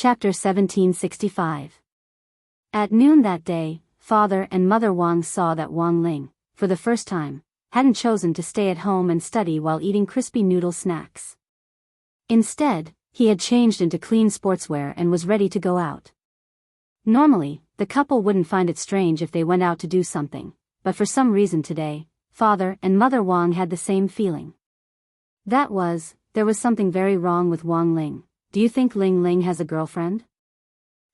Chapter 1765. At noon that day, Father and Mother Wang saw that Wang Ling, for the first time, hadn't chosen to stay at home and study while eating crispy noodle snacks. Instead, he had changed into clean sportswear and was ready to go out. Normally, the couple wouldn't find it strange if they went out to do something, but for some reason today, Father and Mother Wang had the same feeling. That was, there was something very wrong with Wang Ling. Do you think Ling Ling has a girlfriend?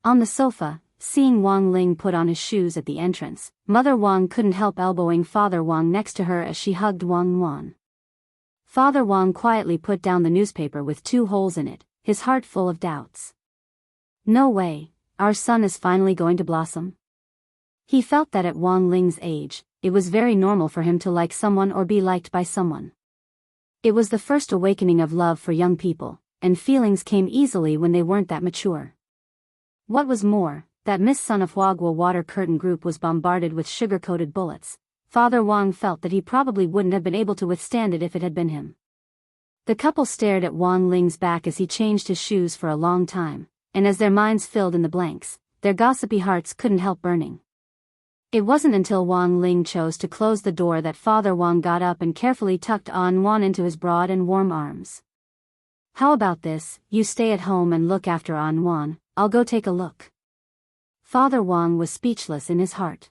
On the sofa, seeing Wang Ling put on his shoes at the entrance, Mother Wang couldn't help elbowing Father Wang next to her as she hugged Wang Wan. Father Wang quietly put down the newspaper with 2 holes in it, his heart full of doubts. No way, our son is finally going to blossom. He felt that at Wang Ling's age, it was very normal for him to like someone or be liked by someone. It was the first awakening of love for young people, and feelings came easily when they weren't that mature. What was more, that Miss Son of Huagua Water Curtain Group was bombarded with sugar-coated bullets. Father Wang felt that he probably wouldn't have been able to withstand it if it had been him. The couple stared at Wang Ling's back as he changed his shoes for a long time, and as their minds filled in the blanks, their gossipy hearts couldn't help burning. It wasn't until Wang Ling chose to close the door that Father Wang got up and carefully tucked An Wan into his broad and warm arms. How about this, you stay at home and look after An Wan, I'll go take a look. Father Wang was speechless in his heart.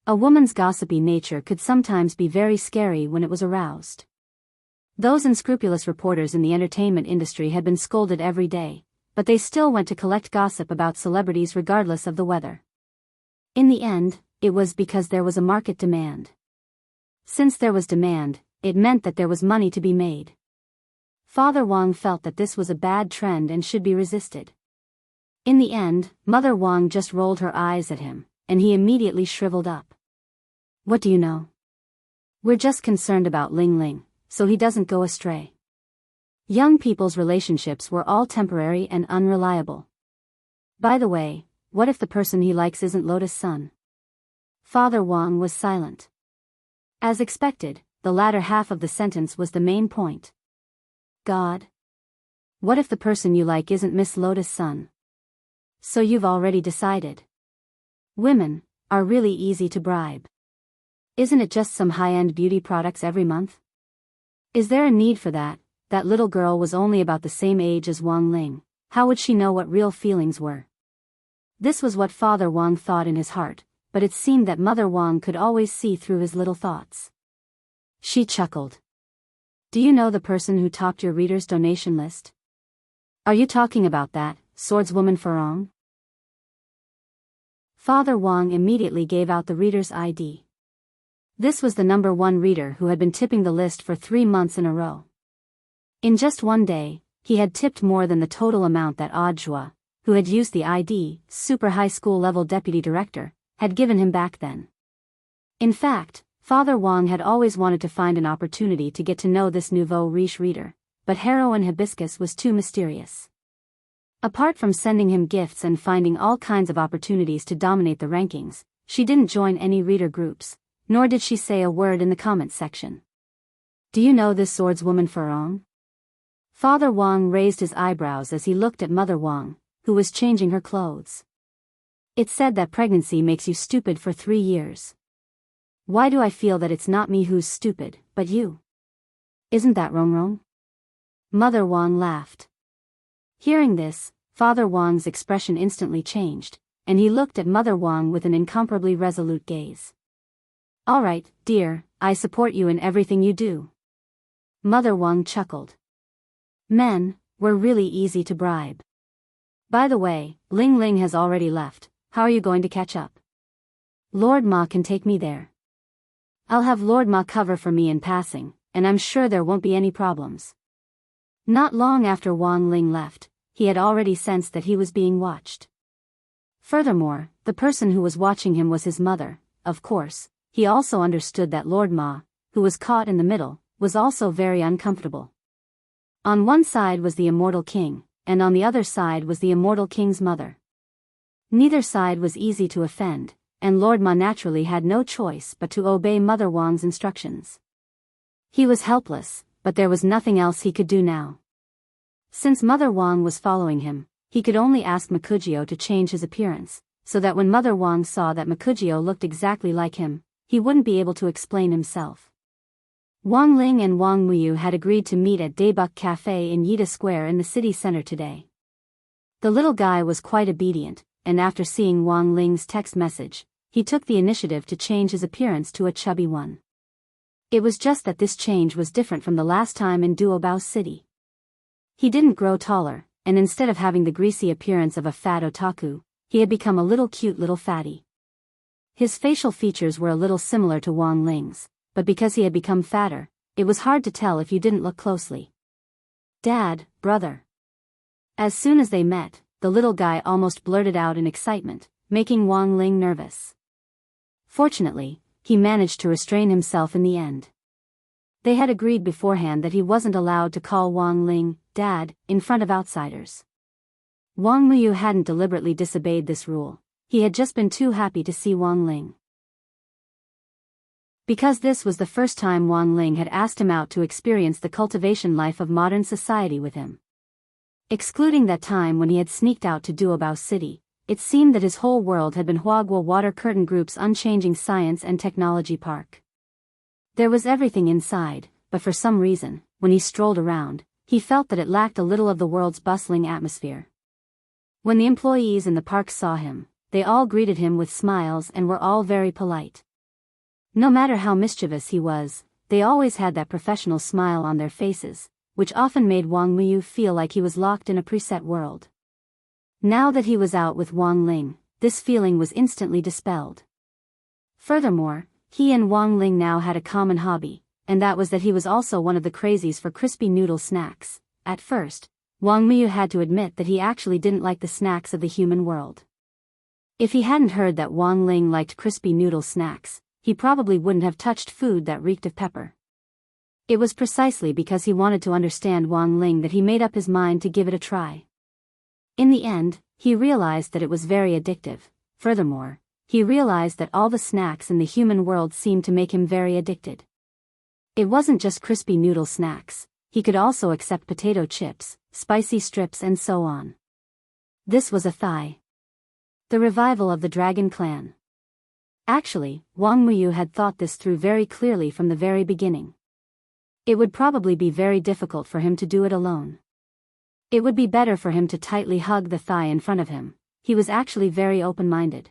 A woman's gossipy nature could sometimes be very scary when it was aroused. Those unscrupulous reporters in the entertainment industry had been scolded every day, but they still went to collect gossip about celebrities regardless of the weather. In the end, it was because there was a market demand. Since there was demand, it meant that there was money to be made. Father Wang felt that this was a bad trend and should be resisted. In the end, Mother Wang just rolled her eyes at him, and he immediately shriveled up. What do you know? We're just concerned about Ling Ling, so he doesn't go astray. Young people's relationships were all temporary and unreliable. By the way, what if the person he likes isn't Lotus Sun? Father Wang was silent. As expected, the latter half of the sentence was the main point. God? What if the person you like isn't Miss Lotus Sun? So you've already decided. Women are really easy to bribe. Isn't it just some high-end beauty products every month? Is there a need for that? That little girl was only about the same age as Wang Ling. How would she know what real feelings were? This was what Father Wang thought in his heart, but it seemed that Mother Wang could always see through his little thoughts. She chuckled. Do you know the person who topped your readers' donation list? Are you talking about that, swordswoman Farong? Father Wang immediately gave out the reader's ID. This was the number 1 reader who had been tipping the list for 3 months in a row. In just one day, he had tipped more than the total amount that Audiobook, who had used the ID, super high school level deputy director, had given him back then. In fact, Father Wang had always wanted to find an opportunity to get to know this nouveau riche reader, but heroine Hibiscus was too mysterious. Apart from sending him gifts and finding all kinds of opportunities to dominate the rankings, she didn't join any reader groups, nor did she say a word in the comments section. Do you know this swordswoman Farong? Father Wang raised his eyebrows as he looked at Mother Wang, who was changing her clothes. It's said that pregnancy makes you stupid for 3 years. Why do I feel that it's not me who's stupid, but you? Isn't that wrong? Mother Wang laughed. Hearing this, Father Wang's expression instantly changed, and he looked at Mother Wang with an incomparably resolute gaze. All right, dear, I support you in everything you do. Mother Wang chuckled. Men were really easy to bribe. By the way, Ling Ling has already left. How are you going to catch up? Lord Ma can take me there. I'll have Lord Ma cover for me in passing, and I'm sure there won't be any problems. Not long after Wang Ling left, he had already sensed that he was being watched. Furthermore, the person who was watching him was his mother. Of course, he also understood that Lord Ma, who was caught in the middle, was also very uncomfortable. On one side was the Immortal King, and on the other side was the Immortal King's mother. Neither side was easy to offend, and Lord Ma naturally had no choice but to obey Mother Wang's instructions. He was helpless, but there was nothing else he could do now. Since Mother Wang was following him, he could only ask Makujio to change his appearance, so that when Mother Wang saw that Makujio looked exactly like him, he wouldn't be able to explain himself. Wang Ling and Wang Muyu had agreed to meet at Daebuk Cafe in Yida Square in the city center today. The little guy was quite obedient, and after seeing Wang Ling's text message, he took the initiative to change his appearance to a chubby one. It was just that this change was different from the last time in Duobao City. He didn't grow taller, and instead of having the greasy appearance of a fat otaku, he had become a little cute little fatty. His facial features were a little similar to Wang Ling's, but because he had become fatter, it was hard to tell if you didn't look closely. "Dad, brother." As soon as they met, the little guy almost blurted out in excitement, making Wang Ling nervous. Fortunately, he managed to restrain himself in the end. They had agreed beforehand that he wasn't allowed to call Wang Ling Dad in front of outsiders. Wang Muyu hadn't deliberately disobeyed this rule, he had just been too happy to see Wang Ling. Because this was the first time Wang Ling had asked him out to experience the cultivation life of modern society with him. Excluding that time when he had sneaked out to Duobao City, it seemed that his whole world had been Huagua Water Curtain Group's unchanging science and technology park. There was everything inside, but for some reason, when he strolled around, he felt that it lacked a little of the world's bustling atmosphere. When the employees in the park saw him, they all greeted him with smiles and were all very polite. No matter how mischievous he was, they always had that professional smile on their faces, which often made Wang Muyu feel like he was locked in a preset world. Now that he was out with Wang Ling, this feeling was instantly dispelled. Furthermore, he and Wang Ling now had a common hobby, and that was that he was also one of the crazies for crispy noodle snacks. At first, Wang Muyu had to admit that he actually didn't like the snacks of the human world. If he hadn't heard that Wang Ling liked crispy noodle snacks, he probably wouldn't have touched food that reeked of pepper. It was precisely because he wanted to understand Wang Ling that he made up his mind to give it a try. In the end, he realized that it was very addictive. Furthermore, he realized that all the snacks in the human world seemed to make him very addicted. It wasn't just crispy noodle snacks, he could also accept potato chips, spicy strips and so on. This was a thigh. The revival of the Dragon Clan. Actually, Wang Muyu had thought this through very clearly from the very beginning. It would probably be very difficult for him to do it alone. It would be better for him to tightly hug the thigh in front of him. He was actually very open-minded.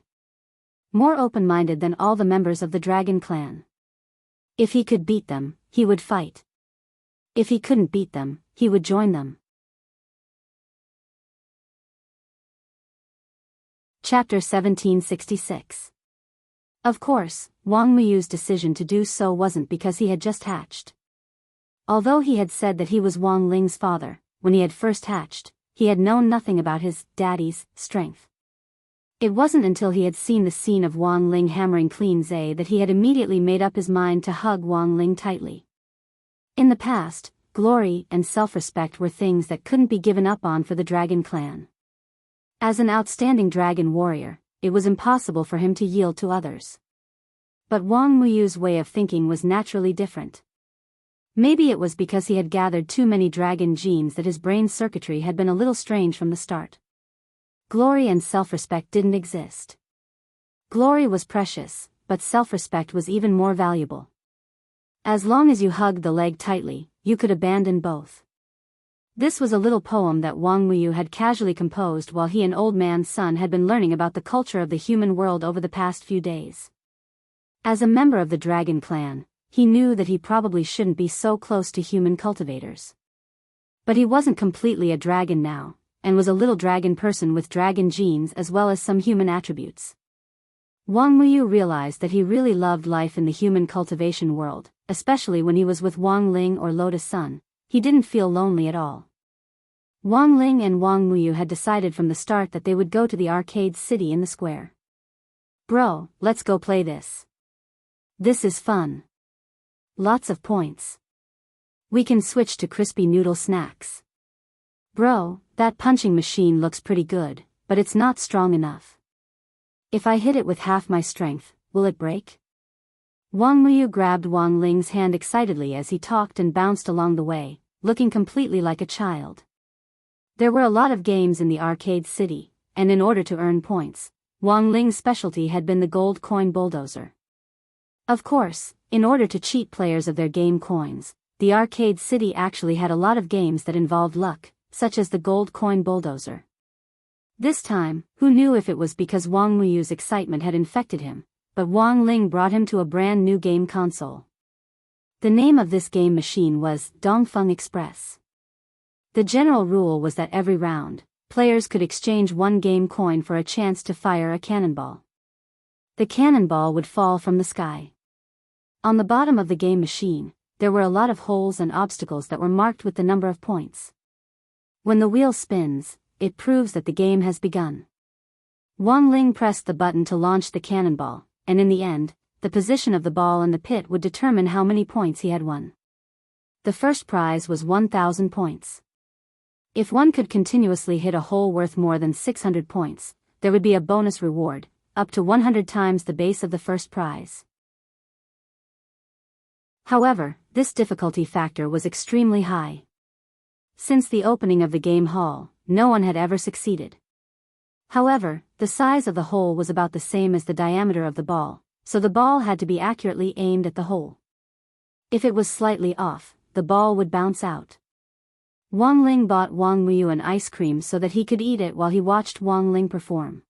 More open-minded than all the members of the Dragon Clan. If he could beat them, he would fight. If he couldn't beat them, he would join them. Chapter 1766. Of course, Wang Muyu's decision to do so wasn't because he had just hatched. Although he had said that he was Wang Ling's father, when he had first hatched, he had known nothing about his daddy's strength. It wasn't until he had seen the scene of Wang Ling hammering clean Zay that he had immediately made up his mind to hug Wang Ling tightly. In the past, glory and self-respect were things that couldn't be given up on for the Dragon Clan. As an outstanding dragon warrior, it was impossible for him to yield to others. But Wang Muyu's way of thinking was naturally different. Maybe it was because he had gathered too many dragon genes that his brain circuitry had been a little strange from the start. Glory and self-respect didn't exist. Glory was precious, but self-respect was even more valuable. As long as you hugged the leg tightly, you could abandon both. This was a little poem that Wang Muyu had casually composed while he and Old Man Sun had been learning about the culture of the human world over the past few days. As a member of the Dragon Clan, he knew that he probably shouldn't be so close to human cultivators. But he wasn't completely a dragon now, and was a little dragon person with dragon genes as well as some human attributes. Wang Muyu realized that he really loved life in the human cultivation world, especially when he was with Wang Ling or Lotus Sun. He didn't feel lonely at all. Wang Ling and Wang Muyu had decided from the start that they would go to the arcade city in the square. Bro, let's go play this. This is fun. Lots of points. We can switch to crispy noodle snacks. Bro, that punching machine looks pretty good, but it's not strong enough. If I hit it with half my strength, will it break? Wang Muyu grabbed Wang Ling's hand excitedly as he talked and bounced along the way, looking completely like a child. There were a lot of games in the arcade city, and in order to earn points, Wang Ling's specialty had been the gold coin bulldozer. Of course, in order to cheat players of their game coins, the arcade city actually had a lot of games that involved luck, such as the gold coin bulldozer. This time, who knew if it was because Wang Muyu's excitement had infected him, but Wang Ling brought him to a brand new game console. The name of this game machine was Dongfeng Express. The general rule was that every round, players could exchange one game coin for a chance to fire a cannonball. The cannonball would fall from the sky. On the bottom of the game machine, there were a lot of holes and obstacles that were marked with the number of points. When the wheel spins, it proves that the game has begun. Wang Ling pressed the button to launch the cannonball, and in the end, the position of the ball in the pit would determine how many points he had won. The first prize was 1,000 points. If one could continuously hit a hole worth more than 600 points, there would be a bonus reward, up to 100 times the base of the first prize. However, this difficulty factor was extremely high. Since the opening of the game hall, no one had ever succeeded. However, the size of the hole was about the same as the diameter of the ball, so the ball had to be accurately aimed at the hole. If it was slightly off, the ball would bounce out. Wang Ling bought Wang Muyu an ice cream so that he could eat it while he watched Wang Ling perform.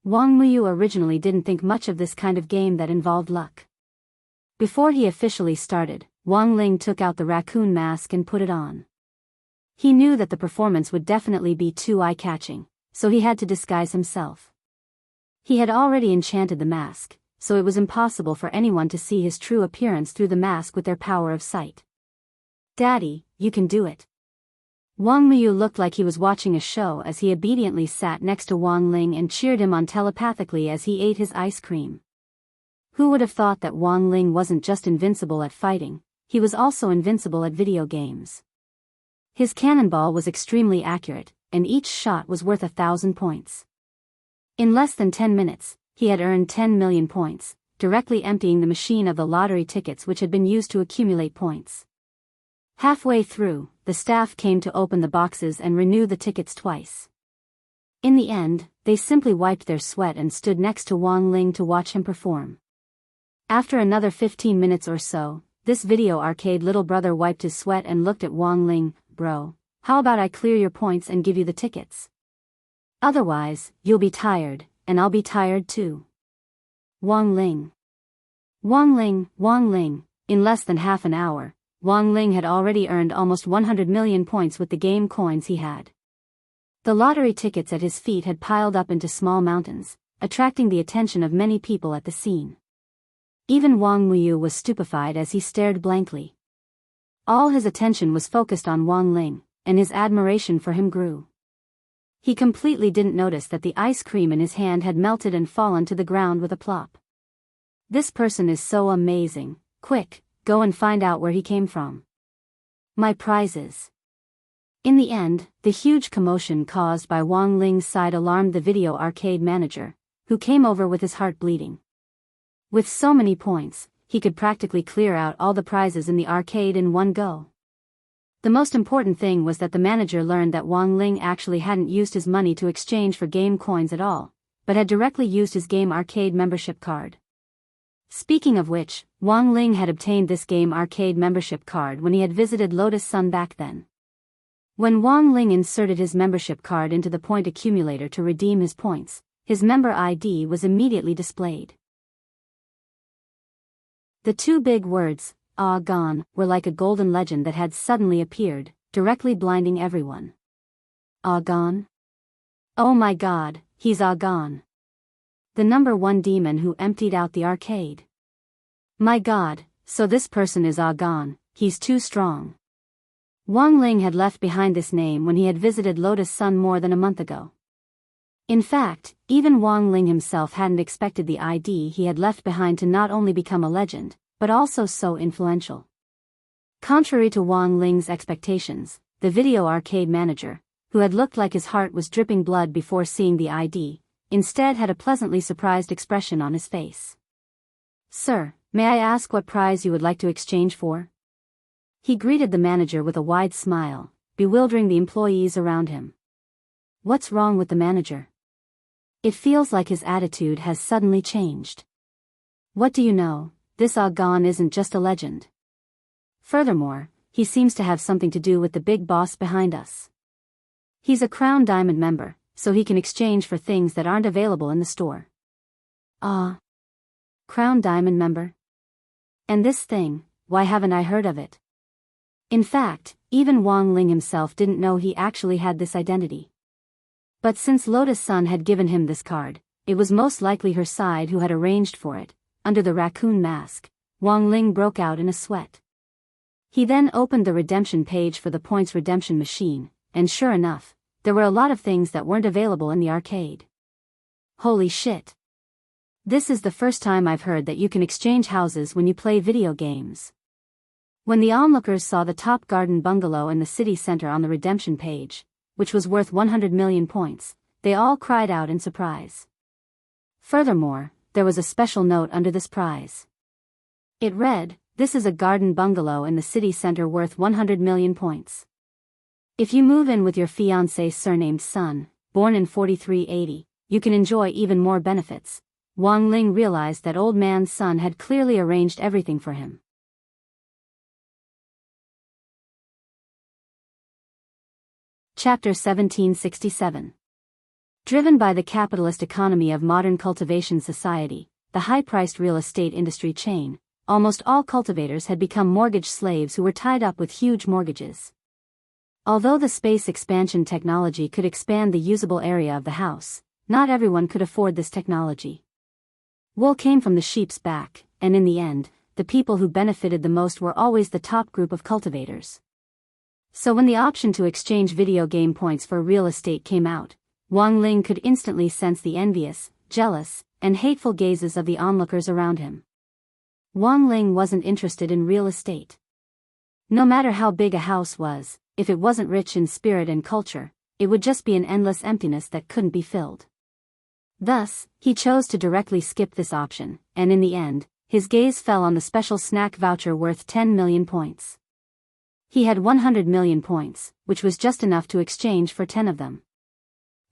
Wang Muyu originally didn't think much of this kind of game that involved luck. Before he officially started, Wang Ling took out the raccoon mask and put it on. He knew that the performance would definitely be too eye-catching, so he had to disguise himself. He had already enchanted the mask, so it was impossible for anyone to see his true appearance through the mask with their power of sight. "Daddy, you can do it." Wang Muyu looked like he was watching a show as he obediently sat next to Wang Ling and cheered him on telepathically as he ate his ice cream. Who would have thought that Wang Ling wasn't just invincible at fighting, he was also invincible at video games. His cannonball was extremely accurate, and each shot was worth 1,000 points. In less than 10 minutes, he had earned 10 million points, directly emptying the machine of the lottery tickets which had been used to accumulate points. Halfway through, the staff came to open the boxes and renew the tickets twice. In the end, they simply wiped their sweat and stood next to Wang Ling to watch him perform. After another 15 minutes or so, this video arcade little brother wiped his sweat and looked at Wang Ling. "Bro, how about I clear your points and give you the tickets? Otherwise, you'll be tired, and I'll be tired too." Wang Ling. Wang Ling, Wang Ling. In less than half an hour, Wang Ling had already earned almost 100 million points with the game coins he had. The lottery tickets at his feet had piled up into small mountains, attracting the attention of many people at the scene. Even Wang Muyu was stupefied as he stared blankly. All his attention was focused on Wang Ling, and his admiration for him grew. He completely didn't notice that the ice cream in his hand had melted and fallen to the ground with a plop. "This person is so amazing. Quick, go and find out where he came from. My prizes." In the end, the huge commotion caused by Wang Ling's side alarmed the video arcade manager, who came over with his heart bleeding. With so many points, he could practically clear out all the prizes in the arcade in one go. The most important thing was that the manager learned that Wang Ling actually hadn't used his money to exchange for game coins at all, but had directly used his game arcade membership card. Speaking of which, Wang Ling had obtained this game arcade membership card when he had visited Lotus Sun back then. When Wang Ling inserted his membership card into the point accumulator to redeem his points, his member ID was immediately displayed. The two big words, "Ah gone," were like a golden legend that had suddenly appeared, directly blinding everyone. Ah gone? Oh my god, he's ah gone. The number one demon who emptied out the arcade. My god, so this person is ah gone, he's too strong. Wang Ling had left behind this name when he had visited Lotus Sun more than a month ago. In fact, even Wang Ling himself hadn't expected the ID he had left behind to not only become a legend, but also so influential. Contrary to Wang Ling's expectations, the video arcade manager, who had looked like his heart was dripping blood before seeing the ID, instead had a pleasantly surprised expression on his face. "Sir, may I ask what prize you would like to exchange for?" He greeted the manager with a wide smile, bewildering the employees around him. What's wrong with the manager? It feels like his attitude has suddenly changed. What do you know, this Oggon isn't just a legend. Furthermore, he seems to have something to do with the big boss behind us. He's a Crown Diamond member, so he can exchange for things that aren't available in the store. Crown Diamond member? And this thing, why haven't I heard of it? In fact, even Wang Ling himself didn't know he actually had this identity. But since Lotus Sun had given him this card, it was most likely her side who had arranged for it. Under the raccoon mask, Wang Ling broke out in a sweat. He then opened the redemption page for the points redemption machine, and sure enough, there were a lot of things that weren't available in the arcade. Holy shit. This is the first time I've heard that you can exchange houses when you play video games. When the onlookers saw the top garden bungalow in the city center on the redemption page, which was worth 100 million points, they all cried out in surprise. Furthermore, there was a special note under this prize. It read, "This is a garden bungalow in the city center worth 100 million points. If you move in with your fiancé surnamed Sun, born in 4380, you can enjoy even more benefits." Wang Ling realized that old man Sun had clearly arranged everything for him. Chapter 1767. Driven by the capitalist economy of modern cultivation society, the high-priced real estate industry chain, almost all cultivators had become mortgage slaves who were tied up with huge mortgages. Although the space expansion technology could expand the usable area of the house, not everyone could afford this technology. Wool came from the sheep's back, and in the end, the people who benefited the most were always the top group of cultivators. So when the option to exchange video game points for real estate came out, Wang Ling could instantly sense the envious, jealous, and hateful gazes of the onlookers around him. Wang Ling wasn't interested in real estate. No matter how big a house was, if it wasn't rich in spirit and culture, it would just be an endless emptiness that couldn't be filled. Thus, he chose to directly skip this option, and in the end, his gaze fell on the special snack voucher worth 10 million points. He had 100 million points, which was just enough to exchange for 10 of them.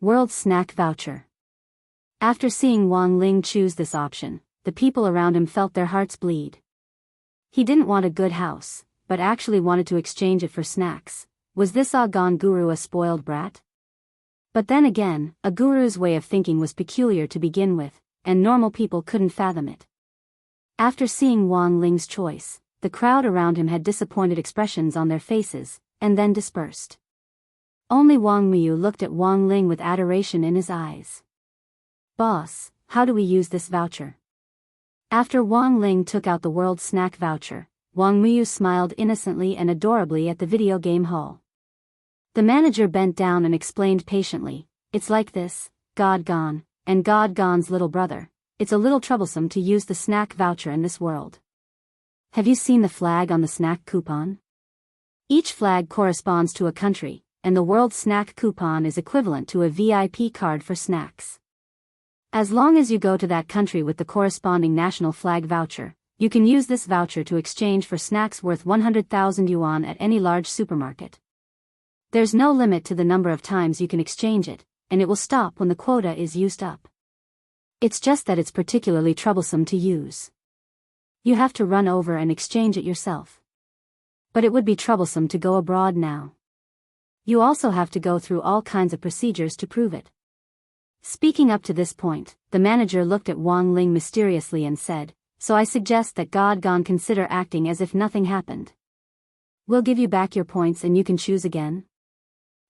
World Snack Voucher. After seeing Wang Ling choose this option, the people around him felt their hearts bleed. He didn't want a good house, but actually wanted to exchange it for snacks. Was this Oggon guru a spoiled brat? But then again, a guru's way of thinking was peculiar to begin with, and normal people couldn't fathom it. After seeing Wang Ling's choice, the crowd around him had disappointed expressions on their faces, and then dispersed. Only Wang Miyu looked at Wang Ling with adoration in his eyes. "Boss, how do we use this voucher?" After Wang Ling took out the World Snack Voucher, Wang Miyu smiled innocently and adorably at the video game hall. The manager bent down and explained patiently, "It's like this, God Gone, and God Gone's little brother. It's a little troublesome to use the snack voucher in this world. Have you seen the flag on the snack coupon? Each flag corresponds to a country, and the World Snack Coupon is equivalent to a VIP card for snacks. As long as you go to that country with the corresponding national flag voucher, you can use this voucher to exchange for snacks worth 100,000 yuan at any large supermarket. There's no limit to the number of times you can exchange it, and it will stop when the quota is used up. It's just that it's particularly troublesome to use. You have to run over and exchange it yourself. But it would be troublesome to go abroad now. You also have to go through all kinds of procedures to prove it." Speaking up to this point, the manager looked at Wang Ling mysteriously and said, "So I suggest that God Gone consider acting as if nothing happened. We'll give you back your points and you can choose again."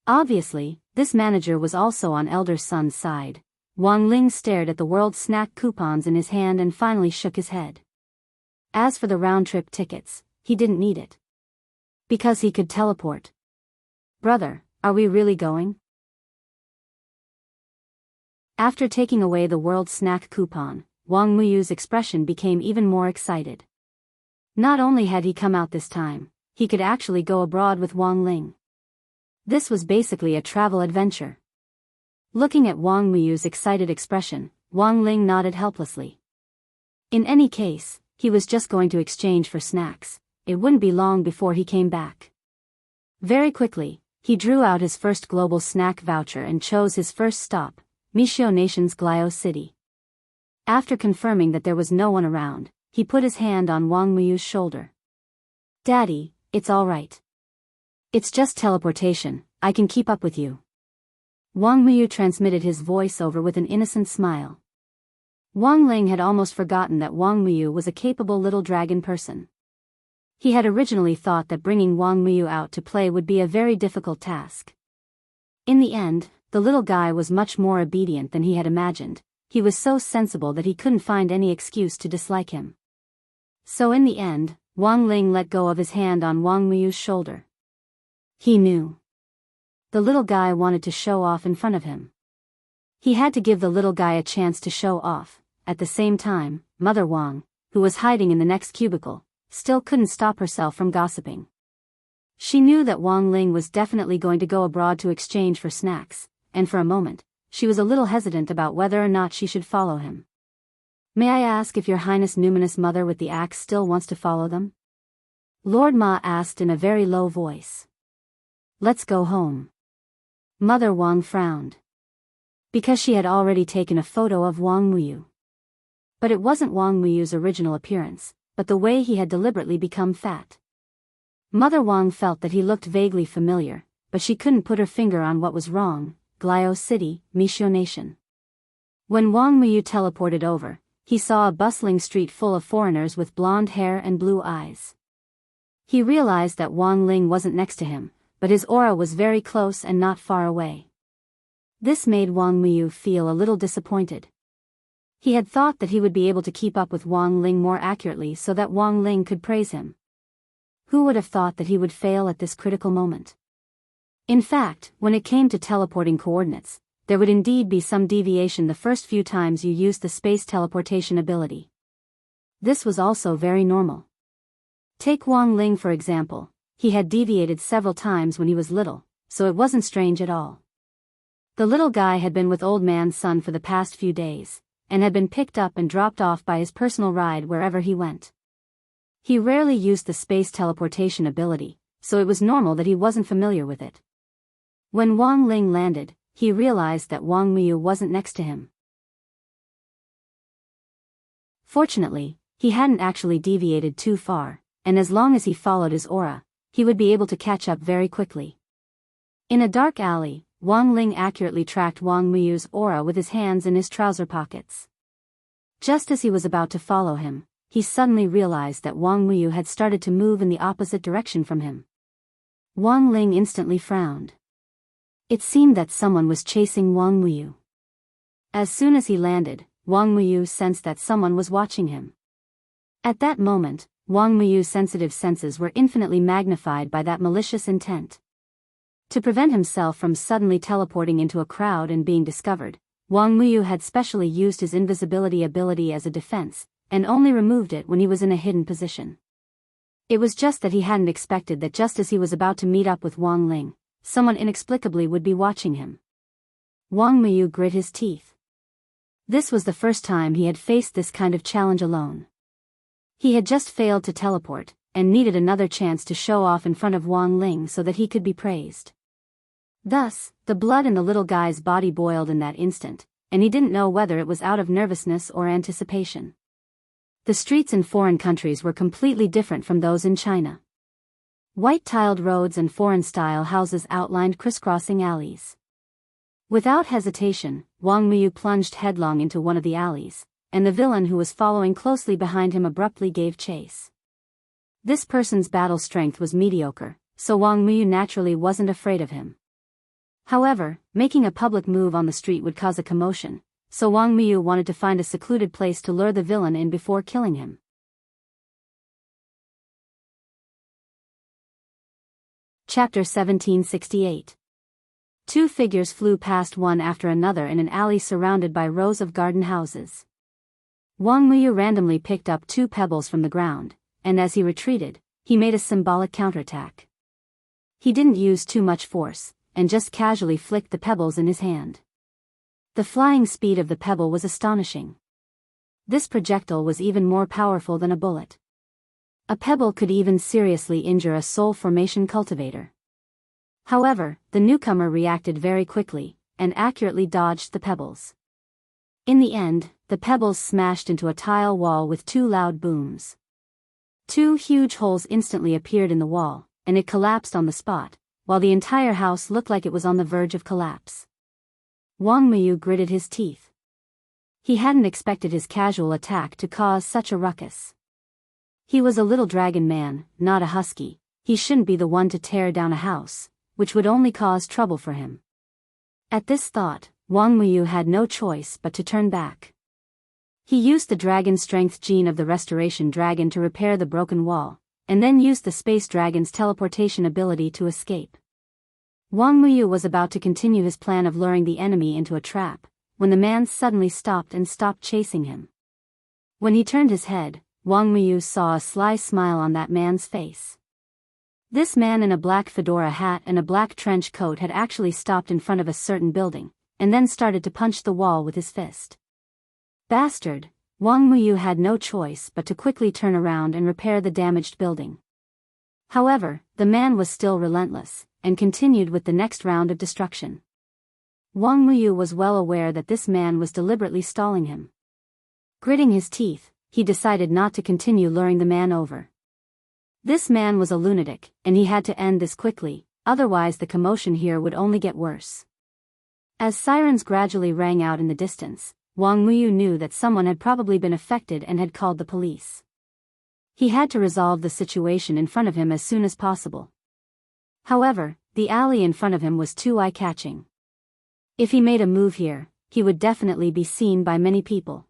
Obviously, this manager was also on Elder Sun's side. Wang Ling stared at the World Snack coupons in his hand and finally shook his head. As for the round-trip tickets, he didn't need it. Because he could teleport. "Brother, are we really going?" After taking away the World Snack coupon, Wang Muyu's expression became even more excited. Not only had he come out this time, he could actually go abroad with Wang Ling. This was basically a travel adventure. Looking at Wang Muyu's excited expression, Wang Ling nodded helplessly. In any case, he was just going to exchange for snacks. It wouldn't be long before he came back. Very quickly, he drew out his first global snack voucher and chose his first stop, Mishio Nation's Glio City. After confirming that there was no one around, he put his hand on Wang Muyu's shoulder. "Daddy, it's all right. It's just teleportation, I can keep up with you." Wang Muyu transmitted his voice over with an innocent smile. Wang Ling had almost forgotten that Wang Muyu was a capable little dragon person. He had originally thought that bringing Wang Muyu out to play would be a very difficult task. In the end, the little guy was much more obedient than he had imagined. He was so sensible that he couldn't find any excuse to dislike him. So in the end, Wang Ling let go of his hand on Wang Muyu's shoulder. He knew. The little guy wanted to show off in front of him. He had to give the little guy a chance to show off. At the same time, Mother Wang, who was hiding in the next cubicle, still couldn't stop herself from gossiping. She knew that Wang Ling was definitely going to go abroad to exchange for snacks, and for a moment, she was a little hesitant about whether or not she should follow him. "May I ask if Your Highness Numinous Mother with the axe still wants to follow them?" Lord Ma asked in a very low voice. "Let's go home." Mother Wang frowned. Because she had already taken a photo of Wang Muyu. But it wasn't Wang Muyu's original appearance, but the way he had deliberately become fat. Mother Wang felt that he looked vaguely familiar, but she couldn't put her finger on what was wrong. Glio City, Mishio Nation. When Wang Muyu teleported over, he saw a bustling street full of foreigners with blonde hair and blue eyes. He realized that Wang Ling wasn't next to him, but his aura was very close and not far away. This made Wang Muyu feel a little disappointed. He had thought that he would be able to keep up with Wang Ling more accurately so that Wang Ling could praise him. Who would have thought that he would fail at this critical moment? In fact, when it came to teleporting coordinates, there would indeed be some deviation the first few times you used the space teleportation ability. This was also very normal. Take Wang Ling for example, he had deviated several times when he was little, so it wasn't strange at all. The little guy had been with Old Man Sun for the past few days, and had been picked up and dropped off by his personal ride wherever he went. He rarely used the space teleportation ability, so it was normal that he wasn't familiar with it. When Wang Ling landed, he realized that Wang Muyu wasn't next to him. Fortunately, he hadn't actually deviated too far, and as long as he followed his aura, he would be able to catch up very quickly. In a dark alley, Wang Ling accurately tracked Wang Muyu's aura with his hands in his trouser pockets. Just as he was about to follow him, he suddenly realized that Wang Muyu had started to move in the opposite direction from him. Wang Ling instantly frowned. It seemed that someone was chasing Wang Muyu. As soon as he landed, Wang Muyu sensed that someone was watching him. At that moment, Wang Muyu's sensitive senses were infinitely magnified by that malicious intent. To prevent himself from suddenly teleporting into a crowd and being discovered, Wang Muyu had specially used his invisibility ability as a defense, and only removed it when he was in a hidden position. It was just that he hadn't expected that just as he was about to meet up with Wang Ling, someone inexplicably would be watching him. Wang Muyu grit his teeth. This was the first time he had faced this kind of challenge alone. He had just failed to teleport, and needed another chance to show off in front of Wang Ling so that he could be praised. Thus, the blood in the little guy's body boiled in that instant, and he didn't know whether it was out of nervousness or anticipation. The streets in foreign countries were completely different from those in China. White-tiled roads and foreign-style houses outlined crisscrossing alleys. Without hesitation, Wang Muyu plunged headlong into one of the alleys, and the villain who was following closely behind him abruptly gave chase. This person's battle strength was mediocre, so Wang Muyu naturally wasn't afraid of him. However, making a public move on the street would cause a commotion, so Wang Muyu wanted to find a secluded place to lure the villain in before killing him. Chapter 1768. Two figures flew past one after another in an alley surrounded by rows of garden houses. Wang Muyu randomly picked up two pebbles from the ground, and as he retreated, he made a symbolic counterattack. He didn't use too much force, and just casually flicked the pebbles in his hand. The flying speed of the pebble was astonishing. This projectile was even more powerful than a bullet. A pebble could even seriously injure a soul formation cultivator. However, the newcomer reacted very quickly, and accurately dodged the pebbles. In the end, the pebbles smashed into a tile wall with two loud booms. Two huge holes instantly appeared in the wall, and it collapsed on the spot, while the entire house looked like it was on the verge of collapse. Wang Muyu gritted his teeth. He hadn't expected his casual attack to cause such a ruckus. He was a little dragon man, not a husky. He shouldn't be the one to tear down a house, which would only cause trouble for him. At this thought, Wang Muyu had no choice but to turn back. He used the dragon strength gene of the restoration dragon to repair the broken wall, and then used the space dragon's teleportation ability to escape. Wang Muyu was about to continue his plan of luring the enemy into a trap, when the man suddenly stopped chasing him. When he turned his head, Wang Muyu saw a sly smile on that man's face. This man in a black fedora hat and a black trench coat had actually stopped in front of a certain building, and then started to punch the wall with his fist. Bastard! Wang Muyu had no choice but to quickly turn around and repair the damaged building. However, the man was still relentless, and continued with the next round of destruction. Wang Muyu was well aware that this man was deliberately stalling him. Gritting his teeth, he decided not to continue luring the man over. This man was a lunatic, and he had to end this quickly, otherwise the commotion here would only get worse. As sirens gradually rang out in the distance, Wang Muyu knew that someone had probably been affected and had called the police. He had to resolve the situation in front of him as soon as possible. However, the alley in front of him was too eye-catching. If he made a move here, he would definitely be seen by many people.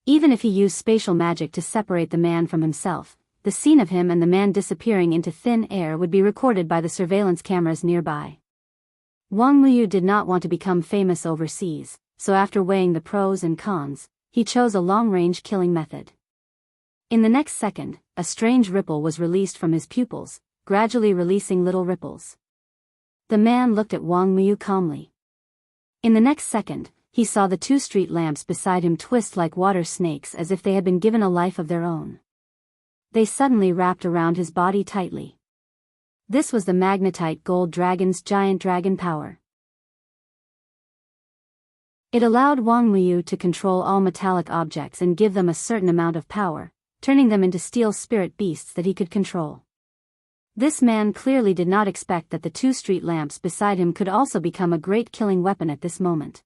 Even if he used spatial magic to separate the man from himself, the scene of him and the man disappearing into thin air would be recorded by the surveillance cameras nearby. Wang Muyu did not want to become famous overseas, so after weighing the pros and cons, he chose a long-range killing method. In the next second, a strange ripple was released from his pupils, gradually releasing little ripples. The man looked at Wang Muyu calmly. In the next second, he saw the two street lamps beside him twist like water snakes as if they had been given a life of their own. They suddenly wrapped around his body tightly. This was the magnetite gold dragon's giant dragon power. It allowed Wang Muyu to control all metallic objects and give them a certain amount of power, turning them into steel spirit beasts that he could control. This man clearly did not expect that the two street lamps beside him could also become a great killing weapon at this moment.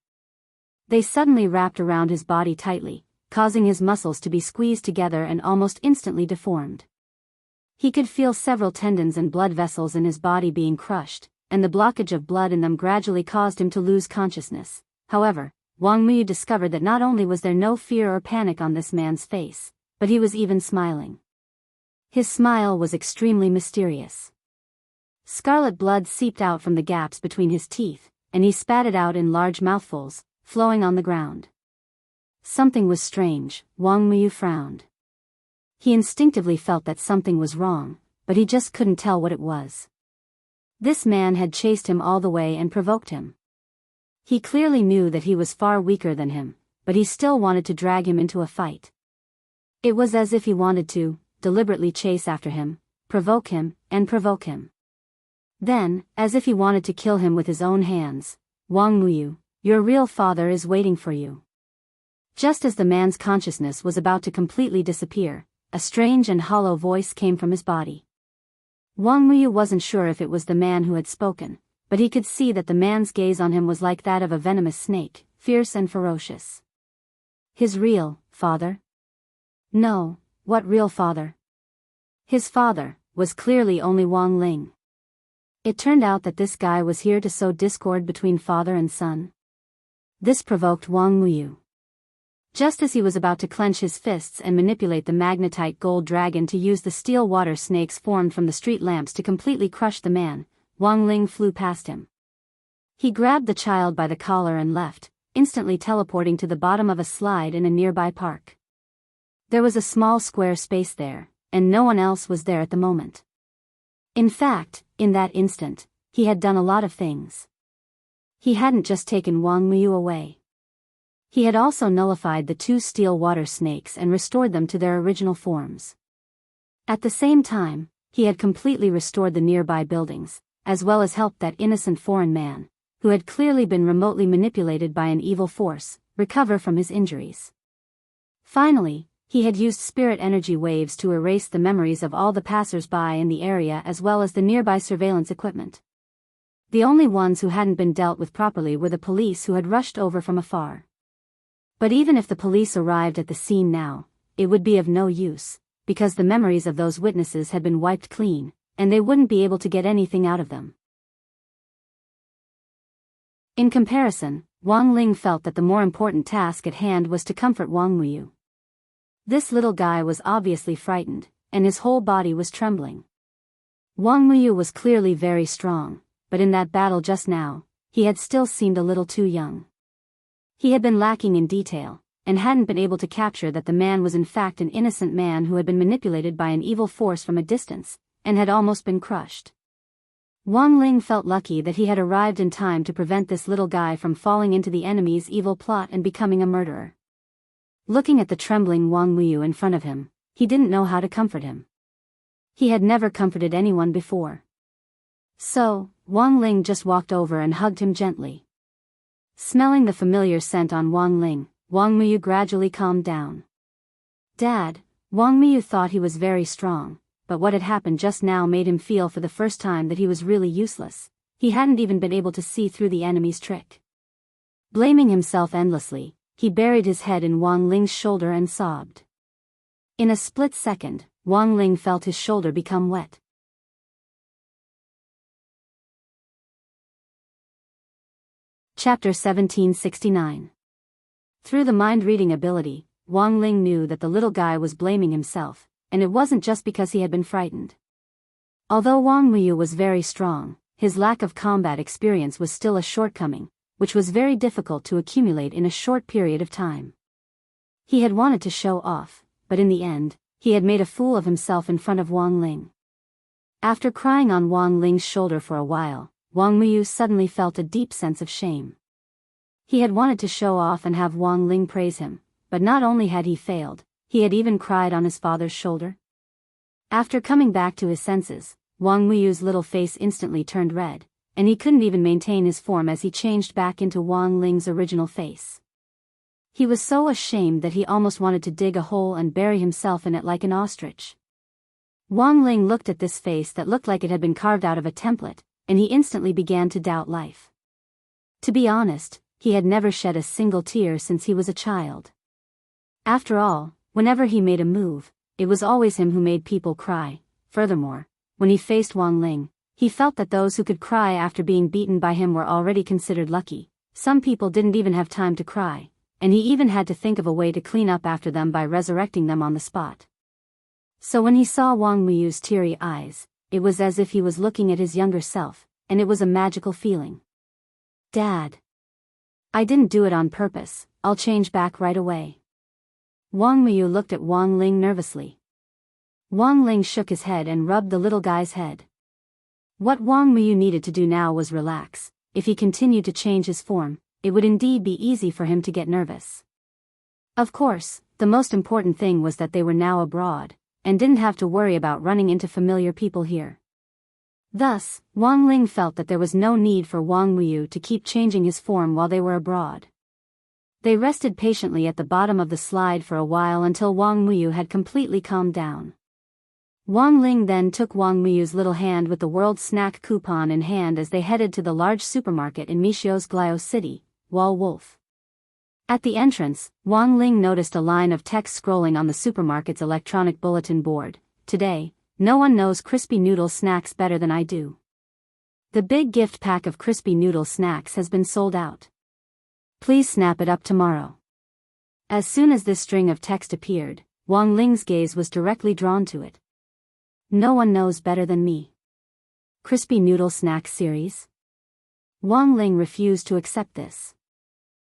They suddenly wrapped around his body tightly, causing his muscles to be squeezed together and almost instantly deformed. He could feel several tendons and blood vessels in his body being crushed, and the blockage of blood in them gradually caused him to lose consciousness. However, Wang Muyu discovered that not only was there no fear or panic on this man's face, but he was even smiling. His smile was extremely mysterious. Scarlet blood seeped out from the gaps between his teeth, and he spat it out in large mouthfuls, flowing on the ground. Something was strange. Wang Muyu frowned. He instinctively felt that something was wrong, but he just couldn't tell what it was. This man had chased him all the way and provoked him. He clearly knew that he was far weaker than him, but he still wanted to drag him into a fight. It was as if he wanted to deliberately chase after him, provoke him, and provoke him. Then, as if he wanted to kill him with his own hands, Wang Muyu, your real father is waiting for you. Just as the man's consciousness was about to completely disappear, a strange and hollow voice came from his body. Wang Muyu wasn't sure if it was the man who had spoken, but he could see that the man's gaze on him was like that of a venomous snake, fierce and ferocious. His real father? No, what real father? His father was clearly only Wang Ling. It turned out that this guy was here to sow discord between father and son. This provoked Wang Muyu. Just as he was about to clench his fists and manipulate the magnetite gold dragon to use the steel water snakes formed from the street lamps to completely crush the man, Wang Ling flew past him. He grabbed the child by the collar and left, instantly teleporting to the bottom of a slide in a nearby park. There was a small square space there, and no one else was there at the moment. In fact, in that instant, he had done a lot of things. He hadn't just taken Wang Muyu away. He had also nullified the two steel water snakes and restored them to their original forms. At the same time, he had completely restored the nearby buildings, as well as helped that innocent foreign man, who had clearly been remotely manipulated by an evil force, recover from his injuries. Finally, he had used spirit energy waves to erase the memories of all the passers-by in the area as well as the nearby surveillance equipment. The only ones who hadn't been dealt with properly were the police who had rushed over from afar. But even if the police arrived at the scene now, it would be of no use, because the memories of those witnesses had been wiped clean, and they wouldn't be able to get anything out of them. In comparison, Wang Ling felt that the more important task at hand was to comfort Wang Muyu. This little guy was obviously frightened, and his whole body was trembling. Wang Muyu was clearly very strong, but in that battle just now, he had still seemed a little too young. He had been lacking in detail, and hadn't been able to capture that the man was in fact an innocent man who had been manipulated by an evil force from a distance, and had almost been crushed. Wang Ling felt lucky that he had arrived in time to prevent this little guy from falling into the enemy's evil plot and becoming a murderer. Looking at the trembling Wang Muyu in front of him, he didn't know how to comfort him. He had never comforted anyone before. So, Wang Ling just walked over and hugged him gently. Smelling the familiar scent on Wang Ling, Wang Muyu gradually calmed down. "Dad," Wang Muyu thought he was very strong, but what had happened just now made him feel for the first time that he was really useless. He hadn't even been able to see through the enemy's trick. Blaming himself endlessly, he buried his head in Wang Ling's shoulder and sobbed. In a split second, Wang Ling felt his shoulder become wet. Chapter 1769. Through the mind-reading ability, Wang Ling knew that the little guy was blaming himself, and it wasn't just because he had been frightened. Although Wang Muyu was very strong, his lack of combat experience was still a shortcoming, which was very difficult to accumulate in a short period of time. He had wanted to show off, but in the end, he had made a fool of himself in front of Wang Ling. After crying on Wang Ling's shoulder for a while, Wang Muyu suddenly felt a deep sense of shame. He had wanted to show off and have Wang Ling praise him, but not only had he failed, he had even cried on his father's shoulder. After coming back to his senses, Wang Muyu's little face instantly turned red, and he couldn't even maintain his form as he changed back into Wang Ling's original face. He was so ashamed that he almost wanted to dig a hole and bury himself in it like an ostrich. Wang Ling looked at this face that looked like it had been carved out of a template, and he instantly began to doubt life. To be honest, he had never shed a single tear since he was a child. After all, whenever he made a move, it was always him who made people cry. Furthermore, when he faced Wang Ling, he felt that those who could cry after being beaten by him were already considered lucky. Some people didn't even have time to cry, and he even had to think of a way to clean up after them by resurrecting them on the spot. So when he saw Wang Muyu's teary eyes, it was as if he was looking at his younger self, and it was a magical feeling. "Dad. I didn't do it on purpose, I'll change back right away." Wang Muyu looked at Wang Ling nervously. Wang Ling shook his head and rubbed the little guy's head. What Wang Muyu needed to do now was relax. If he continued to change his form, it would indeed be easy for him to get nervous. Of course, the most important thing was that they were now abroad, and didn't have to worry about running into familiar people here. Thus, Wang Ling felt that there was no need for Wang Muyu to keep changing his form while they were abroad. They rested patiently at the bottom of the slide for a while until Wang Muyu had completely calmed down. Wang Ling then took Wang Muyu's little hand with the world snack coupon in hand as they headed to the large supermarket in Mishio's Glio City, Wall Wolf. At the entrance, Wang Ling noticed a line of text scrolling on the supermarket's electronic bulletin board. "Today, no one knows crispy noodle snacks better than I do. The big gift pack of crispy noodle snacks has been sold out. Please snap it up tomorrow." As soon as this string of text appeared, Wang Ling's gaze was directly drawn to it. "No one knows better than me. Crispy noodle snack series?" Wang Ling refused to accept this.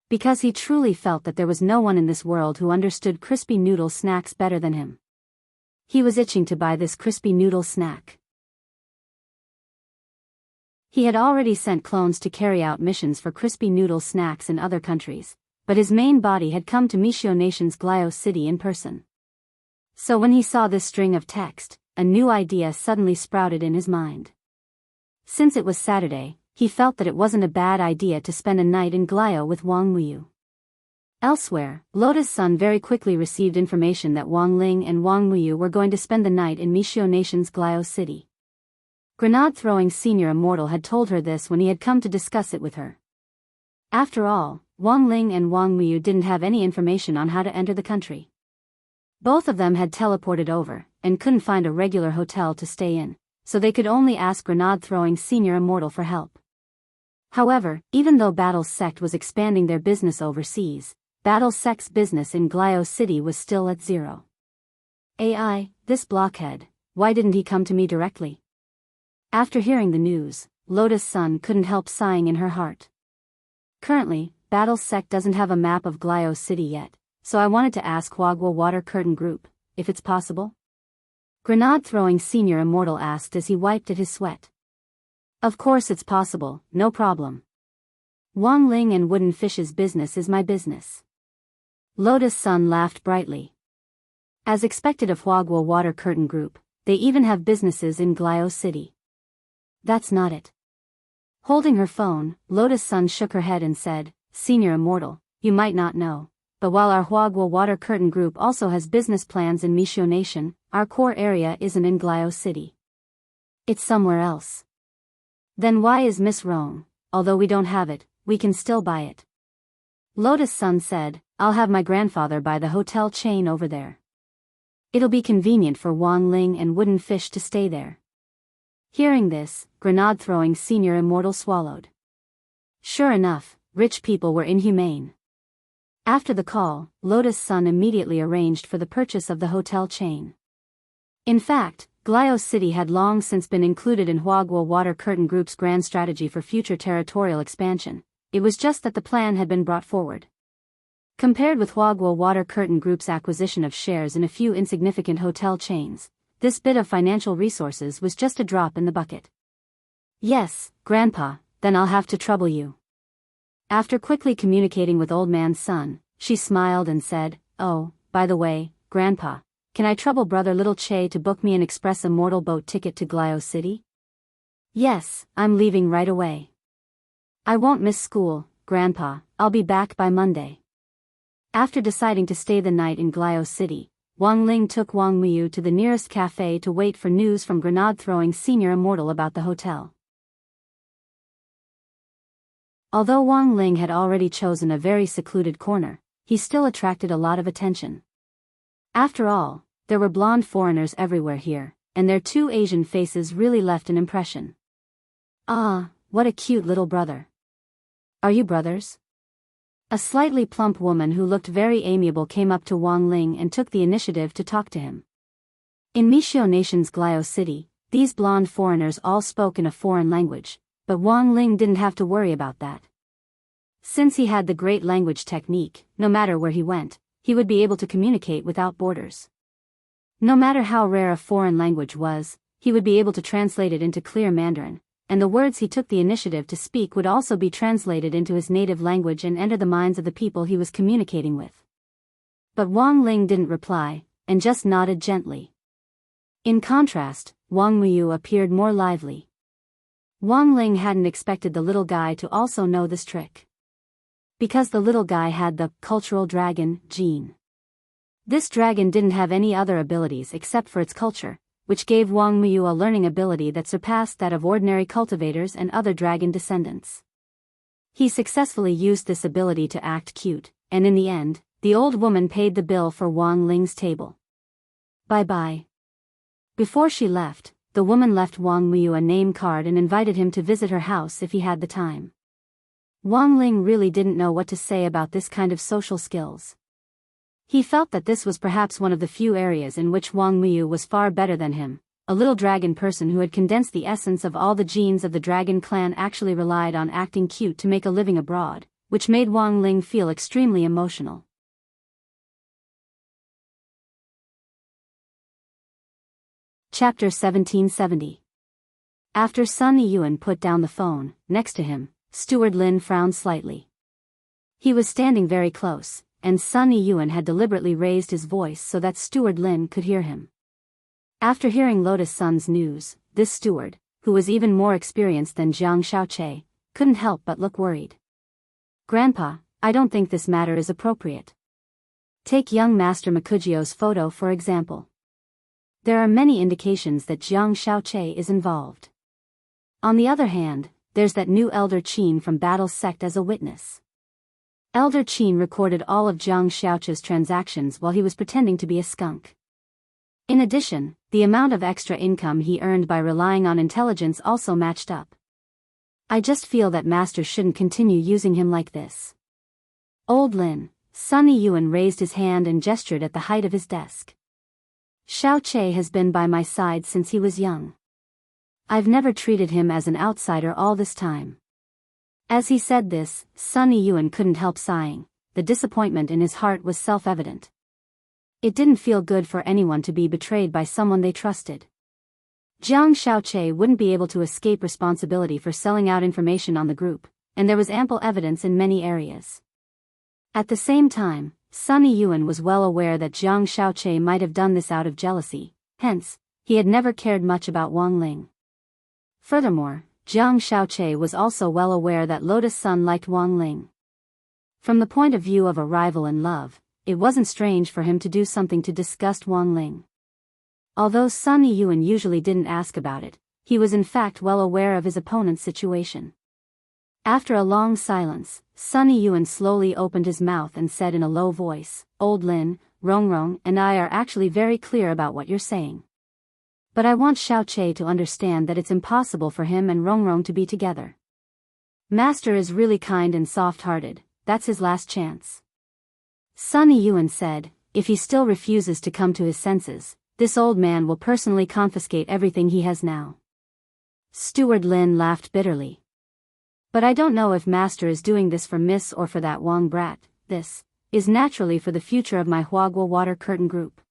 Because he truly felt that there was no one in this world who understood crispy noodle snacks better than him. He was itching to buy this crispy noodle snack. He had already sent clones to carry out missions for crispy noodle snacks in other countries, but his main body had come to Mishio Nation's Glio City in person. So when he saw this string of text, a new idea suddenly sprouted in his mind. Since it was Saturday, he felt that it wasn't a bad idea to spend a night in Glio with Wang Muyu. Elsewhere, Lotus Sun very quickly received information that Wang Ling and Wang Muyu were going to spend the night in Mishio Nation's Glio City. Grenade-throwing senior Immortal had told her this when he had come to discuss it with her. After all, Wang Ling and Wang Muyu didn't have any information on how to enter the country. Both of them had teleported over, and couldn't find a regular hotel to stay in, so they could only ask Grenade-throwing senior Immortal for help. However, even though Battle's sect was expanding their business overseas, Battle's sect's business in Glio City was still at zero. AI, this blockhead, why didn't he come to me directly? After hearing the news, Lotus Sun couldn't help sighing in her heart. Currently, Battle's sect doesn't have a map of Glio City yet, so I wanted to ask Huagua Water Curtain Group, if it's possible? Grenade-throwing senior Immortal asked as he wiped at his sweat. Of course it's possible, no problem. Wang Ling and Wooden Fish's business is my business. Lotus Sun laughed brightly. As expected of Huagua Water Curtain Group, they even have businesses in Glio City. That's not it. Holding her phone, Lotus Sun shook her head and said, Senior Immortal, you might not know, but while our Huagua Water Curtain Group also has business plans in Mishio Nation, our core area isn't in Glio City. It's somewhere else. Then why is Miss wrong? Although we don't have it, we can still buy it. Lotus Sun said, I'll have my grandfather buy the hotel chain over there. It'll be convenient for Wang Ling and Wooden Fish to stay there. Hearing this, Grenade-throwing senior Immortal swallowed. Sure enough, rich people were inhumane. After the call, Lotus Sun immediately arranged for the purchase of the hotel chain. In fact, Glio City had long since been included in Huagua Water Curtain Group's grand strategy for future territorial expansion. It was just that the plan had been brought forward. Compared with Huagua Water Curtain Group's acquisition of shares in a few insignificant hotel chains, this bit of financial resources was just a drop in the bucket. Yes, Grandpa, then I'll have to trouble you. After quickly communicating with Old Man's son, she smiled and said, Oh, by the way, Grandpa, can I trouble Brother Little Che to book me an express Immortal boat ticket to Glio City? Yes, I'm leaving right away. I won't miss school, Grandpa, I'll be back by Monday. After deciding to stay the night in Glio City, Wang Ling took Wang Muyu to the nearest cafe to wait for news from Grenade-throwing senior Immortal about the hotel. Although Wang Ling had already chosen a very secluded corner, he still attracted a lot of attention. After all, there were blonde foreigners everywhere here, and their two Asian faces really left an impression. Ah, what a cute little brother. Are you brothers? A slightly plump woman who looked very amiable came up to Wang Ling and took the initiative to talk to him. In Mishio Nation's Glio City, these blonde foreigners all spoke in a foreign language, but Wang Ling didn't have to worry about that. Since he had the great language technique, no matter where he went, he would be able to communicate without borders. No matter how rare a foreign language was, he would be able to translate it into clear Mandarin, and the words he took the initiative to speak would also be translated into his native language and enter the minds of the people he was communicating with. But Wang Ling didn't reply, and just nodded gently. In contrast, Wang Muyu appeared more lively. Wang Ling hadn't expected the little guy to also know this trick. Because the little guy had the cultural dragon gene. This dragon didn't have any other abilities except for its culture, which gave Wang Muyu a learning ability that surpassed that of ordinary cultivators and other dragon descendants. He successfully used this ability to act cute, and in the end, the old woman paid the bill for Wang Ling's table. Bye-bye. Before she left, the woman left Wang Muyu a name card and invited him to visit her house if he had the time. Wang Ling really didn't know what to say about this kind of social skills. He felt that this was perhaps one of the few areas in which Wang Muyu was far better than him. A little dragon person who had condensed the essence of all the genes of the dragon clan actually relied on acting cute to make a living abroad, which made Wang Ling feel extremely emotional. Chapter 1770. After Sun Yiyuan put down the phone, next to him, Steward Lin frowned slightly. He was standing very close, and Sun Yiyuan had deliberately raised his voice so that Steward Lin could hear him. After hearing Lotus Sun's news, this steward, who was even more experienced than Jiang Xiaoqi, couldn't help but look worried. "Grandpa, I don't think this matter is appropriate. Take young Master Makujio's photo for example. There are many indications that Jiang Xiaoqi is involved. On the other hand, there's that new Elder Qin from Battle's sect as a witness. Elder Qin recorded all of Jiang Xiaoqi's transactions while he was pretending to be a skunk. In addition, the amount of extra income he earned by relying on intelligence also matched up. I just feel that Master shouldn't continue using him like this." Old Lin, Sunny Yuan raised his hand and gestured at the height of his desk. "Xiaoqi has been by my side since he was young. I've never treated him as an outsider all this time." As he said this, Sunny Yuan couldn't help sighing. The disappointment in his heart was self-evident. It didn't feel good for anyone to be betrayed by someone they trusted. Jiang Xiaoqi wouldn't be able to escape responsibility for selling out information on the group, and there was ample evidence in many areas. At the same time, Sunny Yuan was well aware that Jiang Xiaoqi might have done this out of jealousy, hence, he had never cared much about Wang Ling. Furthermore, Jiang Xiaoqi was also well aware that Lotus Sun liked Wang Ling. From the point of view of a rival in love, it wasn't strange for him to do something to disgust Wang Ling. Although Sunny Yuan usually didn't ask about it, he was in fact well aware of his opponent's situation. After a long silence, Sunny Yuan slowly opened his mouth and said in a low voice, "Old Lin, Rongrong and I are actually very clear about what you're saying. But I want Xiaoqi to understand that it's impossible for him and Rongrong to be together. Master is really kind and soft-hearted, that's his last chance." Sunny Yuan said, "If he still refuses to come to his senses, this old man will personally confiscate everything he has now." Steward Lin laughed bitterly. "But I don't know if Master is doing this for Miss or for that Wang brat. This is naturally for the future of my Huagua Water Curtain Group.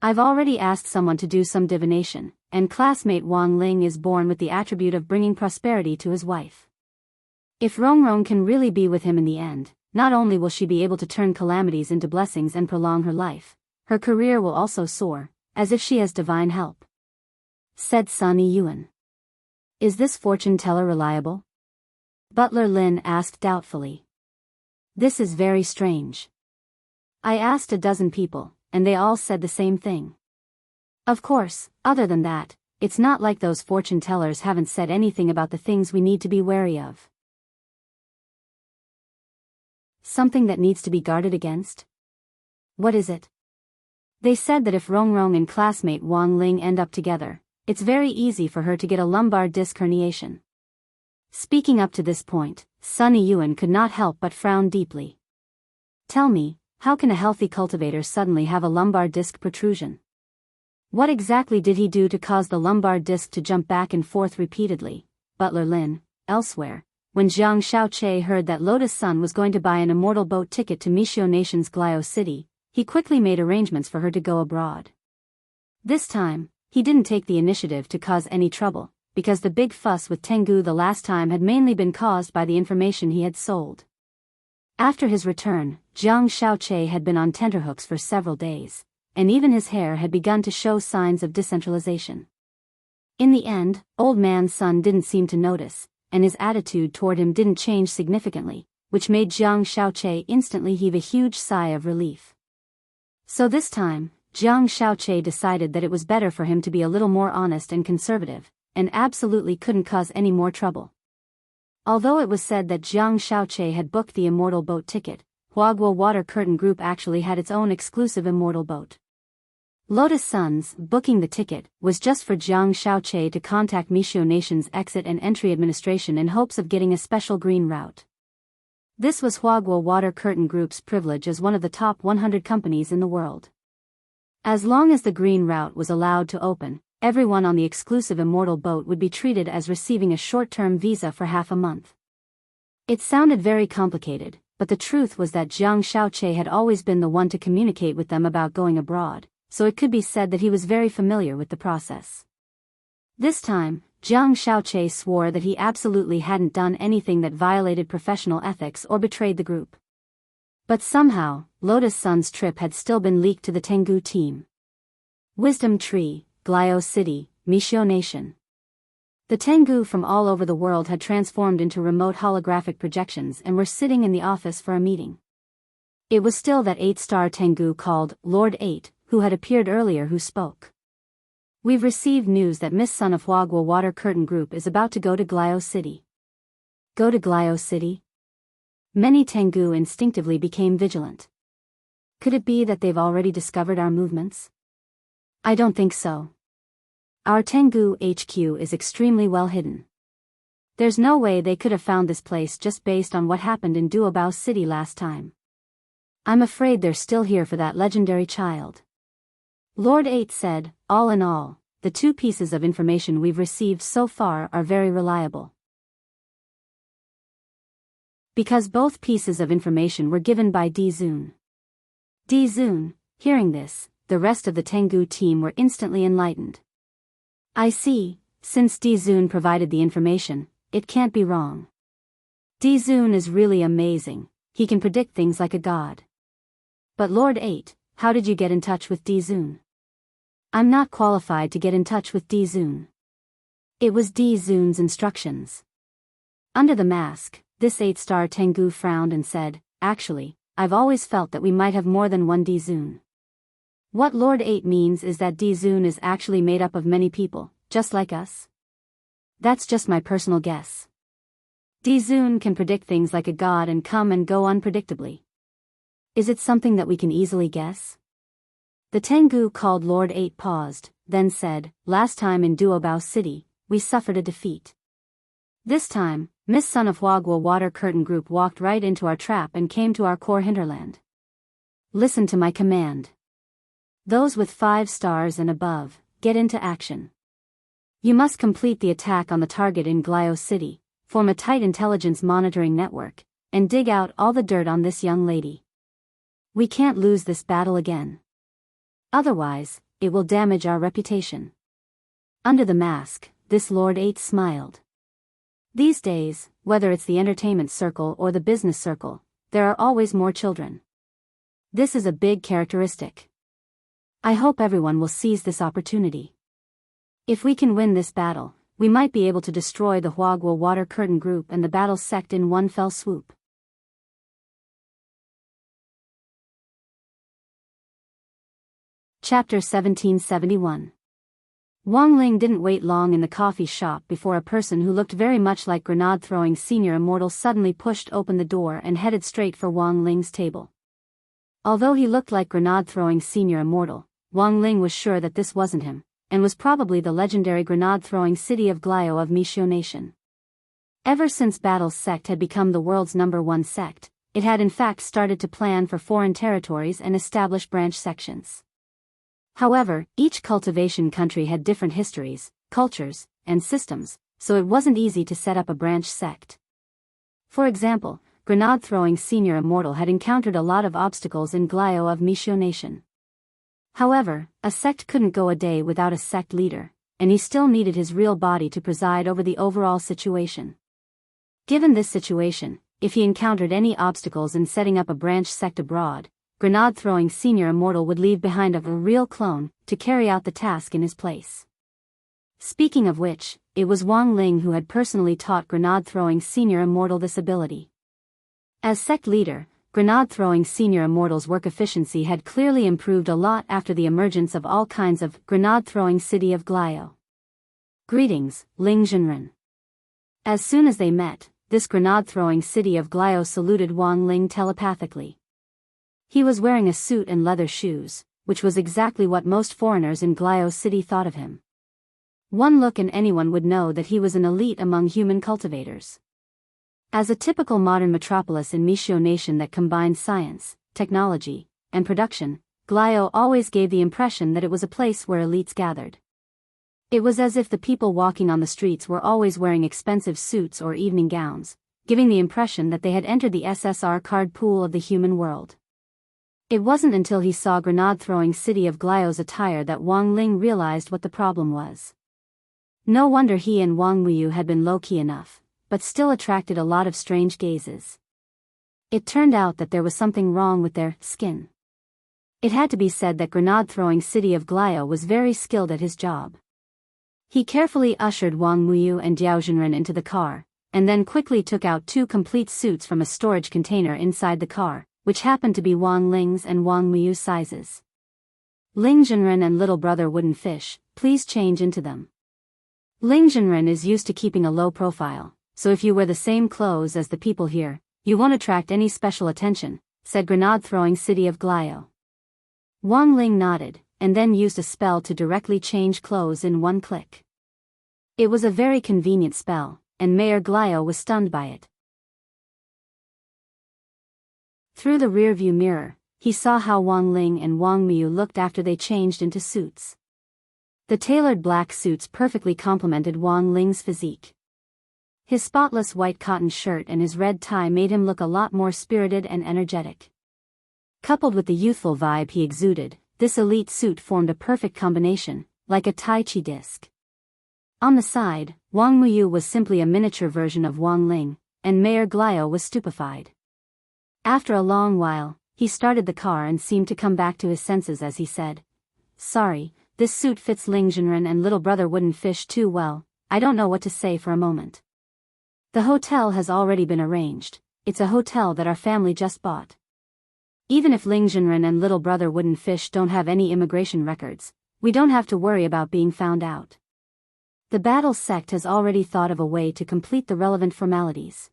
I've already asked someone to do some divination, and classmate Wang Ling is born with the attribute of bringing prosperity to his wife. If Rongrong can really be with him in the end, not only will she be able to turn calamities into blessings and prolong her life, her career will also soar, as if she has divine help," said Sunny Yuan. "Is this fortune teller reliable?" Butler Lin asked doubtfully. "This is very strange. I asked a dozen people, and they all said the same thing. Of course, other than that, it's not like those fortune tellers haven't said anything about the things we need to be wary of." "Something that needs to be guarded against? What is it?" "They said that if Rongrong and classmate Wang Ling end up together, it's very easy for her to get a lumbar disc herniation." Speaking up to this point, Sunny Yuan could not help but frown deeply. "Tell me, how can a healthy cultivator suddenly have a lumbar disc protrusion? What exactly did he do to cause the lumbar disc to jump back and forth repeatedly?" Butler Lin, elsewhere, when Jiang Xiaoqi heard that Lotus Sun was going to buy an Immortal boat ticket to Mishio Nation's Glio City, he quickly made arrangements for her to go abroad. This time, he didn't take the initiative to cause any trouble, because the big fuss with Tengu the last time had mainly been caused by the information he had sold. After his return, Jiang Xiaoqi had been on tenterhooks for several days, and even his hair had begun to show signs of decentralization. In the end, Old Man Sun didn't seem to notice, and his attitude toward him didn't change significantly, which made Jiang Xiaoqi instantly heave a huge sigh of relief. So this time, Jiang Xiaoqi decided that it was better for him to be a little more honest and conservative, and absolutely couldn't cause any more trouble. Although it was said that Jiang Xiaoqi had booked the Immortal boat ticket, Huagua Water Curtain Group actually had its own exclusive Immortal boat. Lotus Sun's booking the ticket was just for Jiang Xiaoqi to contact Mishio Nation's Exit and Entry Administration in hopes of getting a special green route. This was Huagua Water Curtain Group's privilege as one of the top 100 companies in the world. As long as the green route was allowed to open, everyone on the exclusive Immortal boat would be treated as receiving a short-term visa for half a month. It sounded very complicated, but the truth was that Jiang Xiaoqi had always been the one to communicate with them about going abroad, so it could be said that he was very familiar with the process. This time, Jiang Xiaoqi swore that he absolutely hadn't done anything that violated professional ethics or betrayed the group. But somehow, Lotus Sun's trip had still been leaked to the Tengu team. Wisdom Tree, Glio City, Mishio Nation. The Tengu from all over the world had transformed into remote holographic projections and were sitting in the office for a meeting. It was still that 8-star Tengu called Lord 8, who had appeared earlier, who spoke. We've received news that Miss Son of Huagua Water Curtain Group is about to go to Glio City. Go to Glio City? Many Tengu instinctively became vigilant. Could it be that they've already discovered our movements? I don't think so. Our Tengu HQ is extremely well hidden. There's no way they could have found this place just based on what happened in Duobao City last time. I'm afraid they're still here for that legendary child. Lord 8 said, all in all, the 2 pieces of information we've received so far are very reliable. Because both pieces of information were given by Dizun. Dizun, hearing this, the rest of the Tengu team were instantly enlightened. I see, since Dizun provided the information, it can't be wrong. Dizun is really amazing, he can predict things like a god. But Lord 8, how did you get in touch with Dizun? I'm not qualified to get in touch with Dizun. It was Dizun's instructions. Under the mask, this 8-star Tengu frowned and said, actually, I've always felt that we might have more than one Dizun. What Lord 8 means is that Dizun is actually made up of many people, just like us? That's just my personal guess. Dizun can predict things like a god and come and go unpredictably. Is it something that we can easily guess? The Tengu called Lord 8 paused, then said, last time in Duobao City, we suffered a defeat. This time, Miss Son of Huagua Water Curtain Group walked right into our trap and came to our core hinterland. Listen to my command. Those with 5 stars and above, get into action. You must complete the attack on the target in Glio City, form a tight intelligence monitoring network, and dig out all the dirt on this young lady. We can't lose this battle again. Otherwise, it will damage our reputation. Under the mask, this Lord 8 smiled. These days, whether it's the entertainment circle or the business circle, there are always more children. This is a big characteristic. I hope everyone will seize this opportunity. If we can win this battle, we might be able to destroy the Huagua Water Curtain Group and the battle sect in one fell swoop. Chapter 1771. Wang Ling didn't wait long in the coffee shop before a person who looked very much like grenade-throwing Senior Immortal suddenly pushed open the door and headed straight for Wang Ling's table. Although he looked like grenade-throwing Senior Immortal, Wang Ling was sure that this wasn't him, and was probably the legendary grenade-throwing city of Glio of Mishio Nation. Ever since Battle's sect had become the world's #1 sect, it had in fact started to plan for foreign territories and establish branch sections. However, each cultivation country had different histories, cultures, and systems, so it wasn't easy to set up a branch sect. For example, grenade-throwing Senior Immortal had encountered a lot of obstacles in Glio of Mishio Nation. However, a sect couldn't go a day without a sect leader, and he still needed his real body to preside over the overall situation. Given this situation, if he encountered any obstacles in setting up a branch sect abroad, grenade-throwing Senior Immortal would leave behind a real clone to carry out the task in his place. Speaking of which, it was Wang Ling who had personally taught grenade-throwing Senior Immortal this ability. As sect leader, grenade-throwing Senior Immortal's work efficiency had clearly improved a lot after the emergence of all kinds of grenade-throwing city of Glio. Greetings, Ling Zhenren. As soon as they met, this grenade-throwing city of Glio saluted Wang Ling telepathically. He was wearing a suit and leather shoes, which was exactly what most foreigners in Glio City thought of him. One look and anyone would know that he was an elite among human cultivators. As a typical modern metropolis in Mishio Nation that combined science, technology, and production, Glio always gave the impression that it was a place where elites gathered. It was as if the people walking on the streets were always wearing expensive suits or evening gowns, giving the impression that they had entered the SSR card pool of the human world. It wasn't until he saw grenade-throwing city of Glio's attire that Wang Ling realized what the problem was. No wonder he and Wang Muyu had been low-key enough, but still attracted a lot of strange gazes. It turned out that there was something wrong with their skin. It had to be said that grenade-throwing city of Glio was very skilled at his job. He carefully ushered Wang Muyu and Diao Zhenren into the car, and then quickly took out 2 complete suits from a storage container inside the car, which happened to be Wang Ling's and Wang Muyu's sizes. Ling Zhenren and little brother Wooden Fish, please change into them. Ling Zhenren is used to keeping a low profile, so if you wear the same clothes as the people here, you won't attract any special attention, said grenade-throwing City of Glio. Wang Ling nodded, and then used a spell to directly change clothes in 1 click. It was a very convenient spell, and Mayor Glio was stunned by it. Through the rearview mirror, he saw how Wang Ling and Wang Miu looked after they changed into suits. The tailored black suits perfectly complemented Wang Ling's physique. His spotless white cotton shirt and his red tie made him look a lot more spirited and energetic. Coupled with the youthful vibe he exuded, this elite suit formed a perfect combination, like a Tai Chi disc. On the side, Wang Muyu was simply a miniature version of Wang Ling, and Mayor Glio was stupefied. After a long while, he started the car and seemed to come back to his senses as he said, "Sorry, this suit fits Ling Zhenren and little brother Wooden Fish too well, I don't know what to say for a moment. The hotel has already been arranged, it's a hotel that our family just bought. Even if Ling Zhenren and little brother Wooden Fish don't have any immigration records, we don't have to worry about being found out. The battle sect has already thought of a way to complete the relevant formalities."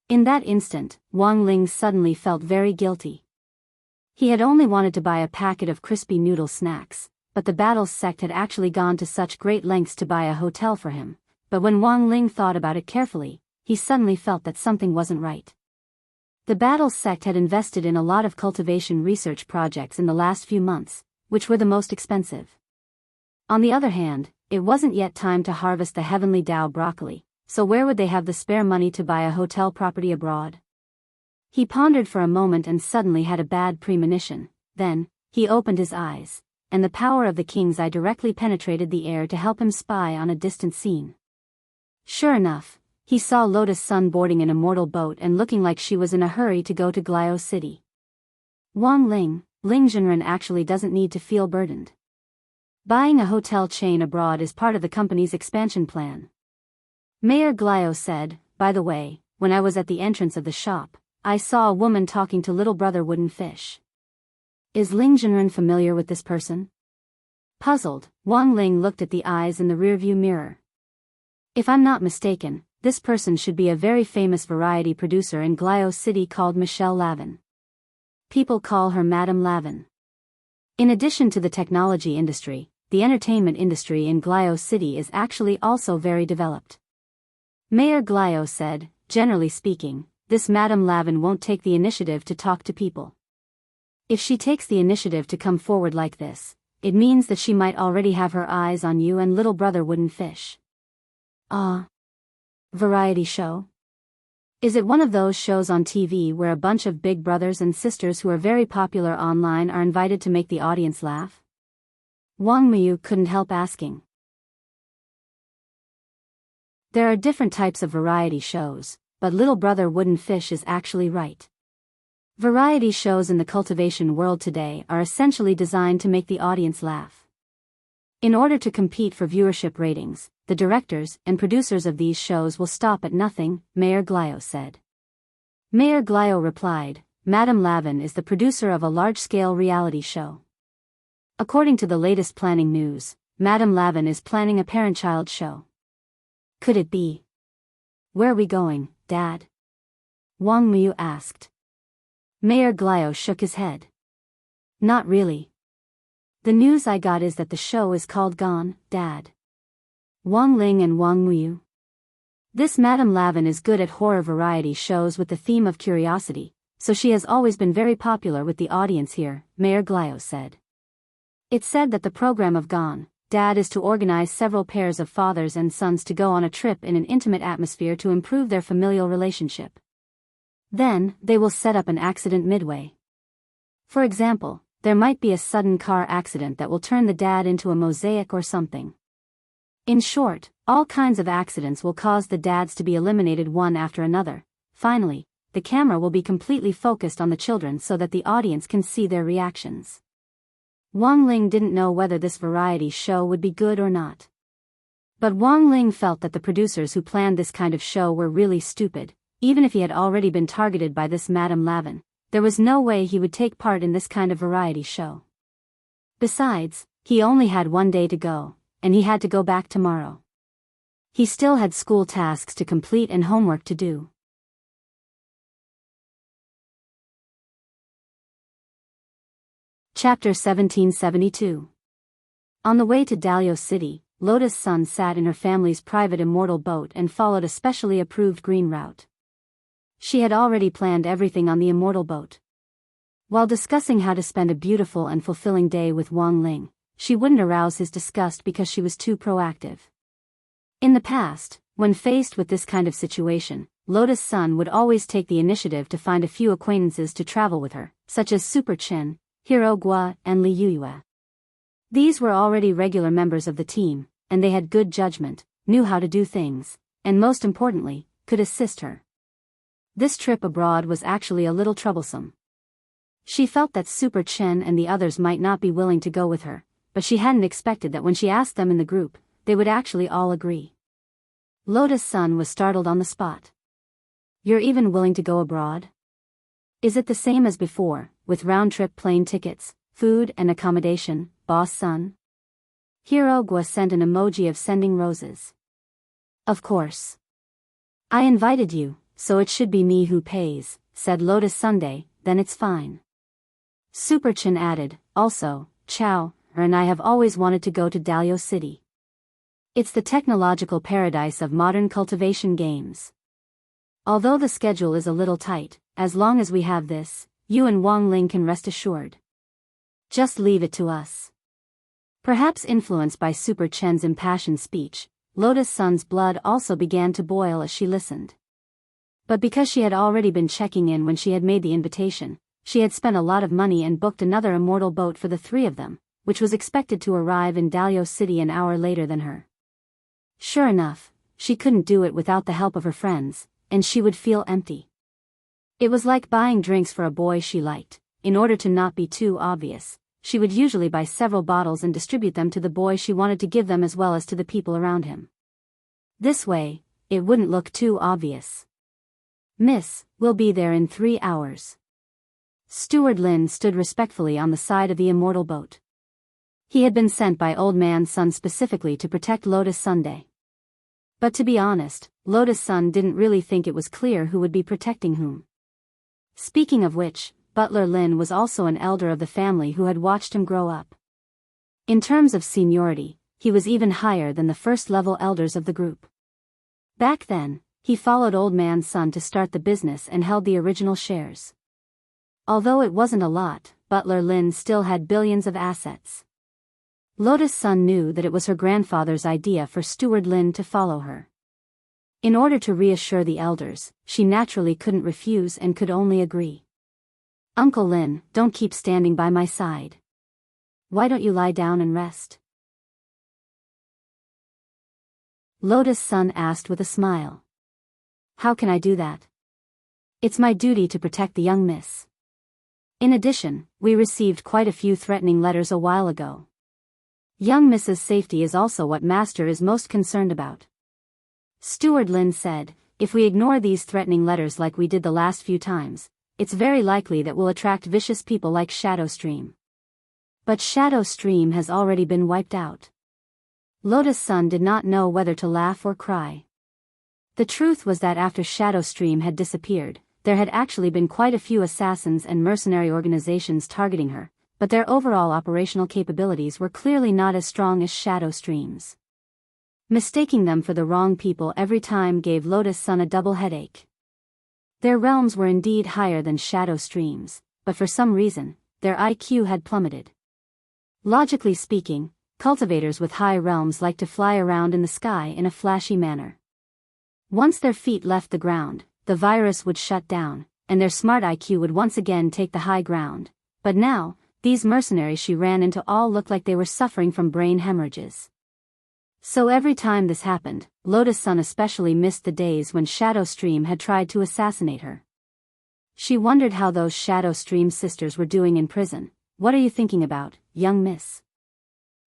In that instant, Wang Ling suddenly felt very guilty. He had only wanted to buy a packet of crispy noodle snacks, but the battle sect had actually gone to such great lengths to buy a hotel for him. But when Wang Ling thought about it carefully, he suddenly felt that something wasn't right. The battle sect had invested in a lot of cultivation research projects in the last few months, which were the most expensive. On the other hand, it wasn't yet time to harvest the heavenly Dao broccoli, so where would they have the spare money to buy a hotel property abroad? He pondered for a moment and suddenly had a bad premonition. Then, he opened his eyes, and the power of the king's eye directly penetrated the air to help him spy on a distant scene. Sure enough, he saw Lotus Sun boarding an Immortal boat and looking like she was in a hurry to go to Glio City. Wang Ling, Ling Zhenren actually doesn't need to feel burdened. Buying a hotel chain abroad is part of the company's expansion plan. Mayor Glio said, "By the way, when I was at the entrance of the shop, I saw a woman talking to little brother Wooden Fish. Is Ling Zhenren familiar with this person?" Puzzled, Wang Ling looked at the eyes in the rearview mirror. "If I'm not mistaken, this person should be a very famous variety producer in Glio City called Michelle Lavin. People call her Madame Lavin." In addition to the technology industry, the entertainment industry in Glio City is actually also very developed. Mayor Glio said, "Generally speaking, this Madame Lavin won't take the initiative to talk to people. If she takes the initiative to come forward like this, it means that she might already have her eyes on you and little brother Wooden Fish." "Ah. Variety show? Is it one of those shows on TV where a bunch of big brothers and sisters who are very popular online are invited to make the audience laugh?" Wang Miyu couldn't help asking. There are different types of variety shows, but little brother Wooden Fish is actually right. Variety shows in the cultivation world today are essentially designed to make the audience laugh. In order to compete for viewership ratings, the directors and producers of these shows will stop at nothing, Mayor Glio said. Mayor Glio replied, "Madame Lavin is the producer of a large-scale reality show. According to the latest planning news, Madame Lavin is planning a parent-child show. Could it be? Where are we going, Dad?" Wang Miyu asked. Mayor Glio shook his head. "Not really. The news I got is that the show is called Gone, Dad." Wang Ling and Wang Miyu. This Madame Lavin is good at horror variety shows with the theme of curiosity, so she has always been very popular with the audience here, Mayor Glio said. It's said that the program of Gone, Dad is to organize several pairs of fathers and sons to go on a trip in an intimate atmosphere to improve their familial relationship. Then, they will set up an accident midway. For example, there might be a sudden car accident that will turn the dad into a mosaic or something. In short, all kinds of accidents will cause the dads to be eliminated one after another. Finally, the camera will be completely focused on the children so that the audience can see their reactions. Wang Ling didn't know whether this variety show would be good or not. But Wang Ling felt that the producers who planned this kind of show were really stupid. Even if he had already been targeted by this Madame Lavin, there was no way he would take part in this kind of variety show. Besides, he only had one day to go, and he had to go back tomorrow. He still had school tasks to complete and homework to do. Chapter 1772. On the way to Dalio City, Lotus Sun sat in her family's private Immortal boat and followed a specially approved green route. She had already planned everything on the Immortal boat. While discussing how to spend a beautiful and fulfilling day with Wang Ling, she wouldn't arouse his disgust because she was too proactive. In the past, when faced with this kind of situation, Lotus Sun would always take the initiative to find a few acquaintances to travel with her, such as Super Chen, Hiro Gua, and Li Yuyue. These were already regular members of the team, and they had good judgment, knew how to do things, and most importantly, could assist her. This trip abroad was actually a little troublesome. She felt that Super Chen and the others might not be willing to go with her, but she hadn't expected that when she asked them in the group, they would actually all agree. Lotus Sun was startled on the spot. "You're even willing to go abroad? Is it the same as before, with round-trip plane tickets, food and accommodation, Boss Sun?" Hiro Gua sent an emoji of sending roses. "Of course. I invited you, so it should be me who pays," said Lotus Sunday. "Then it's fine." Super Chen added, "Also, Chao and I have always wanted to go to Dalio City. It's the technological paradise of modern cultivation games. Although the schedule is a little tight, as long as we have this, you and Wang Ling can rest assured. Just leave it to us." Perhaps influenced by Super Chen's impassioned speech, Lotus Sun's blood also began to boil as she listened. But because she had already been checking in when she had made the invitation, she had spent a lot of money and booked another Immortal boat for the three of them, which was expected to arrive in Dalio City an hour later than her. Sure enough, she couldn't do it without the help of her friends, and she would feel empty. It was like buying drinks for a boy she liked. In order to not be too obvious, she would usually buy several bottles and distribute them to the boy she wanted to give them as well as to the people around him. This way, it wouldn't look too obvious. "Miss, we'll be there in 3 hours." Steward Lin stood respectfully on the side of the Immortal boat. He had been sent by Old Man Sun specifically to protect Lotus Sunday. But to be honest, Lotus Sun didn't really think it was clear who would be protecting whom. Speaking of which, Butler Lin was also an elder of the family who had watched him grow up. In terms of seniority, he was even higher than the first-level elders of the group. Back then, he followed Old Man Sun to start the business and held the original shares. Although it wasn't a lot, Butler Lin still had billions of assets. Lotus Sun knew that it was her grandfather's idea for Steward Lin to follow her. In order to reassure the elders, she naturally couldn't refuse and could only agree. "Uncle Lin, don't keep standing by my side. Why don't you lie down and rest?" Lotus Sun asked with a smile. "How can I do that? It's my duty to protect the young miss. In addition, we received quite a few threatening letters a while ago. Young Miss's safety is also what Master is most concerned about." Steward Lin said, "If we ignore these threatening letters like we did the last few times, it's very likely that we'll attract vicious people like Shadow Stream." But Shadow Stream has already been wiped out. Lotus Sun did not know whether to laugh or cry. The truth was that after Shadow Stream had disappeared, there had actually been quite a few assassins and mercenary organizations targeting her, but their overall operational capabilities were clearly not as strong as Shadow Stream's. Mistaking them for the wrong people every time gave Lotus Sun a double headache. Their realms were indeed higher than Shadow Stream's, but for some reason, their IQ had plummeted. Logically speaking, cultivators with high realms like to fly around in the sky in a flashy manner. Once their feet left the ground, the virus would shut down, and their smart IQ would once again take the high ground. But now, these mercenaries she ran into all looked like they were suffering from brain hemorrhages. So every time this happened, Lotus Sun especially missed the days when Shadow Stream had tried to assassinate her. She wondered how those Shadow Stream sisters were doing in prison. "What are you thinking about, young miss?"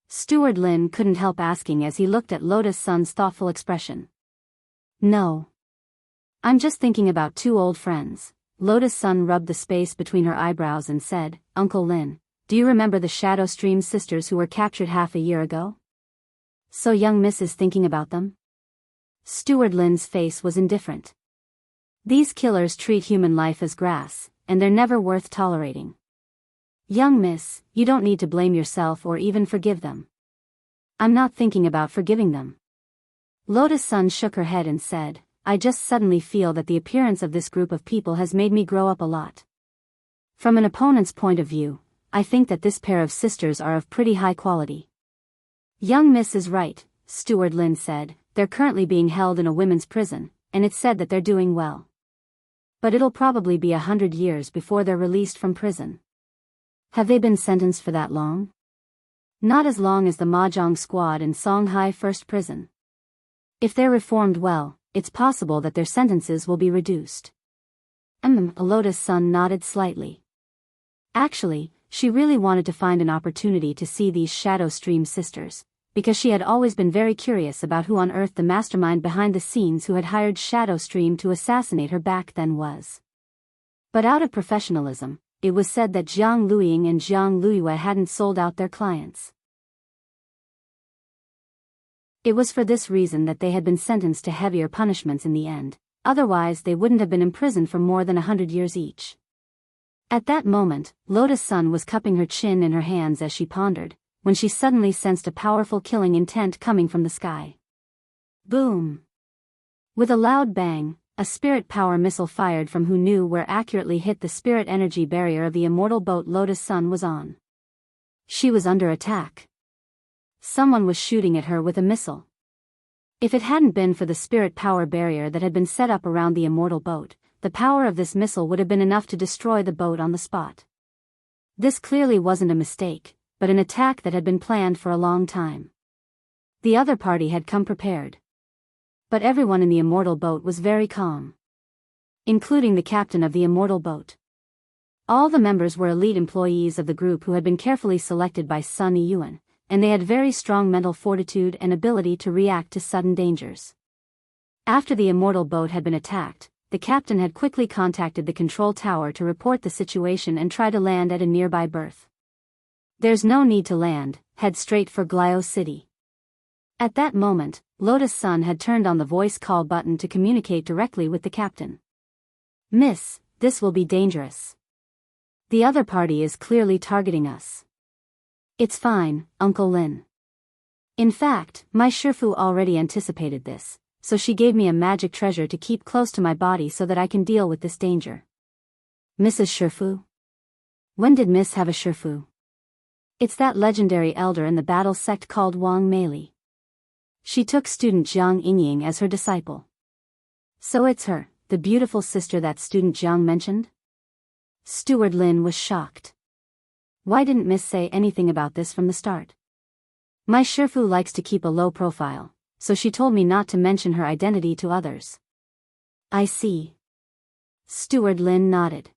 Steward Lin couldn't help asking as he looked at Lotus Sun's thoughtful expression. No. I'm just thinking about two old friends. Lotus Sun rubbed the space between her eyebrows and said, Uncle Lin, do you remember the Shadow Stream sisters who were captured half a year ago? So young Miss is thinking about them? Steward Lin's face was indifferent. These killers treat human life as grass, and they're never worth tolerating. Young Miss, you don't need to blame yourself or even forgive them. I'm not thinking about forgiving them. Lotus Sun shook her head and said, I just suddenly feel that the appearance of this group of people has made me grow up a lot. From an opponent's point of view, I think that this pair of sisters are of pretty high quality. Young Miss is right, Steward Lin said, they're currently being held in a women's prison, and it's said that they're doing well. But it'll probably be 100 years before they're released from prison. Have they been sentenced for that long? Not as long as the Mahjong squad in Songhai First Prison. If they're reformed well, it's possible that their sentences will be reduced. Lotus Sun nodded slightly. Actually, she really wanted to find an opportunity to see these Shadow Stream sisters, because she had always been very curious about who on earth the mastermind behind the scenes who had hired Shadow Stream to assassinate her back then was. But out of professionalism, it was said that Jiang Luiying and Jiang Luiyue hadn't sold out their clients. It was for this reason that they had been sentenced to heavier punishments in the end, otherwise they wouldn't have been imprisoned for more than 100 years each. At that moment, Lotus Sun was cupping her chin in her hands as she pondered, when she suddenly sensed a powerful killing intent coming from the sky. Boom! With a loud bang, a spirit power missile fired from who knew where accurately hit the spirit energy barrier of the immortal boat Lotus Sun was on. She was under attack. Someone was shooting at her with a missile. If it hadn't been for the spirit power barrier that had been set up around the immortal boat, the power of this missile would have been enough to destroy the boat on the spot. This clearly wasn't a mistake, but an attack that had been planned for a long time. The other party had come prepared. But everyone in the immortal boat was very calm. Including the captain of the immortal boat. All the members were elite employees of the group who had been carefully selected by Sun Yiyuan, and they had very strong mental fortitude and ability to react to sudden dangers. After the immortal boat had been attacked, the captain had quickly contacted the control tower to report the situation and try to land at a nearby berth. There's no need to land, head straight for Glio City. At that moment, Lotus Sun had turned on the voice call button to communicate directly with the captain. Miss, this will be dangerous. The other party is clearly targeting us. It's fine, Uncle Lin. In fact, my Shifu already anticipated this, so she gave me a magic treasure to keep close to my body so that I can deal with this danger. Mrs. Shifu? When did Miss have a Shifu? It's that legendary elder in the battle sect called Wang Meili. She took student Jiang Yingying as her disciple. So it's her, the beautiful sister that student Jiang mentioned? Steward Lin was shocked. Why didn't Miss say anything about this from the start? My Shifu likes to keep a low profile, so she told me not to mention her identity to others. I see. Steward Lin nodded.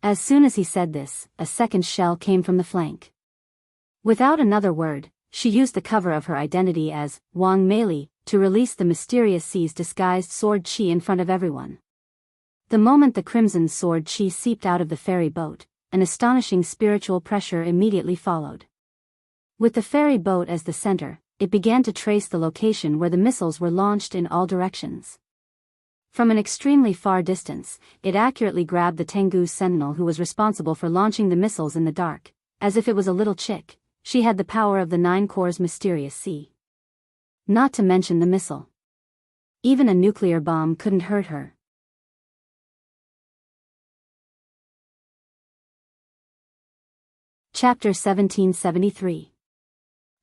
As soon as he said this, a second shell came from the flank. Without another word, she used the cover of her identity as Wang Meili to release the mysterious C's disguised sword chi in front of everyone. The moment the crimson sword chi seeped out of the ferry boat, an astonishing spiritual pressure immediately followed. With the ferry boat as the center, it began to trace the location where the missiles were launched in all directions. From an extremely far distance, it accurately grabbed the Tengu sentinel who was responsible for launching the missiles in the dark, as if it was a little chick. She had the power of the Nine Corps' mysterious sea. Not to mention the missile. Even a nuclear bomb couldn't hurt her. Chapter 1773.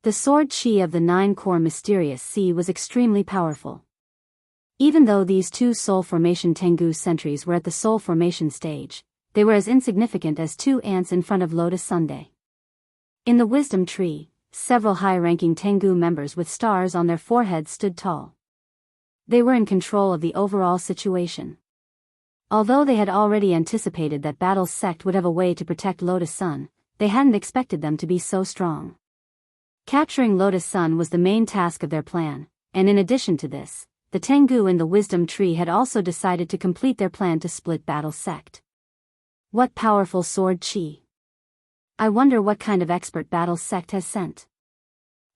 The sword chi of the Nine Corps mysterious sea was extremely powerful. Even though these two Soul Formation Tengu sentries were at the Soul Formation stage, they were as insignificant as two ants in front of Lotus Sunday. In the Wisdom Tree, several high-ranking Tengu members with stars on their foreheads stood tall. They were in control of the overall situation. Although they had already anticipated that Battle's sect would have a way to protect Lotus Sun, they hadn't expected them to be so strong. Capturing Lotus Sun was the main task of their plan, and in addition to this, the Tengu in the Wisdom Tree had also decided to complete their plan to split Battle's sect. What powerful sword chi! I wonder what kind of expert Battle's sect has sent.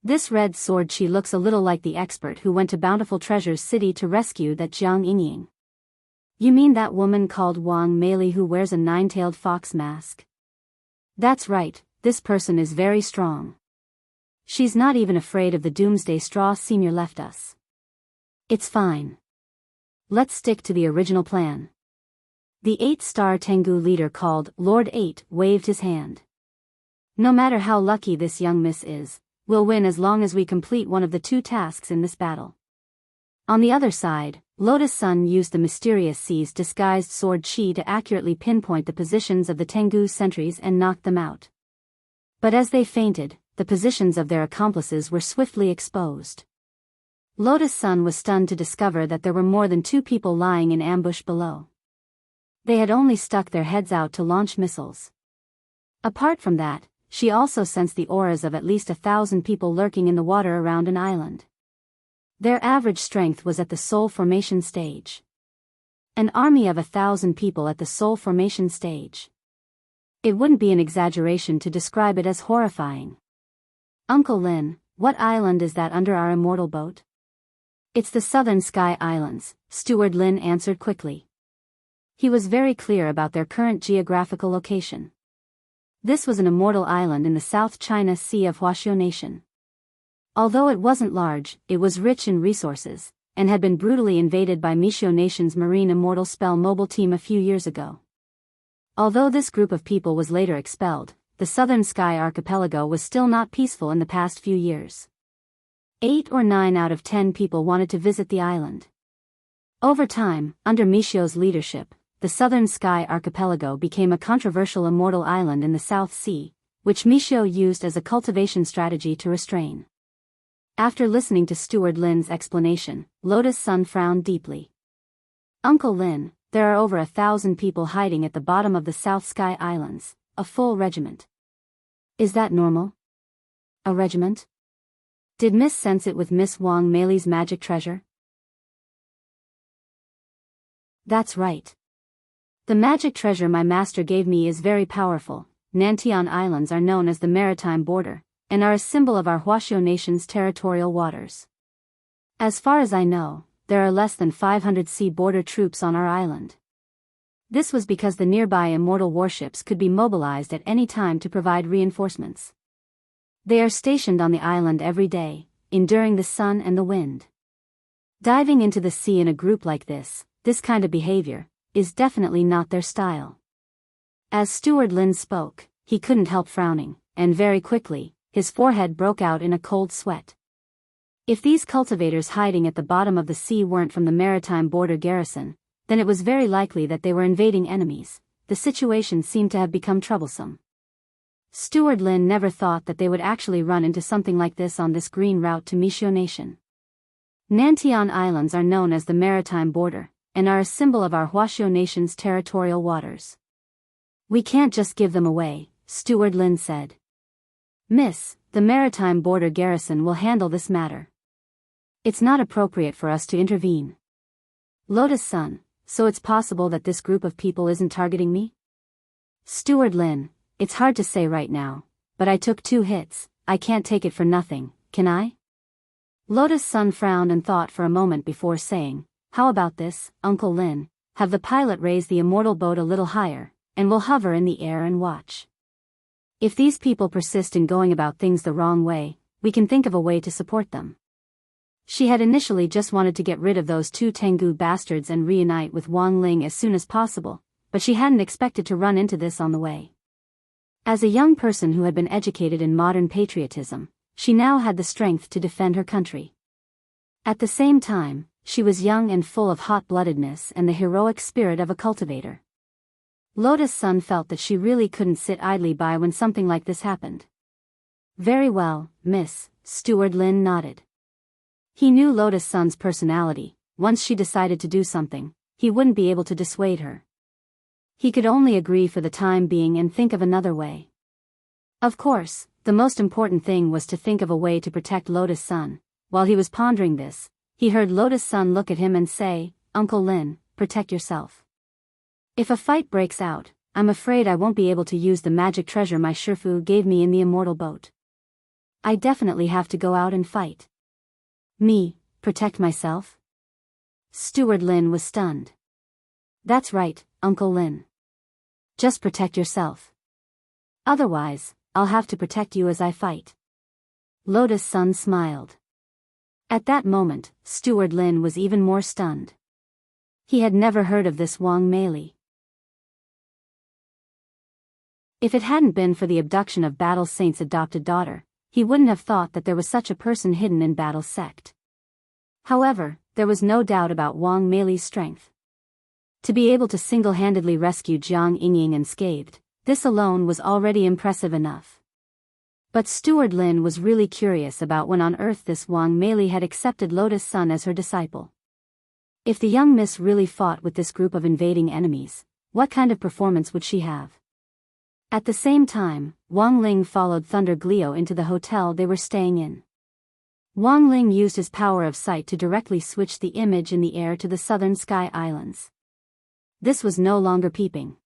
This red sword chi looks a little like the expert who went to Bountiful Treasures City to rescue that Jiang Yingying. You mean that woman called Wang Meili who wears a nine-tailed fox mask? That's right, this person is very strong. She's not even afraid of the doomsday straw Senior left us. It's fine. Let's stick to the original plan. The 8-star Tengu leader called Lord 8 waved his hand. No matter how lucky this young miss is, we'll win as long as we complete one of the 2 tasks in this battle. On the other side, Lotus Sun used the mysterious C's disguised sword chi to accurately pinpoint the positions of the Tengu sentries and knocked them out. But as they fainted, the positions of their accomplices were swiftly exposed. Lotus Sun was stunned to discover that there were more than 2 people lying in ambush below. They had only stuck their heads out to launch missiles. Apart from that, she also sensed the auras of at least 1,000 people lurking in the water around an island. Their average strength was at the soul formation stage. An army of 1,000 people at the soul formation stage. It wouldn't be an exaggeration to describe it as horrifying. Uncle Lin, what island is that under our immortal boat? It's the Southern Sky Islands, Steward Lin answered quickly. He was very clear about their current geographical location. This was an immortal island in the South China Sea of Huaxiao Nation. Although it wasn't large, it was rich in resources, and had been brutally invaded by Mishio Nation's Marine Immortal Spell mobile team a few years ago. Although this group of people was later expelled, the Southern Sky Archipelago was still not peaceful in the past few years. 8 or 9 out of 10 people wanted to visit the island. Over time, under Mishio's leadership, the Southern Sky Archipelago became a controversial immortal island in the South Sea, which Mishio used as a cultivation strategy to restrain. After listening to Steward Lin's explanation, Lotus Sun frowned deeply. Uncle Lin, there are over 1,000 people hiding at the bottom of the South Sky Islands, a full regiment. Is that normal? A regiment? Did Miss sense it with Miss Wang Meili's magic treasure? That's right. The magic treasure my master gave me is very powerful. Nantian Islands are known as the maritime border, and are a symbol of our Huaxiao Nation's territorial waters. As far as I know, there are less than 500 sea border troops on our island. This was because the nearby immortal warships could be mobilized at any time to provide reinforcements. They are stationed on the island every day, enduring the sun and the wind. Diving into the sea in a group like this kind of behavior, is definitely not their style. As Steward Lin spoke, he couldn't help frowning, and very quickly, his forehead broke out in a cold sweat. If these cultivators hiding at the bottom of the sea weren't from the maritime border garrison, then it was very likely that they were invading enemies. The situation seemed to have become troublesome. Steward Lin never thought that they would actually run into something like this on this green route to Mishio Nation. Nantian Islands are known as the maritime border, and are a symbol of our Huaxiao Nation's territorial waters. We can't just give them away, Steward Lin said. Miss, the maritime border garrison will handle this matter. It's not appropriate for us to intervene. Lotus Sun, so it's possible that this group of people isn't targeting me? Steward Lin, it's hard to say right now, but I took 2 hits, I can't take it for nothing, can I? Lotus Sun frowned and thought for a moment before saying, how about this, Uncle Lin, have the pilot raise the immortal boat a little higher, and we'll hover in the air and watch. If these people persist in going about things the wrong way, we can think of a way to support them. She had initially just wanted to get rid of those 2 Tengu bastards and reunite with Wang Ling as soon as possible, but she hadn't expected to run into this on the way. As a young person who had been educated in modern patriotism, she now had the strength to defend her country. At the same time, she was young and full of hot-bloodedness and the heroic spirit of a cultivator. Lotus Sun felt that she really couldn't sit idly by when something like this happened. Very well, Miss, Steward Lin nodded. He knew Lotus Sun's personality. Once she decided to do something, he wouldn't be able to dissuade her. He could only agree for the time being and think of another way. Of course, The most important thing was to think of a way to protect Lotus Sun. While he was pondering this, he heard Lotus Sun look at him and say, "Uncle Lin, protect yourself. If a fight breaks out, I'm afraid I won't be able to use the magic treasure my Shifu gave me in the Immortal boat. I definitely have to go out and fight." "Me, protect myself?" Steward Lin was stunned. "That's right, Uncle Lin. Just protect yourself. Otherwise, I'll have to protect you as I fight." Lotus Sun smiled. At that moment, Steward Lin was even more stunned. He had never heard of this Wang Meili. If it hadn't been for the abduction of Battle Saint's adopted daughter, he wouldn't have thought that there was such a person hidden in Battle's sect. However, there was no doubt about Wang Meili's strength. To be able to single-handedly rescue Jiang Yingying unscathed, this alone was already impressive enough. But Steward Lin was really curious about when on earth this Wang Meili had accepted Lotus Sun as her disciple. If the young miss really fought with this group of invading enemies, what kind of performance would she have? At the same time, Wang Ling followed Thunder Glio into the hotel they were staying in. Wang Ling used his power of sight to directly switch the image in the air to the southern Sky Islands. This was no longer peeping.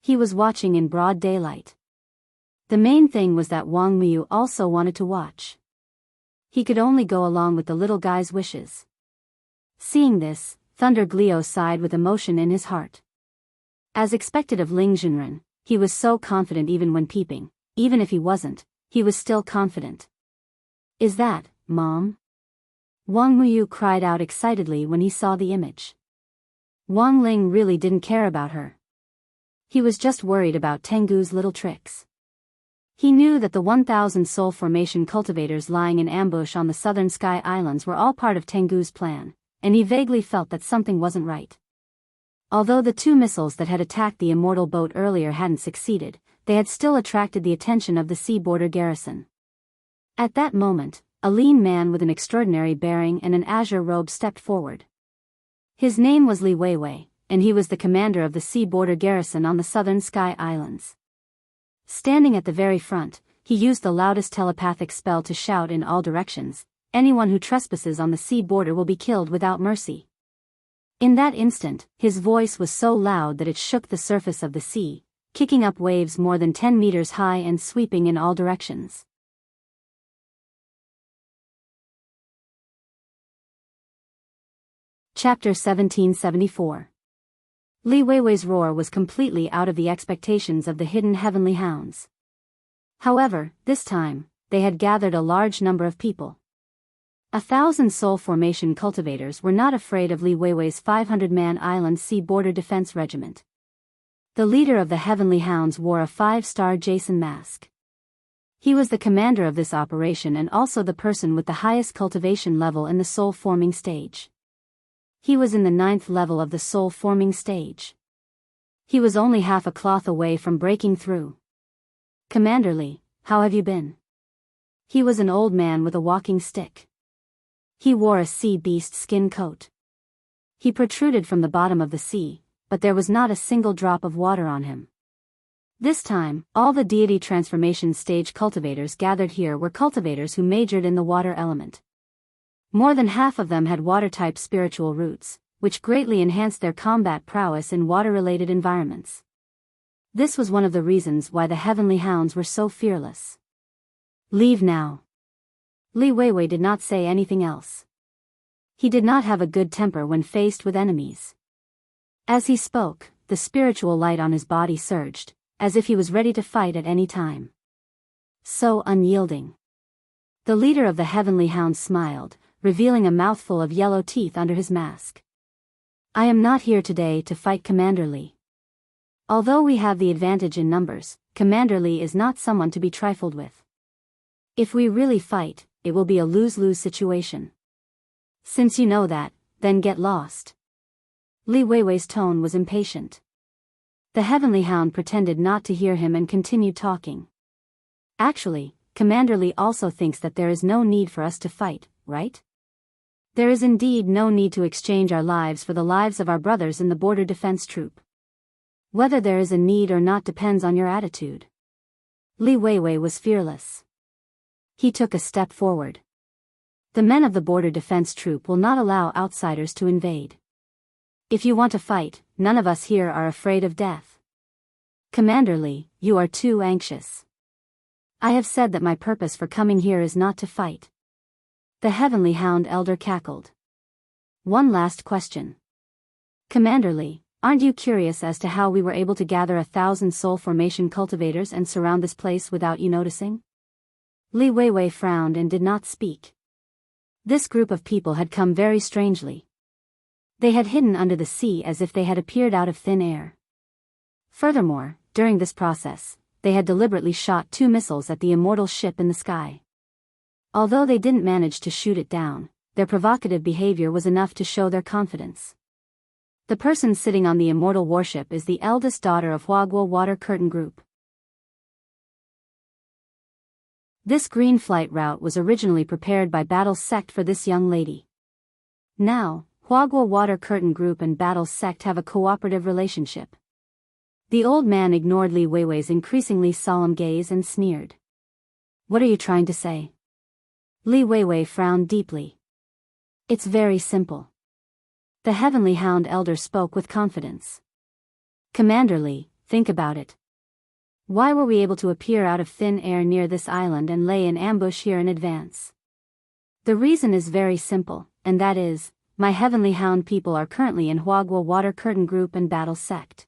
He was watching in broad daylight. The main thing was that Wang Miu also wanted to watch. He could only go along with the little guy's wishes. Seeing this, Thunder Glio sighed with emotion in his heart. As expected of Ling Jinren, he was so confident even when peeping. Even if he wasn't, he was still confident. "Is that, Mom?" Wang Miu cried out excitedly when he saw the image. Wang Ling really didn't care about her. He was just worried about Tengu's little tricks. He knew that the 1,000 soul formation cultivators lying in ambush on the southern Sky Islands were all part of Tengu's plan, and he vaguely felt that something wasn't right. Although the 2 missiles that had attacked the Immortal boat earlier hadn't succeeded, they had still attracted the attention of the sea border garrison. At that moment, a lean man with an extraordinary bearing and an azure robe stepped forward. His name was Li Weiwei, and he was the commander of the sea border garrison on the southern Sky Islands. Standing at the very front, he used the loudest telepathic spell to shout in all directions, "Anyone who trespasses on the sea border will be killed without mercy." In that instant, his voice was so loud that it shook the surface of the sea, kicking up waves more than 10 meters high and sweeping in all directions. Chapter 1774. Li Weiwei's roar was completely out of the expectations of the hidden heavenly hounds. However, this time, they had gathered a large number of people. 1,000 soul formation cultivators were not afraid of Li Weiwei's 500-man island sea border defense regiment. The leader of the heavenly hounds wore a 5-star Jason mask. He was the commander of this operation and also the person with the highest cultivation level in the soul forming stage. He was in the 9th level of the soul forming stage. He was only half a cloth away from breaking through. "Commander Li, how have you been?" He was an old man with a walking stick. He wore a sea beast skin coat. He protruded from the bottom of the sea, but there was not a single drop of water on him. This time, all the deity transformation stage cultivators gathered here were cultivators who majored in the water element. More than half of them had water-type spiritual roots, which greatly enhanced their combat prowess in water-related environments. This was one of the reasons why the heavenly hounds were so fearless. "Leave now." Li Weiwei did not say anything else. He did not have a good temper when faced with enemies. As he spoke, the spiritual light on his body surged, as if he was ready to fight at any time. So unyielding. The leader of the heavenly hounds smiled, revealing a mouthful of yellow teeth under his mask. "I am not here today to fight Commander Li. Although we have the advantage in numbers, Commander Li is not someone to be trifled with. If we really fight, it will be a lose-lose situation. Since you know that, then get lost." Li Weiwei's tone was impatient. The heavenly hound pretended not to hear him and continued talking. "Actually, Commander Li also thinks that there is no need for us to fight, right? There is indeed no need to exchange our lives for the lives of our brothers in the border defense troop. Whether there is a need or not depends on your attitude." Li Weiwei was fearless. He took a step forward. The men of the Border Defense Troop will not allow outsiders to invade. If you want to fight, none of us here are afraid of death. Commander Li, you are too anxious. I have said that my purpose for coming here is not to fight. The Heavenly Hound Elder cackled. One last question. Commander Li, aren't you curious as to how we were able to gather 1,000 soul formation cultivators and surround this place without you noticing? Li Weiwei frowned and did not speak. This group of people had come very strangely. They had hidden under the sea as if they had appeared out of thin air. Furthermore, during this process, they had deliberately shot 2 missiles at the Immortal ship in the sky. Although they didn't manage to shoot it down, their provocative behavior was enough to show their confidence. The person sitting on the Immortal warship is the eldest daughter of Huaguo Water Curtain Group. This green flight route was originally prepared by Battle's sect for this young lady. Now, Huaguo Water Curtain Group and Battle's sect have a cooperative relationship. The old man ignored Li Weiwei's increasingly solemn gaze and sneered. What are you trying to say? Li Weiwei frowned deeply. It's very simple. The Heavenly Hound Elder spoke with confidence. Commander Li, think about it. Why were we able to appear out of thin air near this island and lay in ambush here in advance? The reason is very simple, and that is, my Heavenly Hound people are currently in Huaguo Water Curtain Group and Battle Sect.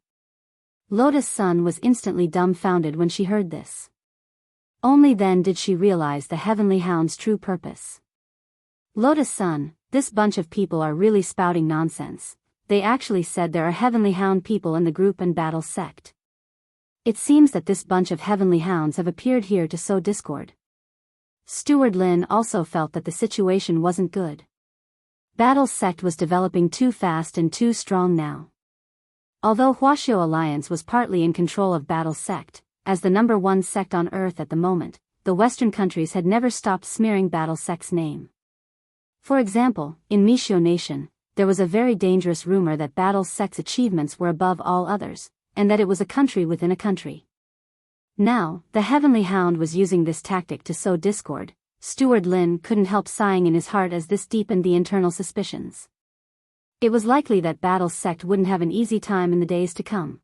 Lotus Sun was instantly dumbfounded when she heard this. Only then did she realize the Heavenly Hound's true purpose. Lotus Sun, this bunch of people are really spouting nonsense. They actually said there are Heavenly Hound people in the group and Battle Sect. It seems that this bunch of Heavenly Hounds have appeared here to sow discord. Steward Lin also felt that the situation wasn't good. Battle's sect was developing too fast and too strong now. Although Huaxiao Alliance was partly in control of Battle's sect, as the #1 sect on Earth at the moment, the Western countries had never stopped smearing Battle sect's name. For example, in Mishio Nation, there was a very dangerous rumor that Battle sect's achievements were above all others, and that it was a country within a country. Now, the Heavenly Hound was using this tactic to sow discord. Steward Lin couldn't help sighing in his heart as this deepened the internal suspicions. It was likely that Battle's sect wouldn't have an easy time in the days to come.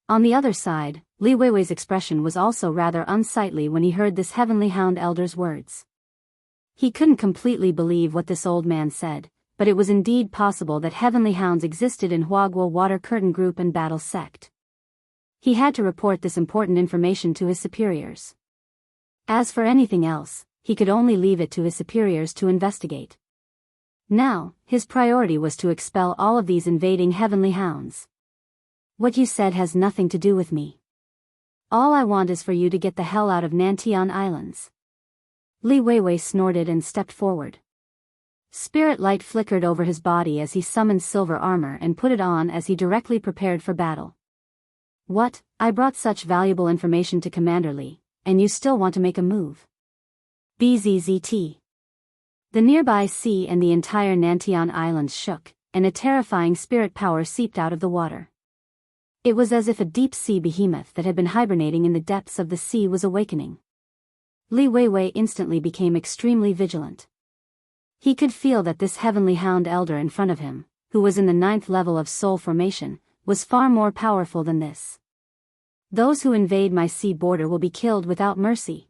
On the other side, Li Weiwei's expression was also rather unsightly when he heard this Heavenly Hound Elder's words. He couldn't completely believe what this old man said, but it was indeed possible that Heavenly Hounds existed in Huaguo Water Curtain Group and Battle Sect. He had to report this important information to his superiors. As for anything else, he could only leave it to his superiors to investigate. Now, his priority was to expel all of these invading Heavenly Hounds. What you said has nothing to do with me. All I want is for you to get the hell out of Nantian Islands. Li Weiwei snorted and stepped forward. Spirit light flickered over his body as he summoned silver armor and put it on as he directly prepared for battle. What? I brought such valuable information to Commander Li, and you still want to make a move? BZZT. The nearby sea and the entire Nantian Islands shook, and a terrifying spirit power seeped out of the water. It was as if a deep-sea behemoth that had been hibernating in the depths of the sea was awakening. Li Weiwei instantly became extremely vigilant. He could feel that this Heavenly Hound Elder in front of him, who was in the 9th level of soul formation, was far more powerful than this. Those who invade my sea border will be killed without mercy.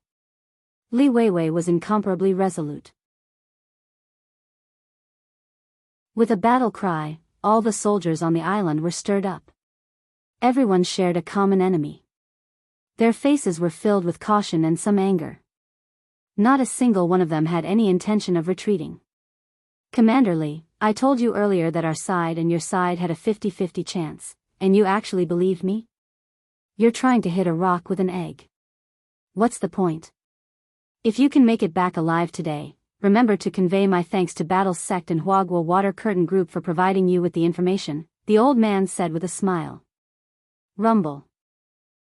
Li Weiwei was incomparably resolute. With a battle cry, all the soldiers on the island were stirred up. Everyone shared a common enemy. Their faces were filled with caution and some anger. Not a single one of them had any intention of retreating. Commander Li, I told you earlier that our side and your side had a 50-50 chance, and you actually believed me? You're trying to hit a rock with an egg. What's the point? If you can make it back alive today, remember to convey my thanks to Battle's sect and Huaguo Water Curtain Group for providing you with the information, the old man said with a smile. Rumble.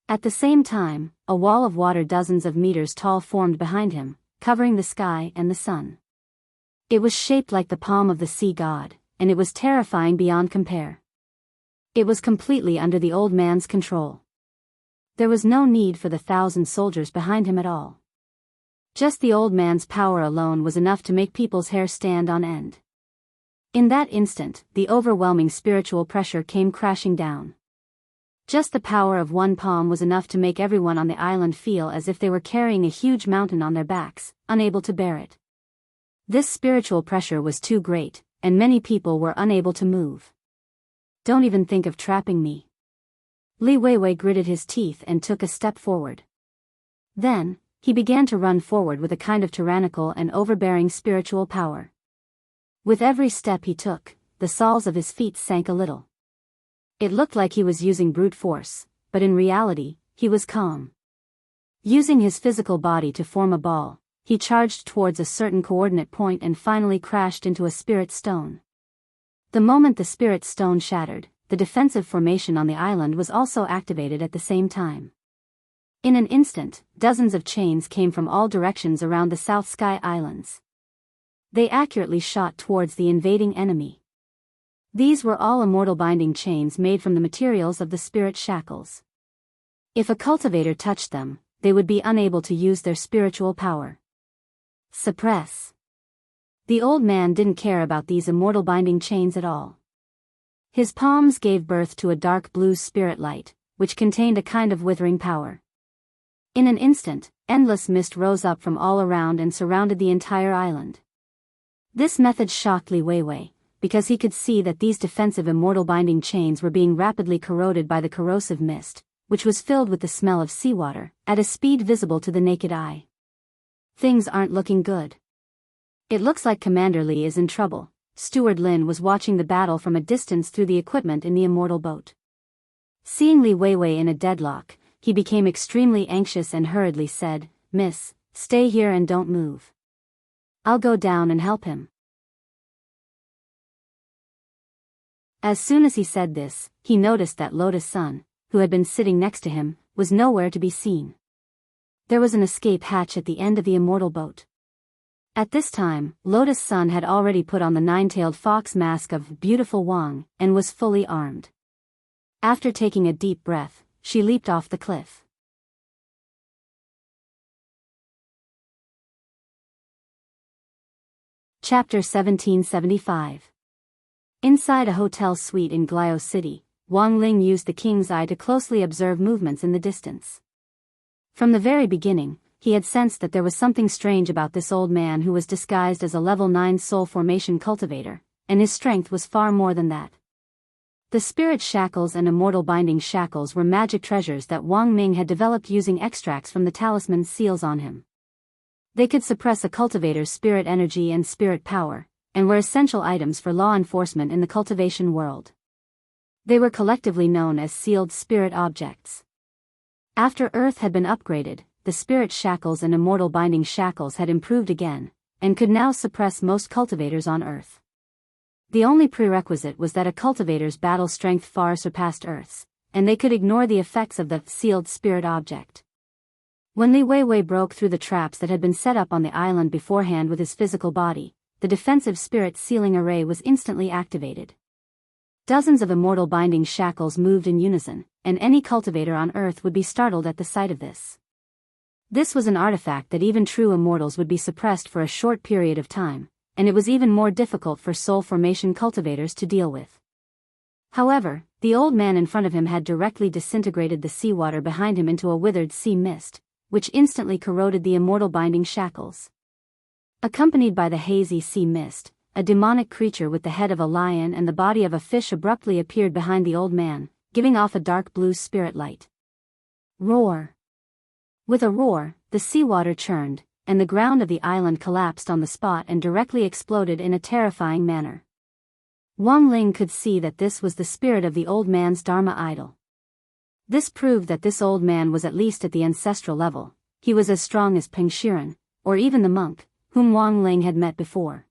At the same time, a wall of water dozens of meters tall formed behind him, covering the sky and the sun. It was shaped like the palm of the sea god, and it was terrifying beyond compare. It was completely under the old man's control. There was no need for the 1,000 soldiers behind him at all. Just the old man's power alone was enough to make people's hair stand on end. In that instant, the overwhelming spiritual pressure came crashing down. Just the power of one palm was enough to make everyone on the island feel as if they were carrying a huge mountain on their backs, unable to bear it. This spiritual pressure was too great, and many people were unable to move. "Don't even think of trapping me." Li Weiwei gritted his teeth and took a step forward. Then, he began to run forward with a kind of tyrannical and overbearing spiritual power. With every step he took, the soles of his feet sank a little. It looked like he was using brute force, but in reality, he was calm. Using his physical body to form a ball, he charged towards a certain coordinate point and finally crashed into a spirit stone. The moment the spirit stone shattered, the defensive formation on the island was also activated at the same time. In an instant, dozens of chains came from all directions around the South Sky Islands. They accurately shot towards the invading enemy. These were all immortal binding chains made from the materials of the spirit shackles. If a cultivator touched them, they would be unable to use their spiritual power. Suppress. The old man didn't care about these immortal binding chains at all. His palms gave birth to a dark blue spirit light, which contained a kind of withering power. In an instant, endless mist rose up from all around and surrounded the entire island. This method shocked Li Weiwei, because he could see that these defensive immortal binding chains were being rapidly corroded by the corrosive mist, which was filled with the smell of seawater, at a speed visible to the naked eye. Things aren't looking good. It looks like Commander Li is in trouble. Steward Lin was watching the battle from a distance through the equipment in the immortal boat. Seeing Li Weiwei in a deadlock, he became extremely anxious and hurriedly said, "Miss, stay here and don't move. I'll go down and help him." As soon as he said this, he noticed that Lotus Sun, who had been sitting next to him, was nowhere to be seen. There was an escape hatch at the end of the immortal boat. At this time, Lotus Sun had already put on the nine-tailed fox mask of beautiful Wang, and was fully armed. After taking a deep breath, she leaped off the cliff. Chapter 1775. Inside a hotel suite in Glio City, Wang Ling used the king's eye to closely observe movements in the distance. From the very beginning, he had sensed that there was something strange about this old man who was disguised as a level 9 soul formation cultivator, and his strength was far more than that. The spirit shackles and immortal binding shackles were magic treasures that Wang Ming had developed using extracts from the talisman seals on him. They could suppress a cultivator's spirit energy and spirit power, and were essential items for law enforcement in the cultivation world. They were collectively known as sealed spirit objects. After Earth had been upgraded, the spirit shackles and immortal binding shackles had improved again, and could now suppress most cultivators on Earth. The only prerequisite was that a cultivator's battle strength far surpassed Earth's, and they could ignore the effects of the sealed spirit object. When Li Weiwei broke through the traps that had been set up on the island beforehand with his physical body, the defensive spirit sealing array was instantly activated. Dozens of immortal binding shackles moved in unison, and any cultivator on Earth would be startled at the sight of this. This was an artifact that even true immortals would be suppressed for a short period of time, and it was even more difficult for soul formation cultivators to deal with. However, the old man in front of him had directly disintegrated the seawater behind him into a withered sea mist, which instantly corroded the immortal binding shackles. Accompanied by the hazy sea mist, a demonic creature with the head of a lion and the body of a fish abruptly appeared behind the old man, giving off a dark blue spirit light. Roar! With a roar, the seawater churned, and the ground of the island collapsed on the spot and directly exploded in a terrifying manner. Wang Ling could see that this was the spirit of the old man's Dharma idol. This proved that this old man was at least at the ancestral level. He was as strong as Peng Shiren, or even the monk, whom Wang Ling had met before.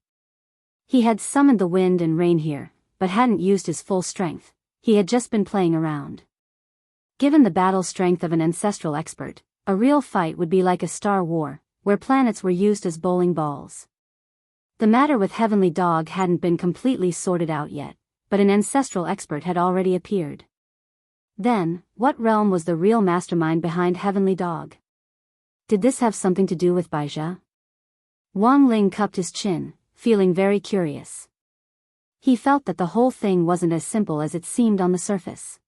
He had summoned the wind and rain here, but hadn't used his full strength. He had just been playing around. Given the battle strength of an ancestral expert, a real fight would be like a star war, where planets were used as bowling balls. The matter with Heavenly Dog hadn't been completely sorted out yet, but an ancestral expert had already appeared. Then, what realm was the real mastermind behind Heavenly Dog? Did this have something to do with Baizha? Wang Ling cupped his chin, feeling very curious. He felt that the whole thing wasn't as simple as it seemed on the surface.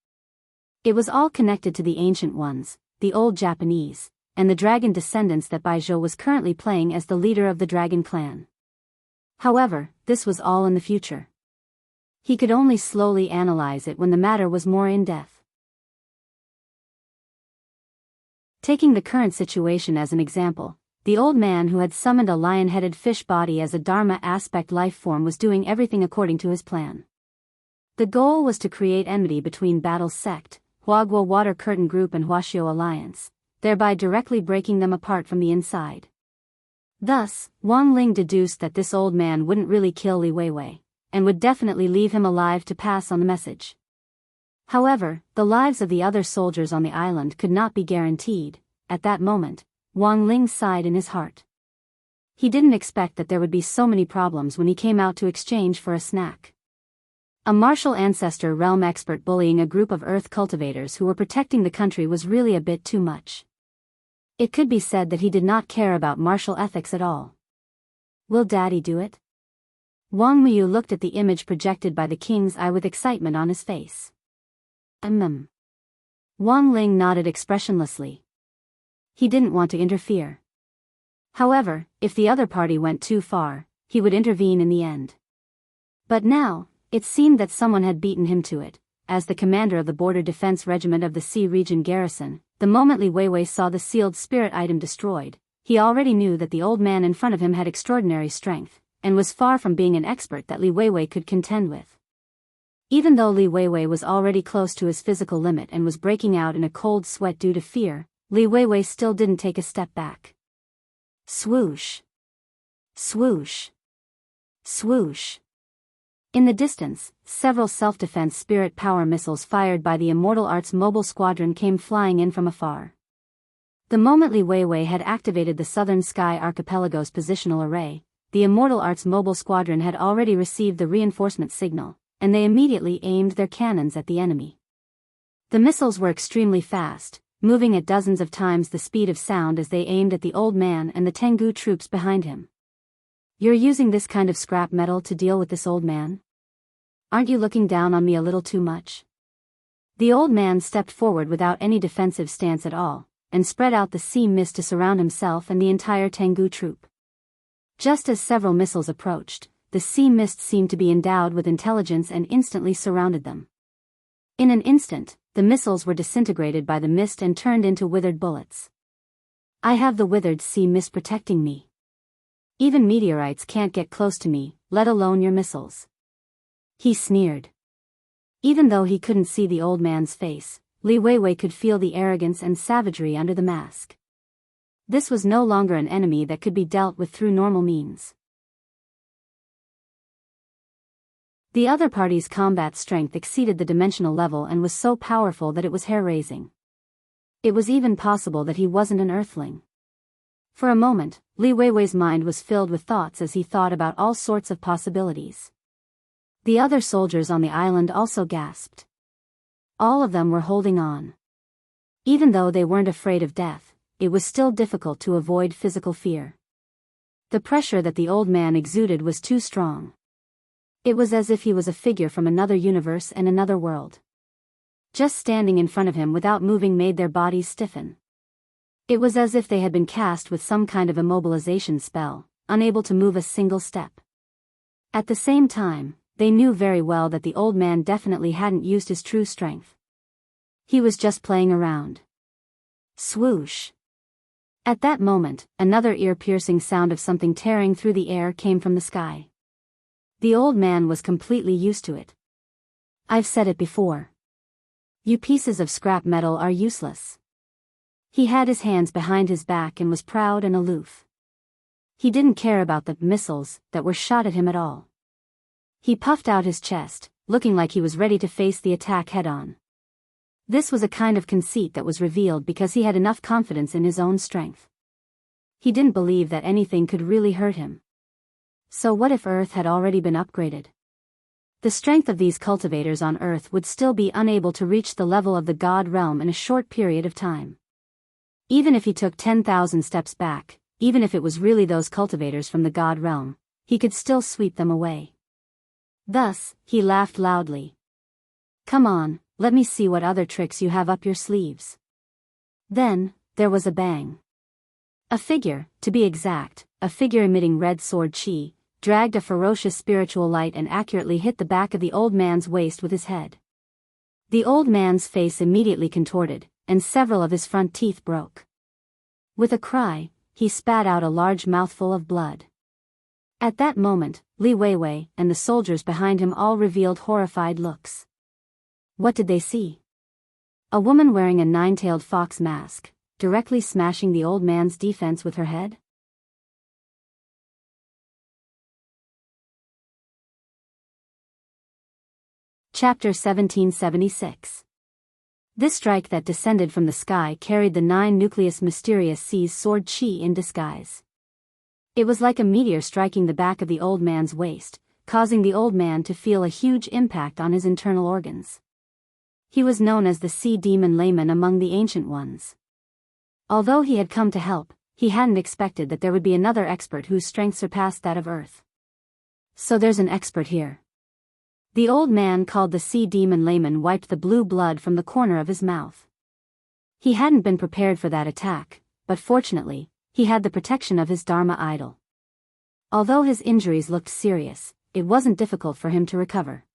It was all connected to the Ancient Ones, the old Japanese, and the dragon descendants that Baizha was currently playing as the leader of the dragon clan. However, this was all in the future. He could only slowly analyze it when the matter was more in-depth. Taking the current situation as an example, the old man who had summoned a lion-headed fish body as a Dharma aspect life form was doing everything according to his plan. The goal was to create enmity between Battle's sect, Huaguo Water Curtain Group and Huaxiao Alliance, thereby directly breaking them apart from the inside. Thus, Wang Ling deduced that this old man wouldn't really kill Li Weiwei, and would definitely leave him alive to pass on the message. However, the lives of the other soldiers on the island could not be guaranteed. At that moment, Wang Ling sighed in his heart. He didn't expect that there would be so many problems when he came out to exchange for a snack. A martial ancestor realm expert bullying a group of earth cultivators who were protecting the country was really a bit too much. It could be said that he did not care about martial ethics at all. Will Daddy do it? Wang Miyu looked at the image projected by the king's eye with excitement on his face. Wang Ling nodded expressionlessly. He didn't want to interfere. However, if the other party went too far, he would intervene in the end. But now, it seemed that someone had beaten him to it. As the commander of the Border Defense Regiment of the Sea Region Garrison, the moment Li Weiwei saw the sealed spirit item destroyed, he already knew that the old man in front of him had extraordinary strength, and was far from being an expert that Li Weiwei could contend with. Even though Li Weiwei was already close to his physical limit and was breaking out in a cold sweat due to fear, Li Weiwei still didn't take a step back. Swoosh! Swoosh! Swoosh! In the distance, several self-defense spirit power missiles fired by the Immortal Arts Mobile Squadron came flying in from afar. The moment Li Weiwei had activated the Southern Sky Archipelago's positional array, the Immortal Arts Mobile Squadron had already received the reinforcement signal, and they immediately aimed their cannons at the enemy. The missiles were extremely fast, moving at dozens of times the speed of sound as they aimed at the old man and the Tengu troops behind him. You're using this kind of scrap metal to deal with this old man? Aren't you looking down on me a little too much? The old man stepped forward without any defensive stance at all, and spread out the sea mist to surround himself and the entire Tengu troop. Just as several missiles approached, the sea mist seemed to be endowed with intelligence and instantly surrounded them. In an instant, the missiles were disintegrated by the mist and turned into withered bullets. I have the withered sea mist protecting me. Even meteorites can't get close to me, let alone your missiles. He sneered. Even though he couldn't see the old man's face, Li Weiwei could feel the arrogance and savagery under the mask. This was no longer an enemy that could be dealt with through normal means. The other party's combat strength exceeded the dimensional level and was so powerful that it was hair-raising. It was even possible that he wasn't an earthling. For a moment, Li Weiwei's mind was filled with thoughts as he thought about all sorts of possibilities. The other soldiers on the island also gasped. All of them were holding on. Even though they weren't afraid of death, it was still difficult to avoid physical fear. The pressure that the old man exuded was too strong. It was as if he was a figure from another universe and another world. Just standing in front of him without moving made their bodies stiffen. It was as if they had been cast with some kind of immobilization spell, unable to move a single step. At the same time, they knew very well that the old man definitely hadn't used his true strength. He was just playing around. Swoosh! At that moment, another ear-piercing sound of something tearing through the air came from the sky. The old man was completely used to it. I've said it before. You pieces of scrap metal are useless. He had his hands behind his back and was proud and aloof. He didn't care about the missiles that were shot at him at all. He puffed out his chest, looking like he was ready to face the attack head-on. This was a kind of conceit that was revealed because he had enough confidence in his own strength. He didn't believe that anything could really hurt him. So what if Earth had already been upgraded? The strength of these cultivators on Earth would still be unable to reach the level of the God realm in a short period of time. Even if he took 10,000 steps back, even if it was really those cultivators from the God realm, he could still sweep them away. Thus, he laughed loudly. "Come on, let me see what other tricks you have up your sleeves." Then, there was a bang. A figure, to be exact, a figure emitting red sword chi, dragged a ferocious spiritual light and accurately hit the back of the old man's waist with his head. The old man's face immediately contorted, and several of his front teeth broke. With a cry, he spat out a large mouthful of blood. At that moment, Li Weiwei and the soldiers behind him all revealed horrified looks. What did they see? A woman wearing a nine-tailed fox mask, directly smashing the old man's defense with her head? Chapter 1776. This strike that descended from the sky carried the 9-nucleus mysterious C's sword chi in disguise. It was like a meteor striking the back of the old man's waist, causing the old man to feel a huge impact on his internal organs. He was known as the Sea Demon Layman among the Ancient Ones. Although he had come to help, he hadn't expected that there would be another expert whose strength surpassed that of Earth. So there's an expert here. The old man called the Sea Demon Layman wiped the blue blood from the corner of his mouth. He hadn't been prepared for that attack, but fortunately, he had the protection of his Dharma idol. Although his injuries looked serious, it wasn't difficult for him to recover.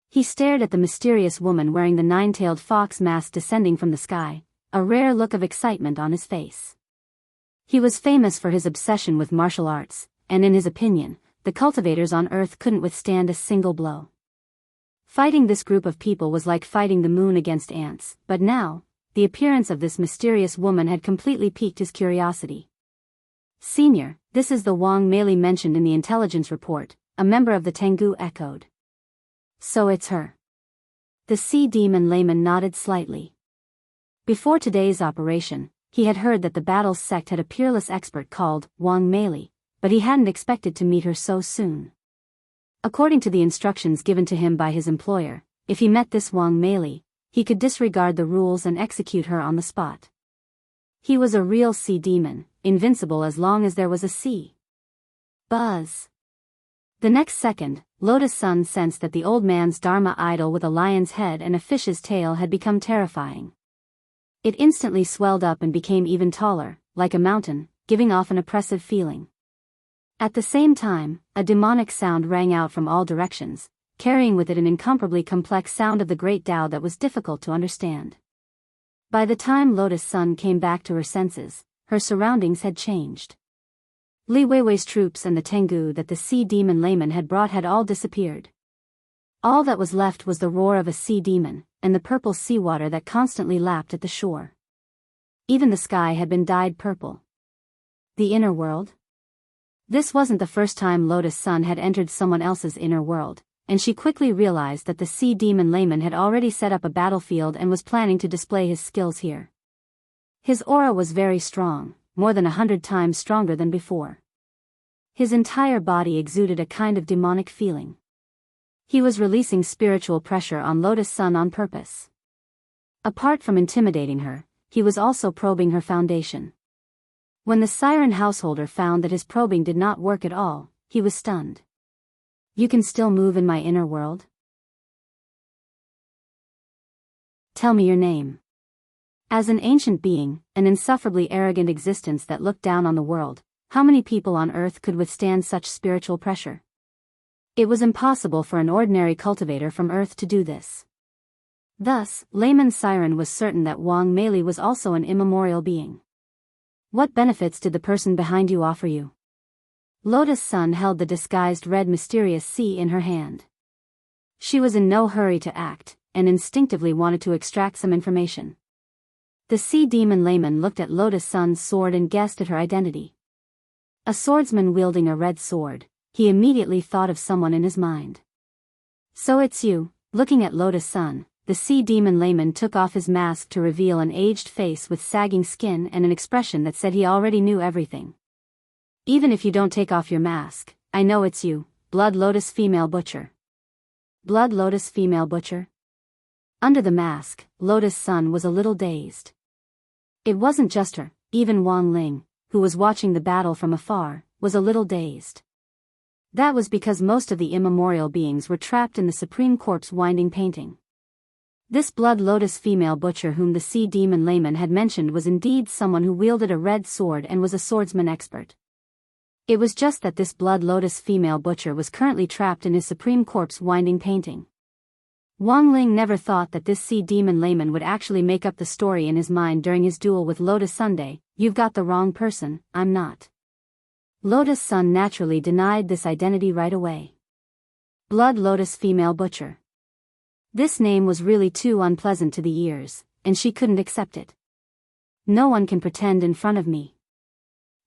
He stared at the mysterious woman wearing the 9-tailed fox mask descending from the sky, a rare look of excitement on his face. He was famous for his obsession with martial arts, and in his opinion, the cultivators on Earth couldn't withstand a single blow. Fighting this group of people was like fighting the moon against ants, but now, the appearance of this mysterious woman had completely piqued his curiosity. "Senior, this is the Wang Meili mentioned in the intelligence report," a member of the Tengu echoed. "So it's her." The Sea Demon Layman nodded slightly. Before today's operation, he had heard that the Battles sect had a peerless expert called Wang Meili, but he hadn't expected to meet her so soon. According to the instructions given to him by his employer, if he met this Wang Meili, he could disregard the rules and execute her on the spot. He was a real sea demon, invincible as long as there was a sea. Buzz. The next second, Lotus Sun sensed that the old man's Dharma idol with a lion's head and a fish's tail had become terrifying. It instantly swelled up and became even taller, like a mountain, giving off an oppressive feeling. At the same time, a demonic sound rang out from all directions, carrying with it an incomparably complex sound of the great Tao that was difficult to understand. By the time Lotus Sun came back to her senses, her surroundings had changed. Li Weiwei's troops and the Tengu that the Sea Demon Layman had brought had all disappeared. All that was left was the roar of a sea demon, and the purple seawater that constantly lapped at the shore. Even the sky had been dyed purple. The inner world? This wasn't the first time Lotus Sun had entered someone else's inner world, and she quickly realized that the Sea Demon Layman had already set up a battlefield and was planning to display his skills here. His aura was very strong, more than 100 times stronger than before. His entire body exuded a kind of demonic feeling. He was releasing spiritual pressure on Lotus Sun on purpose. Apart from intimidating her, he was also probing her foundation. When the Siren householder found that his probing did not work at all, he was stunned. "You can still move in my inner world? Tell me your name." As an ancient being, an insufferably arrogant existence that looked down on the world, how many people on Earth could withstand such spiritual pressure? It was impossible for an ordinary cultivator from Earth to do this. Thus, Layman Siren was certain that Wang Meili was also an immemorial being. "What benefits did the person behind you offer you?" Lotus Sun held the disguised red mysterious sea in her hand. She was in no hurry to act, and instinctively wanted to extract some information. The Sea Demon Layman looked at Lotus Sun's sword and guessed at her identity. A swordsman wielding a red sword, he immediately thought of someone in his mind. "So it's you." Looking at Lotus Sun, the Sea Demon Layman took off his mask to reveal an aged face with sagging skin and an expression that said he already knew everything. "Even if you don't take off your mask, I know it's you, Blood Lotus Female Butcher." Blood Lotus female butcher? Under the mask, Lotus Sun was a little dazed. It wasn't just her, even Wang Ling, who was watching the battle from afar, was a little dazed. That was because most of the immemorial beings were trapped in the Supreme Corpse winding painting. This Blood Lotus female butcher whom the sea demon layman had mentioned was indeed someone who wielded a red sword and was a swordsman expert. It was just that this Blood Lotus female butcher was currently trapped in his Supreme Corpse winding painting. Wang Ling never thought that this sea demon layman would actually make up the story in his mind during his duel with Lotus Sunday. You've got the wrong person, I'm not. Lotus Sun naturally denied this identity right away. Blood Lotus female butcher. This name was really too unpleasant to the ears, and she couldn't accept it. No one can pretend in front of me.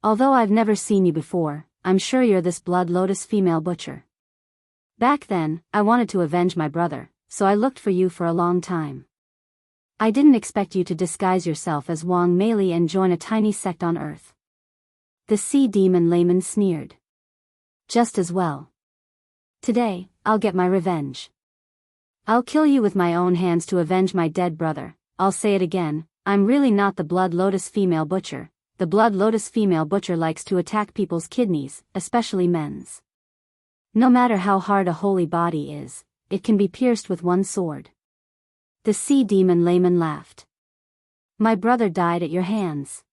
Although I've never seen you before, I'm sure you're this Blood Lotus female butcher. Back then, I wanted to avenge my brother, so I looked for you for a long time. I didn't expect you to disguise yourself as Wang Meili and join a tiny sect on Earth. The sea demon layman sneered. Just as well. Today, I'll get my revenge. I'll kill you with my own hands to avenge my dead brother. I'll say it again, I'm really not the Blood Lotus female butcher. The Blood Lotus female butcher likes to attack people's kidneys, especially men's. No matter how hard a holy body is, it can be pierced with one sword. The sea demon layman laughed. My brother died at your hands.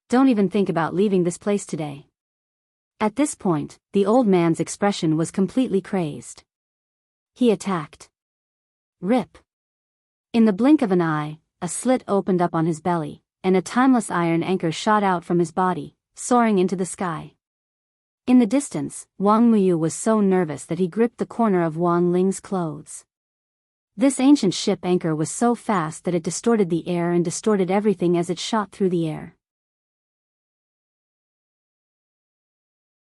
Don't even think about leaving this place today. At this point, the old man's expression was completely crazed. He attacked. Rip. In the blink of an eye, a slit opened up on his belly, and a timeless iron anchor shot out from his body, soaring into the sky. In the distance, Wang Muyu was so nervous that he gripped the corner of Wang Ling's clothes. This ancient ship anchor was so fast that it distorted the air and distorted everything as it shot through the air.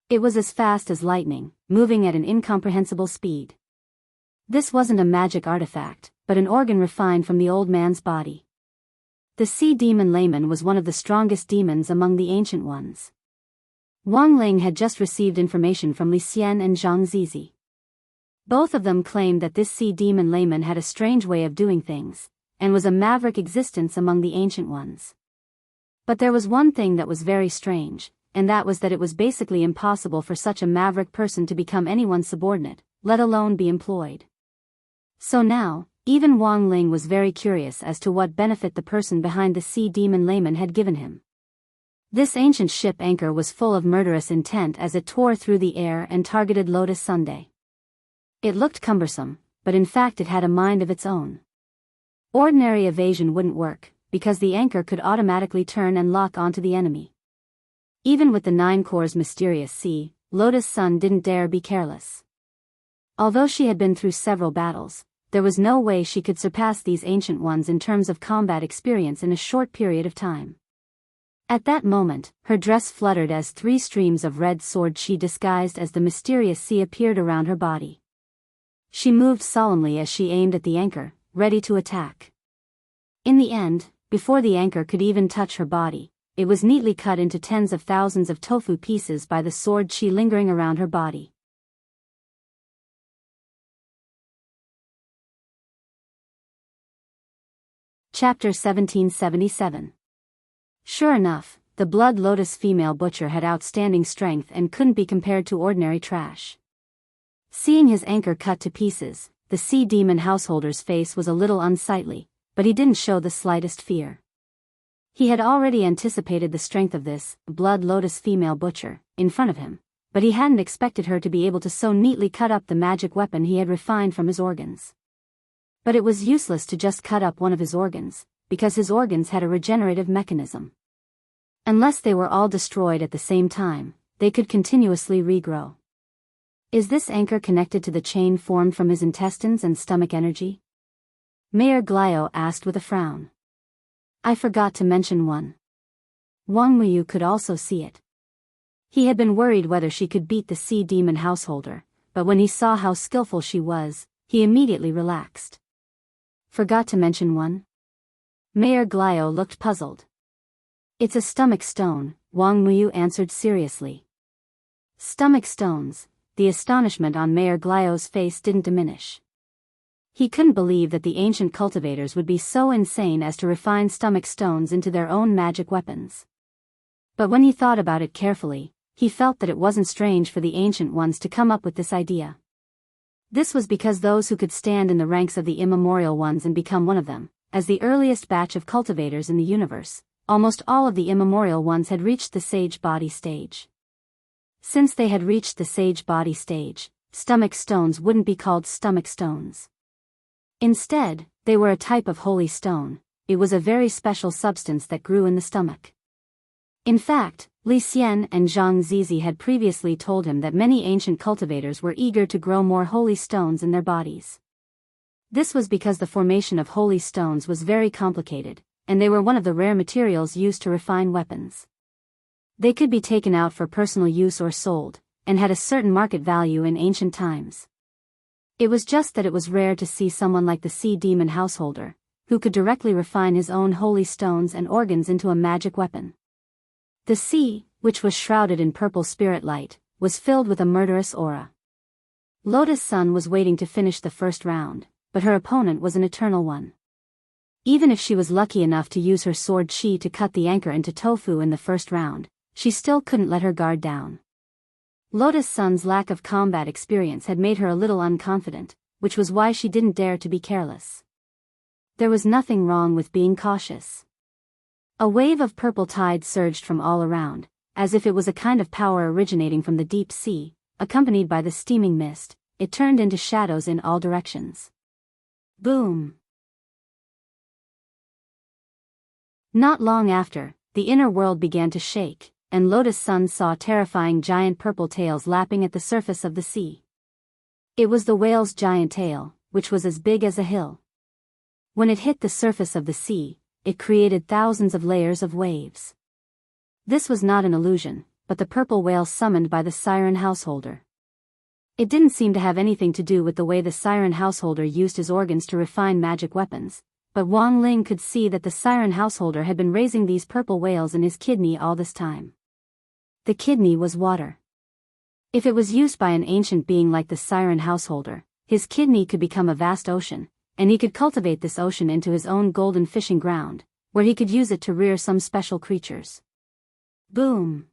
It was as fast as lightning, moving at an incomprehensible speed. This wasn't a magic artifact, but an organ refined from the old man's body. The sea demon layman was one of the strongest demons among the ancient ones. Wang Ling had just received information from Li Xian and Zhang Zizi. Both of them claimed that this sea demon layman had a strange way of doing things, and was a maverick existence among the ancient ones. But there was one thing that was very strange, and that was that it was basically impossible for such a maverick person to become anyone's subordinate, let alone be employed. So now, even Wang Ling was very curious as to what benefit the person behind the sea demon layman had given him. This ancient ship anchor was full of murderous intent as it tore through the air and targeted Lotus Sunday. It looked cumbersome, but in fact it had a mind of its own. Ordinary evasion wouldn't work, because the anchor could automatically turn and lock onto the enemy. Even with the Nine Corps' mysterious sea, Lotus Sun didn't dare be careless. Although she had been through several battles, there was no way she could surpass these ancient ones in terms of combat experience in a short period of time. At that moment, her dress fluttered as 3 streams of red sword chi disguised as the mysterious sea appeared around her body. She moved solemnly as she aimed at the anchor, ready to attack. In the end, before the anchor could even touch her body, it was neatly cut into tens of thousands of tofu pieces by the sword chi lingering around her body. Chapter 1777. Sure enough, the Blood Lotus female butcher had outstanding strength and couldn't be compared to ordinary trash. Seeing his anchor cut to pieces, the sea demon householder's face was a little unsightly, but he didn't show the slightest fear. He had already anticipated the strength of this Blood Lotus female butcher in front of him, but he hadn't expected her to be able to so neatly cut up the magic weapon he had refined from his organs. But it was useless to just cut up one of his organs, because his organs had a regenerative mechanism. Unless they were all destroyed at the same time, they could continuously regrow. Is this anchor connected to the chain formed from his intestines and stomach energy? Mayor Glio asked with a frown. I forgot to mention one. Wang Muyu could also see it. He had been worried whether she could beat the sea demon householder, but when he saw how skillful she was, he immediately relaxed. Forgot to mention one? Mayor Glio looked puzzled. It's a stomach stone, Wang Muyu answered seriously. Stomach stones. The astonishment on Mayor Glio's face didn't diminish. He couldn't believe that the ancient cultivators would be so insane as to refine stomach stones into their own magic weapons. But when he thought about it carefully, he felt that it wasn't strange for the ancient ones to come up with this idea. This was because those who could stand in the ranks of the immemorial ones and become one of them, as the earliest batch of cultivators in the universe, almost all of the immemorial ones had reached the sage body stage. Since they had reached the sage body stage, stomach stones wouldn't be called stomach stones. Instead, they were a type of holy stone. It was a very special substance that grew in the stomach. In fact, Li Xian and Zhang Zizi had previously told him that many ancient cultivators were eager to grow more holy stones in their bodies. This was because the formation of holy stones was very complicated, and they were one of the rare materials used to refine weapons. They could be taken out for personal use or sold, and had a certain market value in ancient times. It was just that it was rare to see someone like the sea demon householder, who could directly refine his own holy stones and organs into a magic weapon. The sea, which was shrouded in purple spirit light, was filled with a murderous aura. Lotus Sun was waiting to finish the first round, but her opponent was an eternal one. Even if she was lucky enough to use her sword Qi to cut the anchor into tofu in the first round, she still couldn't let her guard down. Lotus Sun's lack of combat experience had made her a little unconfident, which was why she didn't dare to be careless. There was nothing wrong with being cautious. A wave of purple tide surged from all around, as if it was a kind of power originating from the deep sea, accompanied by the steaming mist. It turned into shadows in all directions. Boom! Not long after, the inner world began to shake, and Lotus Sun saw terrifying giant purple tails lapping at the surface of the sea. It was the whale's giant tail, which was as big as a hill. When it hit the surface of the sea, it created thousands of layers of waves. This was not an illusion, but the purple whale summoned by the siren householder. It didn't seem to have anything to do with the way the siren householder used his organs to refine magic weapons, but Wang Ling could see that the siren householder had been raising these purple whales in his kidney all this time. The kidney was water. If it was used by an ancient being like the siren householder, his kidney could become a vast ocean, and he could cultivate this ocean into his own golden fishing ground, where he could use it to rear some special creatures. Boom!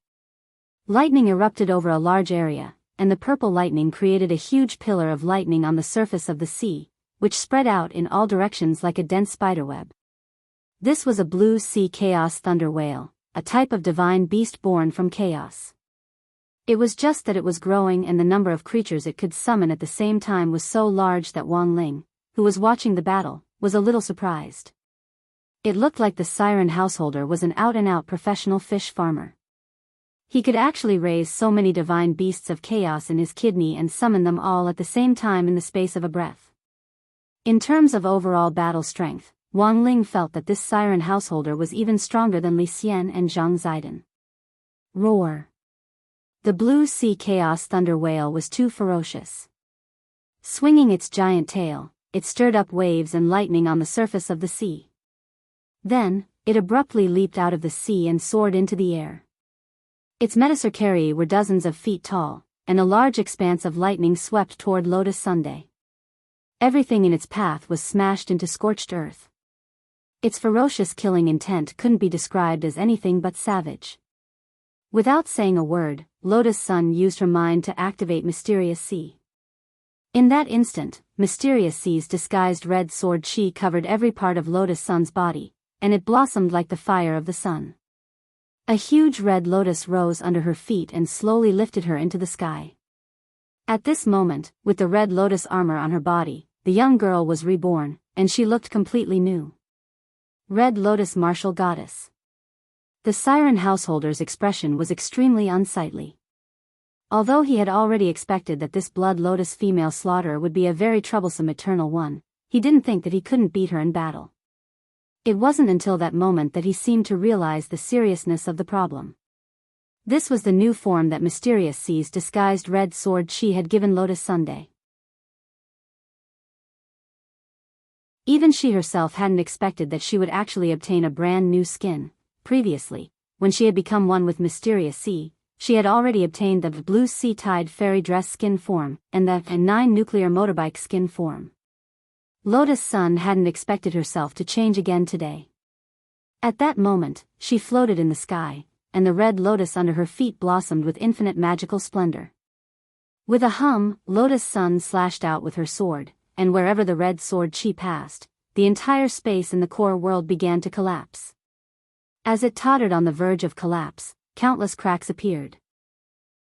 Lightning erupted over a large area, and the purple lightning created a huge pillar of lightning on the surface of the sea, which spread out in all directions like a dense spiderweb. This was a blue sea chaos thunder whale, a type of divine beast born from chaos. It was just that it was growing, and the number of creatures it could summon at the same time was so large that Wang Ling, who was watching the battle, was a little surprised. It looked like the siren householder was an out-and-out professional fish farmer. He could actually raise so many divine beasts of chaos in his kidney and summon them all at the same time in the space of a breath. In terms of overall battle strength, Wang Ling felt that this siren householder was even stronger than Li Xian and Zhang Zidin. Roar! The blue sea chaos thunder whale was too ferocious. Swinging its giant tail, it stirred up waves and lightning on the surface of the sea. Then, it abruptly leaped out of the sea and soared into the air. Its metacercari were dozens of feet tall, and a large expanse of lightning swept toward Lotus Sunday. Everything in its path was smashed into scorched earth. Its ferocious killing intent couldn't be described as anything but savage. Without saying a word, Lotus Sun used her mind to activate Mysterious Sea. In that instant, Mysterious Sea's disguised red sword Qi covered every part of Lotus Sun's body, and it blossomed like the fire of the sun. A huge red lotus rose under her feet and slowly lifted her into the sky. At this moment, with the red lotus armor on her body, the young girl was reborn, and she looked completely new. Red Lotus Martial Goddess. The siren householder's expression was extremely unsightly. Although he had already expected that this blood lotus female slaughterer would be a very troublesome eternal one, he didn't think that he couldn't beat her in battle. It wasn't until that moment that he seemed to realize the seriousness of the problem. This was the new form that Mysterious Sea's disguised red sword Qi had given Lotus Sunday. Even she herself hadn't expected that she would actually obtain a brand new skin. Previously, when she had become one with Mysterious Sea, she had already obtained the blue sea tide fairy dress skin form, and the 9 nuclear motorbike skin form. Lotus Sun hadn't expected herself to change again today. At that moment, she floated in the sky, and the red lotus under her feet blossomed with infinite magical splendor. With a hum, Lotus Sun slashed out with her sword, and wherever the red sword she passed, the entire space in the core world began to collapse. As it tottered on the verge of collapse, countless cracks appeared.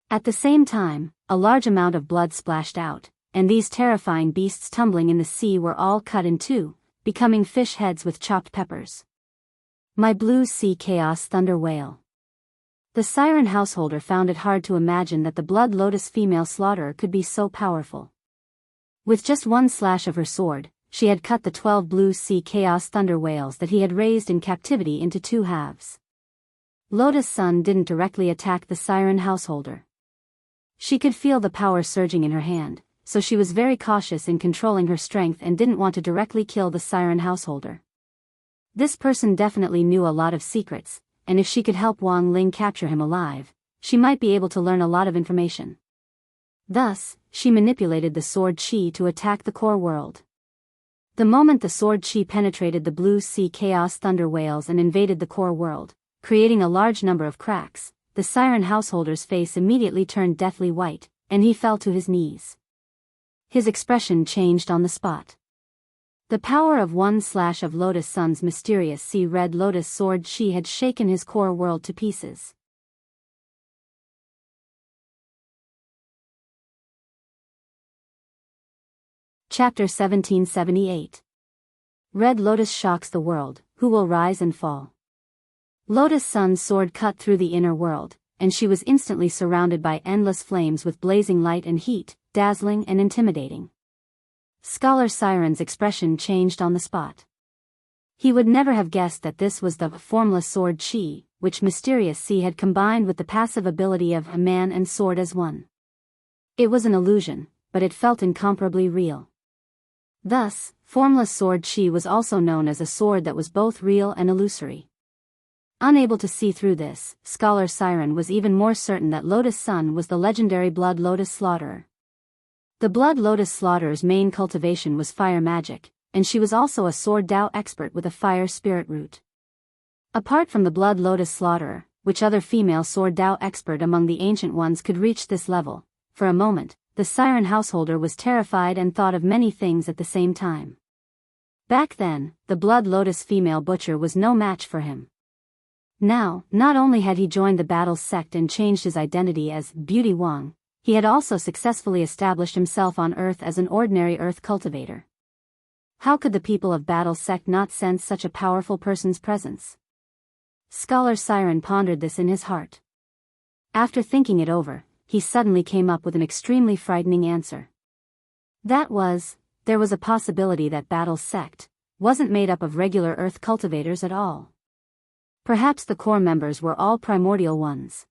At the same time, a large amount of blood splashed out, and these terrifying beasts tumbling in the sea were all cut in two, becoming fish heads with chopped peppers. My blue sea chaos thunder whale. The siren householder found it hard to imagine that the blood lotus female slaughterer could be so powerful. With just one slash of her sword, she had cut the 12 blue sea chaos thunder whales that he had raised in captivity into two halves. Lotus Sun didn't directly attack the siren householder. She could feel the power surging in her hand, so she was very cautious in controlling her strength and didn't want to directly kill the siren householder. This person definitely knew a lot of secrets, and if she could help Wang Ling capture him alive, she might be able to learn a lot of information. Thus, she manipulated the sword chi to attack the core world. The moment the sword chi penetrated the blue sea chaos thunder whales and invaded the core world, creating a large number of cracks, the siren householder's face immediately turned deathly white, and he fell to his knees. His expression changed on the spot. The power of one slash of Lotus Sun's mysterious sea red lotus sword chi had shaken his core world to pieces. Chapter 1778. Red Lotus shocks the world, who will rise and fall. Lotus Sun's sword cut through the inner world, and she was instantly surrounded by endless flames with blazing light and heat, dazzling and intimidating. Scholar Siren's expression changed on the spot. He would never have guessed that this was the formless sword chi, which Mysterious Sea had combined with the passive ability of a man and sword as one. It was an illusion, but it felt incomparably real. Thus, formless sword chi was also known as a sword that was both real and illusory. Unable to see through this, Scholar Siren was even more certain that Lotus Sun was the legendary Blood Lotus Slaughterer. The Blood Lotus Slaughtered's main cultivation was fire magic, and she was also a sword Dao expert with a fire spirit root. Apart from the Blood Lotus Slaughterer, which other female sword Dao expert among the ancient ones could reach this level? For a moment, the siren householder was terrified and thought of many things at the same time. Back then, the Blood Lotus female butcher was no match for him. Now, not only had he joined the battle sect and changed his identity as Beauty Wang, he had also successfully established himself on Earth as an ordinary Earth cultivator. How could the people of Battle Sect not sense such a powerful person's presence? Scholar Siren pondered this in his heart. After thinking it over, he suddenly came up with an extremely frightening answer. That was, there was a possibility that Battle Sect wasn't made up of regular Earth cultivators at all. Perhaps the core members were all primordial ones.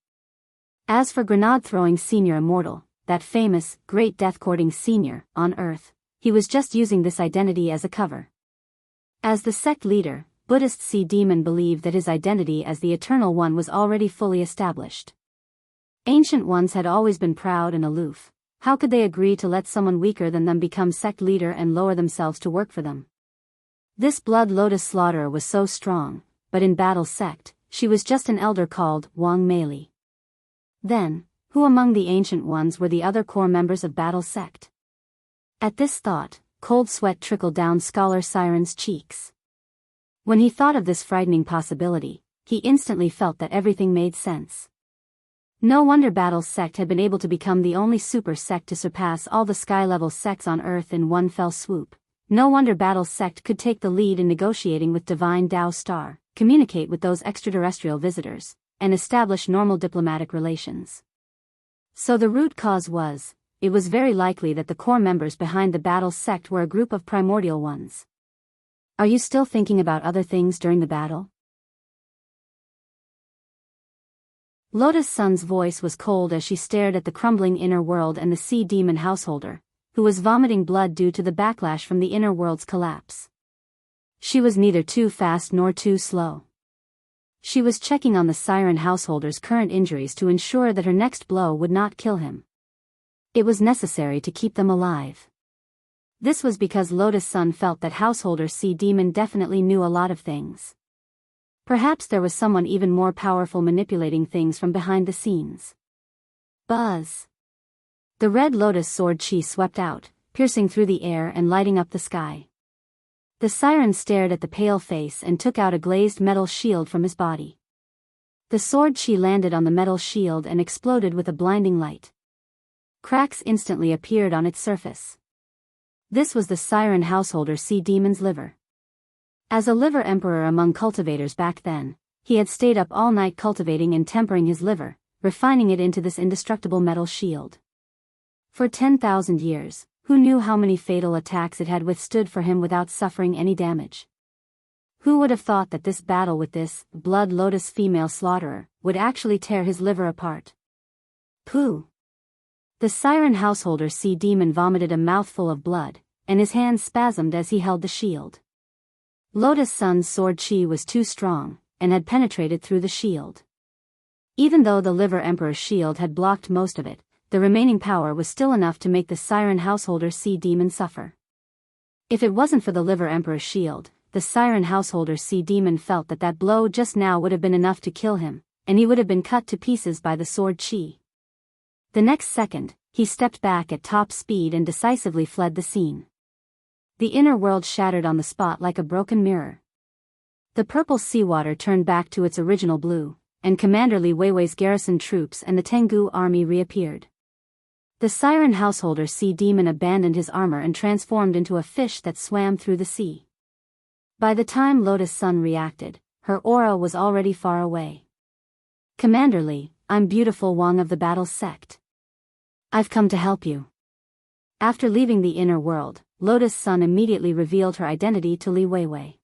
As for grenade-throwing Senior Immortal, that famous, great death-courting senior, on Earth, he was just using this identity as a cover. As the sect leader, Buddhist Sea Demon believed that his identity as the Eternal One was already fully established. Ancient ones had always been proud and aloof. How could they agree to let someone weaker than them become sect leader and lower themselves to work for them? This Blood Lotus Slaughterer was so strong, but in Battle Sect, she was just an elder called Wang Meili. Then, who among the ancient ones were the other core members of Battle Sect? At this thought, cold sweat trickled down Scholar Siren's cheeks. When he thought of this frightening possibility, he instantly felt that everything made sense. No wonder Battle Sect had been able to become the only super sect to surpass all the sky-level sects on Earth in one fell swoop. No wonder Battle Sect could take the lead in negotiating with Divine Dao Star, communicate with those extraterrestrial visitors, and establish normal diplomatic relations. So the root cause was, it was very likely that the core members behind the Battle Sect were a group of primordial ones. Are you still thinking about other things during the battle? Lotus Sun's voice was cold as she stared at the crumbling inner world and the sea demon householder, who was vomiting blood due to the backlash from the inner world's collapse. She was neither too fast nor too slow. She was checking on the siren householder's current injuries to ensure that her next blow would not kill him. It was necessary to keep them alive. This was because Lotus Sun felt that Householder Sea Demon definitely knew a lot of things. Perhaps there was someone even more powerful manipulating things from behind the scenes. Buzz! The red lotus sword chi swept out, piercing through the air and lighting up the sky. The siren stared at the pale face and took out a glazed metal shield from his body. The sword chi landed on the metal shield and exploded with a blinding light. Cracks instantly appeared on its surface. This was the siren Householder Sea Demon's liver. As a liver emperor among cultivators back then, he had stayed up all night cultivating and tempering his liver, refining it into this indestructible metal shield. For 10,000 years, who knew how many fatal attacks it had withstood for him without suffering any damage? Who would have thought that this battle with this blood lotus female slaughterer would actually tear his liver apart? Pooh! The siren Householder Sea Demon vomited a mouthful of blood, and his hands spasmed as he held the shield. Lotus Sun's sword chi was too strong, and had penetrated through the shield. Even though the Liver Emperor's shield had blocked most of it, the remaining power was still enough to make the siren Householder Sea Demon suffer. If it wasn't for the Liver Emperor's shield, the siren Householder Sea Demon felt that that blow just now would have been enough to kill him, and he would have been cut to pieces by the sword chi. The next second, he stepped back at top speed and decisively fled the scene. The inner world shattered on the spot like a broken mirror. The purple seawater turned back to its original blue, and Commander Li Weiwei's garrison troops and the Tengu army reappeared. The siren Householder Sea Demon abandoned his armor and transformed into a fish that swam through the sea. By the time Lotus Sun reacted, her aura was already far away. Commander Li, I'm beautiful Wang of the Battle Sect. I've come to help you. After leaving the inner world, Lotus Sun immediately revealed her identity to Li Weiwei.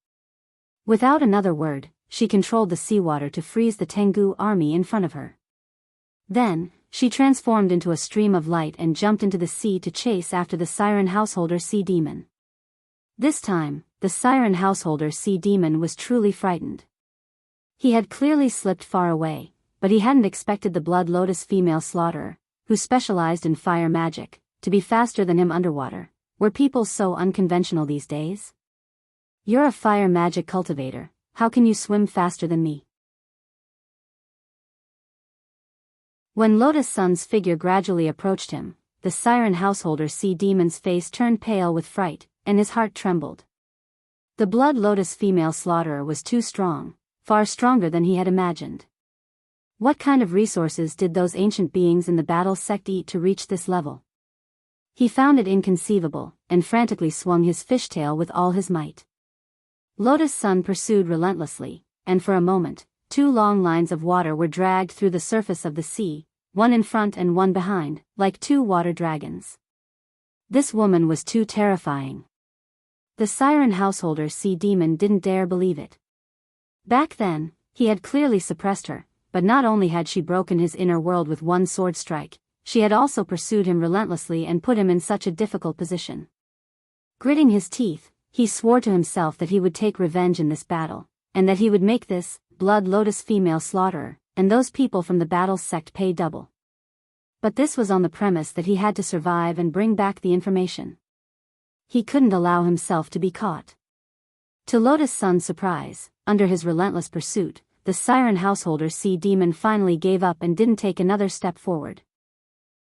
Without another word, she controlled the seawater to freeze the Tengu army in front of her. Then, she transformed into a stream of light and jumped into the sea to chase after the siren Householder Sea Demon. This time, the siren Householder Sea Demon was truly frightened. He had clearly slipped far away, but he hadn't expected the Blood Lotus female slaughterer, who specialized in fire magic, to be faster than him underwater. Were people so unconventional these days? You're a fire magic cultivator, how can you swim faster than me? When Lotus Sun's figure gradually approached him, the siren Householder Sea Demon's face turned pale with fright, and his heart trembled. The Blood Lotus female slaughterer was too strong, far stronger than he had imagined. What kind of resources did those ancient beings in the battle sect eat to reach this level? He found it inconceivable, and frantically swung his fishtail with all his might. Lotus Sun pursued relentlessly, and for a moment, two long lines of water were dragged through the surface of the sea, one in front and one behind, like two water dragons. This woman was too terrifying. The siren Householder Sea Demon didn't dare believe it. Back then, he had clearly suppressed her, but not only had she broken his inner world with one sword strike, she had also pursued him relentlessly and put him in such a difficult position. Gritting his teeth, he swore to himself that he would take revenge in this battle, and that he would make this Blood Lotus female slaughterer, and those people from the battle sect pay double. But this was on the premise that he had to survive and bring back the information. He couldn't allow himself to be caught. To Lotus Sun's surprise, under his relentless pursuit, the siren Householder Sea Demon finally gave up and didn't take another step forward.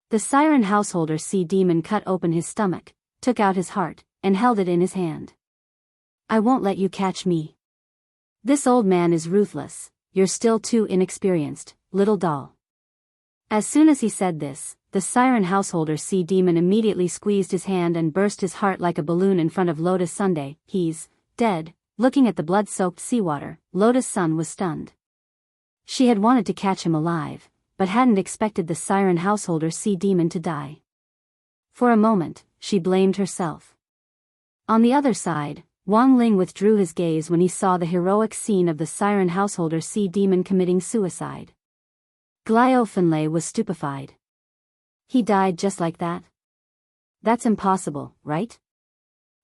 The siren Householder Sea Demon cut open his stomach, took out his heart, and held it in his hand. I won't let you catch me. This old man is ruthless, you're still too inexperienced, little doll. As soon as he said this, the siren Householder Sea Demon immediately squeezed his hand and burst his heart like a balloon in front of Lotus Sunday. He's dead. Looking at the blood-soaked seawater, Lotus Sun was stunned. She had wanted to catch him alive, but hadn't expected the siren Householder Sea Demon to die. For a moment, she blamed herself. On the other side, Wang Ling withdrew his gaze when he saw the heroic scene of the siren Householder Sea Demon committing suicide. Glio Finlay was stupefied. He died just like that? That's impossible, right?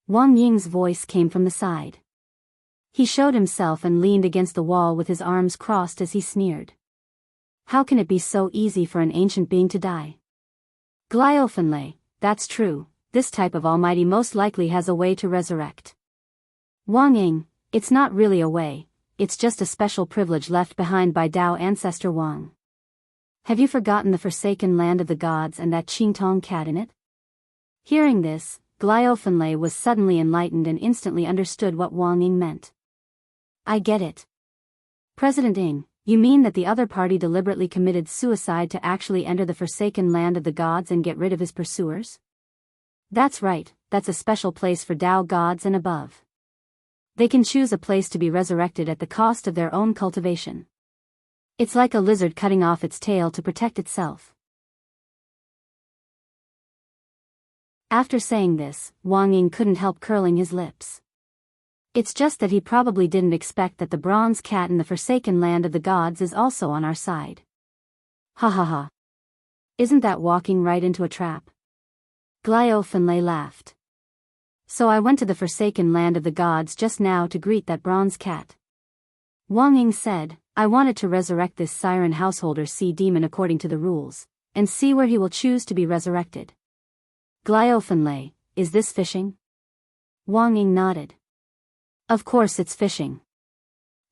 Wang Ying's voice came from the side. He showed himself and leaned against the wall with his arms crossed as he sneered. How can it be so easy for an ancient being to die? Glio Finlay, that's true, this type of almighty most likely has a way to resurrect. Wang Ying, it's not really a way, it's just a special privilege left behind by Tao ancestor Wang. Have you forgotten the forsaken land of the gods and that Qingtong cat in it? Hearing this, Gliofanlei was suddenly enlightened and instantly understood what Wang Ying meant. I get it. President Ying, you mean that the other party deliberately committed suicide to actually enter the forsaken land of the gods and get rid of his pursuers? That's right, that's a special place for Tao gods and above. They can choose a place to be resurrected at the cost of their own cultivation. It's like a lizard cutting off its tail to protect itself. After saying this, Wang Ying couldn't help curling his lips. It's just that he probably didn't expect that the bronze cat in the forsaken land of the gods is also on our side. Ha ha ha. Isn't that walking right into a trap? Gliofanlei laughed. So I went to the forsaken land of the gods just now to greet that bronze cat. Wang Ying said, I wanted to resurrect this siren householder sea demon according to the rules, and see where he will choose to be resurrected. Gliofanlei, is this fishing? Wang Ying nodded. Of course it's fishing.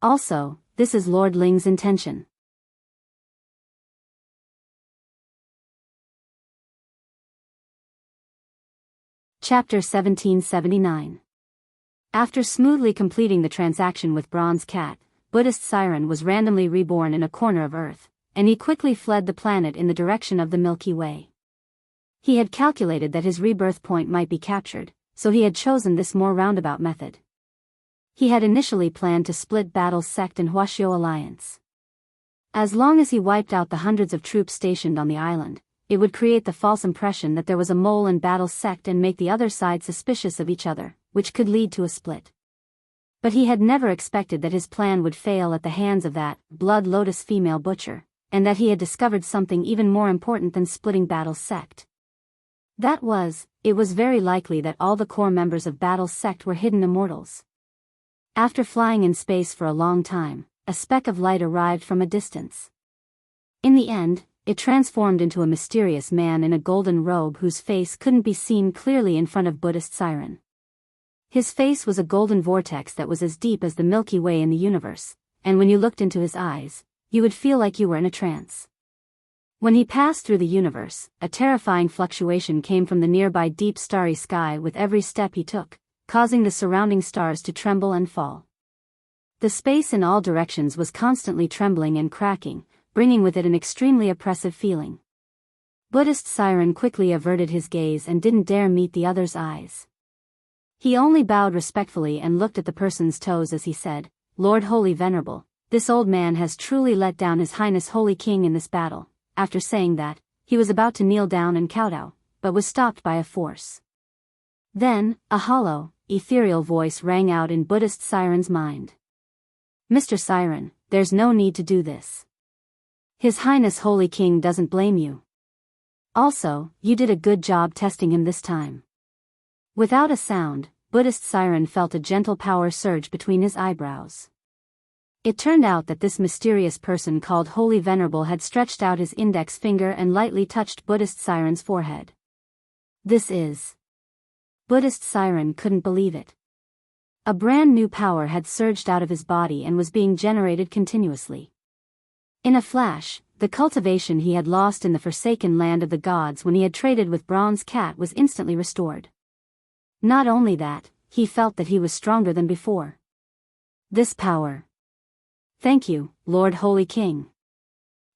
Also, this is Lord Ling's intention. Chapter 1779. After smoothly completing the transaction with Bronze Cat, Buddhist Siren was randomly reborn in a corner of Earth, and he quickly fled the planet in the direction of the Milky Way. He had calculated that his rebirth point might be captured, so he had chosen this more roundabout method. He had initially planned to split Battle's sect and Huaxiao alliance. As long as he wiped out the hundreds of troops stationed on the island, it would create the false impression that there was a mole in Battle's sect and make the other side suspicious of each other, which could lead to a split. But he had never expected that his plan would fail at the hands of that Blood Lotus female butcher, and that he had discovered something even more important than splitting Battle's sect. That was, it was very likely that all the core members of Battle's sect were hidden immortals. After flying in space for a long time, a speck of light arrived from a distance. In the end, it transformed into a mysterious man in a golden robe whose face couldn't be seen clearly in front of Buddhist Siren. His face was a golden vortex that was as deep as the Milky Way in the universe, and when you looked into his eyes, you would feel like you were in a trance. When he passed through the universe, a terrifying fluctuation came from the nearby deep starry sky with every step he took, causing the surrounding stars to tremble and fall. The space in all directions was constantly trembling and cracking, bringing with it an extremely oppressive feeling. Buddhist Siren quickly averted his gaze and didn't dare meet the other's eyes. He only bowed respectfully and looked at the person's toes as he said, Lord Holy Venerable, this old man has truly let down His Highness Holy King in this battle. After saying that, he was about to kneel down and kowtow, but was stopped by a force. Then, a hollow, ethereal voice rang out in Buddhist Siren's mind. Mr. Siren, there's no need to do this. His Highness Holy King doesn't blame you. Also, you did a good job testing him this time. Without a sound, Buddhist Siren felt a gentle power surge between his eyebrows. It turned out that this mysterious person called Holy Venerable had stretched out his index finger and lightly touched Buddhist Siren's forehead. This is... Buddhist Siren couldn't believe it. A brand new power had surged out of his body and was being generated continuously. In a flash, the cultivation he had lost in the forsaken land of the gods when he had traded with Bronze Cat was instantly restored. Not only that, he felt that he was stronger than before. This power... Thank you, Lord Holy King.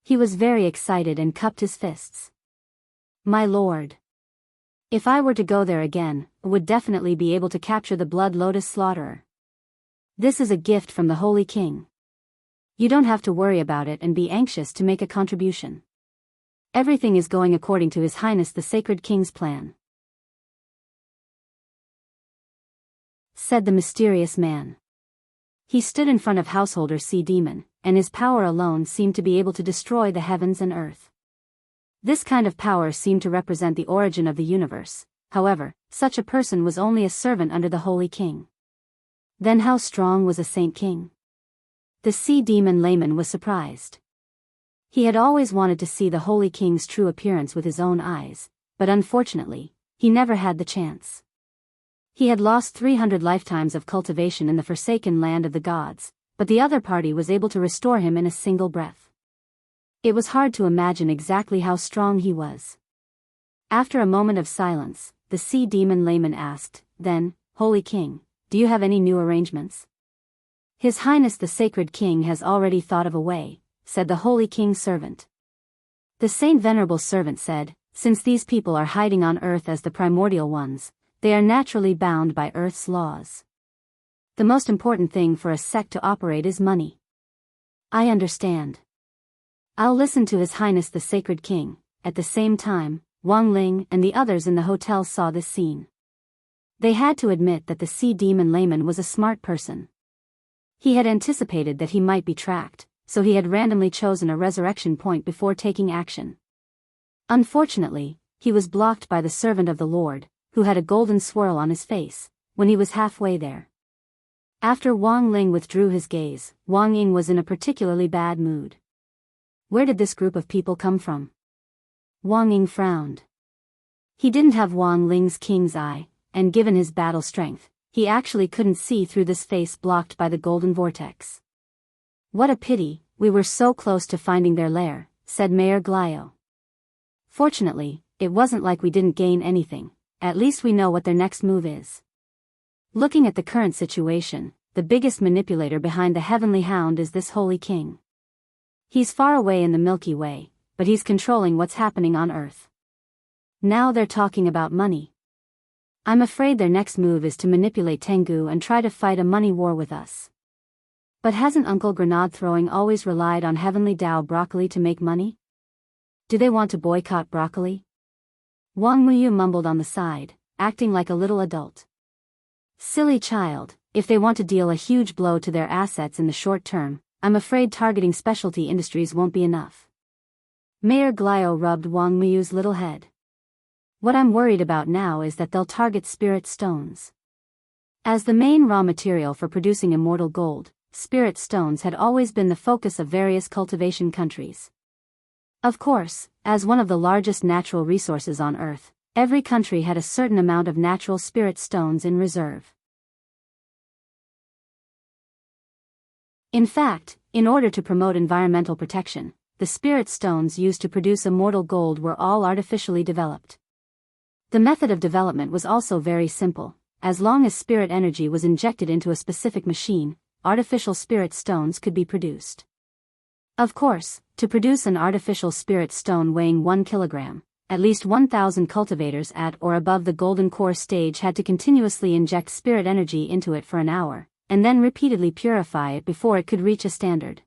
He was very excited and cupped his fists. My lord. If I were to go there again, I would definitely be able to capture the Blood Lotus Slaughterer. This is a gift from the Holy King. You don't have to worry about it and be anxious to make a contribution. Everything is going according to His Highness the Sacred King's plan, said the mysterious man. He stood in front of Householder Sea Demon, and his power alone seemed to be able to destroy the heavens and earth. This kind of power seemed to represent the origin of the universe. However, such a person was only a servant under the Holy King. Then how strong was a Saint King? The Sea Demon layman was surprised. He had always wanted to see the Holy King's true appearance with his own eyes, but unfortunately, he never had the chance. He had lost 300 lifetimes of cultivation in the forsaken land of the gods, but the other party was able to restore him in a single breath. It was hard to imagine exactly how strong he was. After a moment of silence, the sea demon layman asked, "Then, Holy King, do you have any new arrangements?" "His Highness the Sacred King has already thought of a way," said the Holy King's servant. The Saint Venerable servant said, "Since these people are hiding on earth as the primordial ones, they are naturally bound by earth's laws. The most important thing for a sect to operate is money." "I understand. I'll listen to His Highness the Sacred King." At the same time, Wang Ling and the others in the hotel saw this scene. They had to admit that the sea demon layman was a smart person. He had anticipated that he might be tracked, so he had randomly chosen a resurrection point before taking action. Unfortunately, he was blocked by the servant of the Lord, who had a golden swirl on his face, when he was halfway there. After Wang Ling withdrew his gaze, Wang Ying was in a particularly bad mood. Where did this group of people come from? Wang Ying frowned. He didn't have Wang Ling's king's eye, and given his battle strength, he actually couldn't see through this face blocked by the golden vortex. "What a pity, we were so close to finding their lair," said Mayor Glio. "Fortunately, it wasn't like we didn't gain anything, at least we know what their next move is." Looking at the current situation, the biggest manipulator behind the Heavenly Hound is this Holy King. He's far away in the Milky Way, but he's controlling what's happening on Earth. Now they're talking about money. I'm afraid their next move is to manipulate Tengu and try to fight a money war with us. But hasn't Uncle Grenade Throwing always relied on Heavenly Tao Broccoli to make money? Do they want to boycott broccoli? Wang Muyu mumbled on the side, acting like a little adult. Silly child, if they want to deal a huge blow to their assets in the short term, I'm afraid targeting specialty industries won't be enough. Mayor Glio rubbed Wang Muyu's little head. What I'm worried about now is that they'll target spirit stones. As the main raw material for producing immortal gold, spirit stones had always been the focus of various cultivation countries. Of course, as one of the largest natural resources on Earth, every country had a certain amount of natural spirit stones in reserve. In fact, in order to promote environmental protection, the spirit stones used to produce immortal gold were all artificially developed. The method of development was also very simple. As long as spirit energy was injected into a specific machine, artificial spirit stones could be produced. Of course, to produce an artificial spirit stone weighing 1 kilogram, at least 1,000 cultivators at or above the golden core stage had to continuously inject spirit energy into it for an hour, and then repeatedly purify it before it could reach a standard.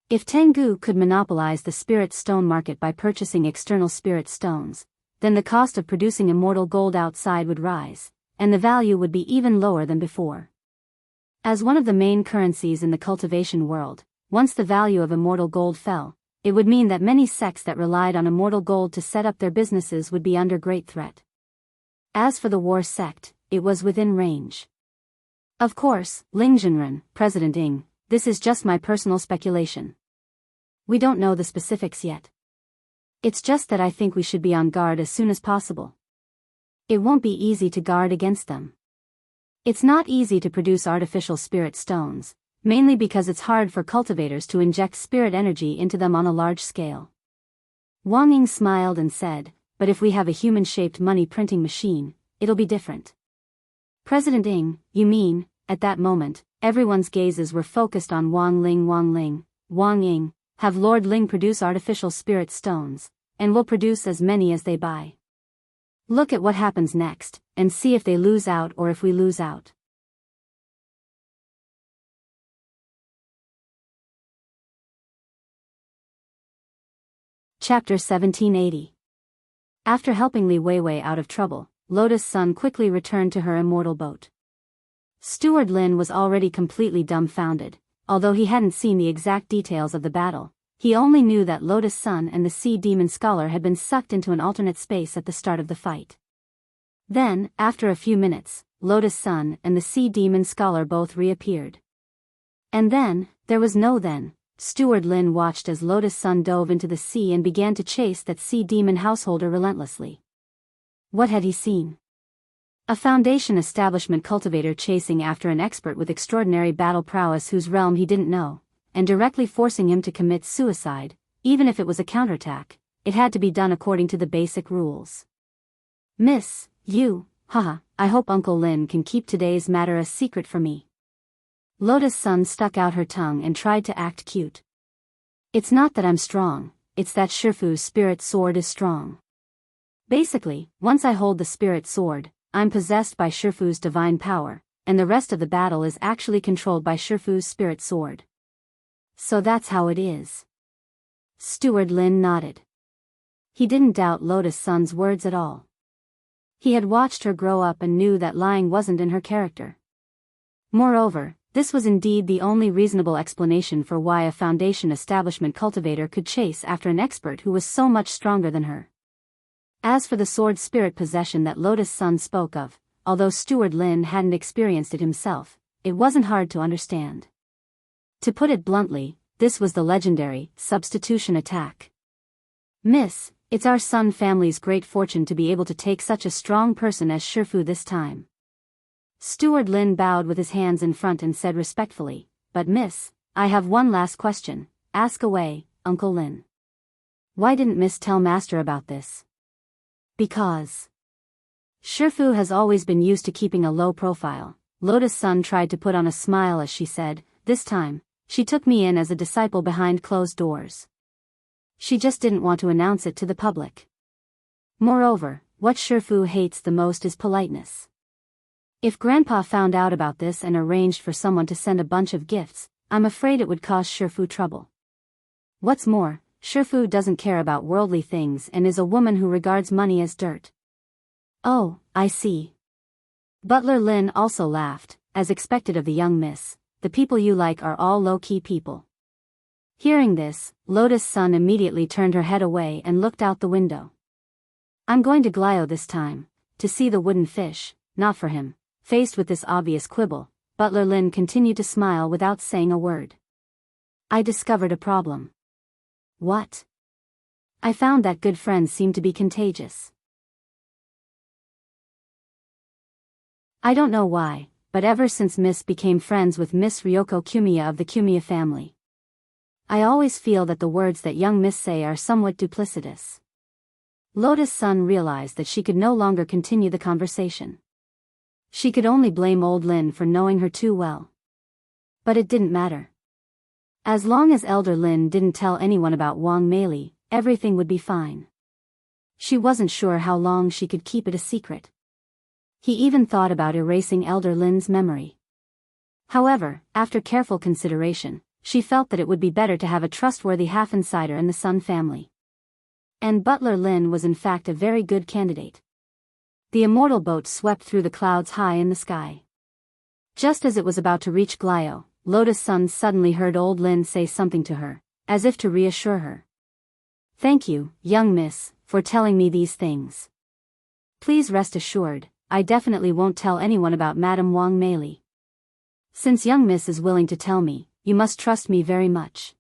If Tengu could monopolize the spirit stone market by purchasing external spirit stones, then the cost of producing immortal gold outside would rise, and the value would be even lower than before. As one of the main currencies in the cultivation world, once the value of immortal gold fell, it would mean that many sects that relied on immortal gold to set up their businesses would be under great threat. As for the war sect, it was within range. Of course, Ling Jinren, President Ing, this is just my personal speculation. We don't know the specifics yet. It's just that I think we should be on guard as soon as possible. It won't be easy to guard against them. It's not easy to produce artificial spirit stones, mainly because it's hard for cultivators to inject spirit energy into them on a large scale. Wang Ying smiled and said, "But if we have a human-shaped money printing machine, it'll be different." President Ing, you mean? At that moment, everyone's gazes were focused on Wang Ling. Wang Ying, have Lord Ling produce artificial spirit stones, and we'll produce as many as they buy. Look at what happens next, and see if they lose out or if we lose out. Chapter 1780. After helping Li Weiwei out of trouble, Lotus Sun quickly returned to her immortal boat. Steward Lin was already completely dumbfounded. Although he hadn't seen the exact details of the battle, he only knew that Lotus Sun and the Sea Demon Scholar had been sucked into an alternate space at the start of the fight. Then, after a few minutes, Lotus Sun and the Sea Demon Scholar both reappeared. And then, there was no then. Steward Lin watched as Lotus Sun dove into the sea and began to chase that Sea Demon householder relentlessly. What had he seen? A Foundation establishment cultivator chasing after an expert with extraordinary battle prowess whose realm he didn't know, and directly forcing him to commit suicide, even if it was a counterattack. It had to be done according to the basic rules. Miss, you, haha, I hope Uncle Lin can keep today's matter a secret from me. Lotus Sun stuck out her tongue and tried to act cute. It's not that I'm strong, it's that Shifu's spirit sword is strong. Basically, once I hold the spirit sword, I'm possessed by Shifu's divine power, and the rest of the battle is actually controlled by Shifu's spirit sword. So that's how it is. Steward Lin nodded. He didn't doubt Lotus Sun's words at all. He had watched her grow up and knew that lying wasn't in her character. Moreover, this was indeed the only reasonable explanation for why a Foundation establishment cultivator could chase after an expert who was so much stronger than her. As for the sword spirit possession that Lotus Sun spoke of, although Steward Lin hadn't experienced it himself, it wasn't hard to understand. To put it bluntly, this was the legendary substitution attack. Miss, it's our Sun family's great fortune to be able to take such a strong person as Shifu this time. Steward Lin bowed with his hands in front and said respectfully, but miss, I have one last question. Ask away, Uncle Lin. Why didn't Miss tell Master about this? Because Shifu has always been used to keeping a low profile. Lotus Sun tried to put on a smile as she said, this time, she took me in as a disciple behind closed doors. She just didn't want to announce it to the public. Moreover, what Shifu hates the most is politeness. If Grandpa found out about this and arranged for someone to send a bunch of gifts, I'm afraid it would cause Shifu trouble. What's more, Shifu doesn't care about worldly things and is a woman who regards money as dirt. Oh, I see. Butler Lin also laughed, as expected of the young miss. The people you like are all low-key people. Hearing this, Lotus Sun immediately turned her head away and looked out the window. I'm going to Glio this time, to see the wooden fish, not for him. Faced with this obvious quibble, Butler Lin continued to smile without saying a word. I discovered a problem. What? I found that good friends seem to be contagious. I don't know why, but ever since Miss became friends with Miss Ryoko Kumiya of the Kumiya family, I always feel that the words that young Miss say are somewhat duplicitous. Lotus Sun realized that she could no longer continue the conversation. She could only blame old Lin for knowing her too well. But it didn't matter. As long as Elder Lin didn't tell anyone about Wang Meili, everything would be fine. She wasn't sure how long she could keep it a secret. He even thought about erasing Elder Lin's memory. However, after careful consideration, she felt that it would be better to have a trustworthy half-insider in the Sun family. And Butler Lin was in fact a very good candidate. The Immortal boat swept through the clouds high in the sky. Just as it was about to reach Glio, Lotus Sun suddenly heard old Lin say something to her, as if to reassure her. Thank you, young miss, for telling me these things. Please rest assured, I definitely won't tell anyone about Madame Wang Meili. Since young miss is willing to tell me, you must trust me very much.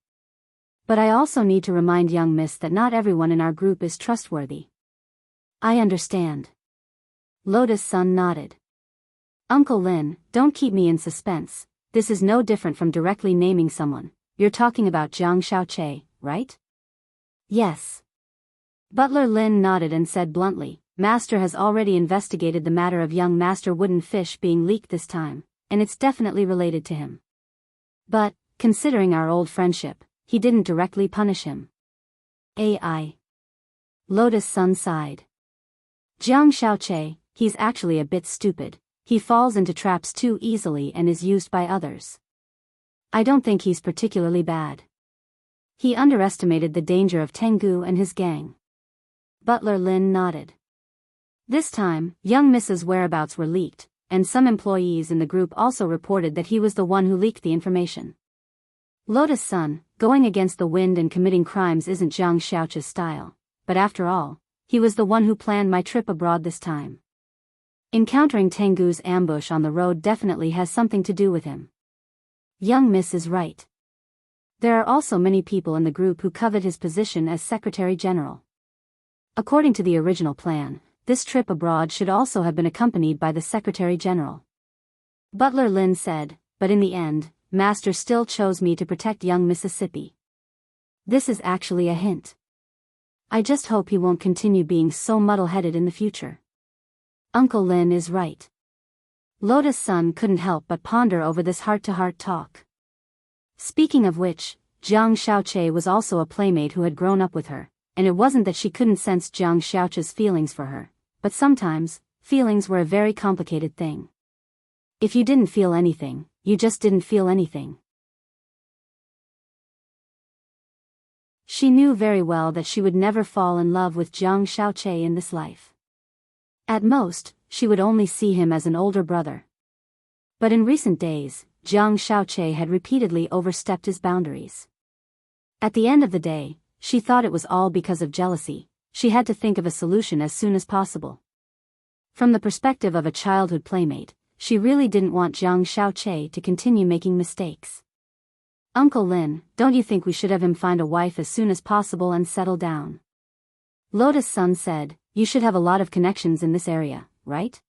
But I also need to remind young miss that not everyone in our group is trustworthy. I understand. Lotus Sun nodded. Uncle Lin, don't keep me in suspense. This is no different from directly naming someone. You're talking about Jiang Xiaoche, right? Yes. Butler Lin nodded and said bluntly, Master has already investigated the matter of young Master Wooden Fish being leaked this time, and it's definitely related to him. But, considering our old friendship, he didn't directly punish him. AI. Lotus Sun sighed. Jiang Xiaoche, he's actually a bit stupid. He falls into traps too easily and is used by others. I don't think he's particularly bad. He underestimated the danger of Tengu and his gang. Butler Lin nodded. This time, young Mrs. whereabouts were leaked, and some employees in the group also reported that he was the one who leaked the information. Lotus Sun, going against the wind and committing crimes isn't Jiang Xiaoche's style, but after all, he was the one who planned my trip abroad this time. Encountering Tengu's ambush on the road definitely has something to do with him. Young Miss is right. There are also many people in the group who covet his position as Secretary General. According to the original plan, this trip abroad should also have been accompanied by the Secretary General. Butler Lin said, but in the end, Master still chose me to protect young Mississippi. This is actually a hint. I just hope he won't continue being so muddle-headed in the future. Uncle Lin is right. Lotus Sun couldn't help but ponder over this heart-to-heart talk. Speaking of which, Jiang Xiaoche was also a playmate who had grown up with her, and it wasn't that she couldn't sense Jiang Xiaoche's feelings for her, but sometimes, feelings were a very complicated thing. If you didn't feel anything, you just didn't feel anything. She knew very well that she would never fall in love with Jiang Xiaoche in this life. At most, she would only see him as an older brother. But in recent days, Jiang Xiaoche had repeatedly overstepped his boundaries. At the end of the day, she thought it was all because of jealousy. She had to think of a solution as soon as possible. From the perspective of a childhood playmate, she really didn't want Jiang Xiaoche to continue making mistakes. Uncle Lin, don't you think we should have him find a wife as soon as possible and settle down? Lotus Sun said, you should have a lot of connections in this area, right?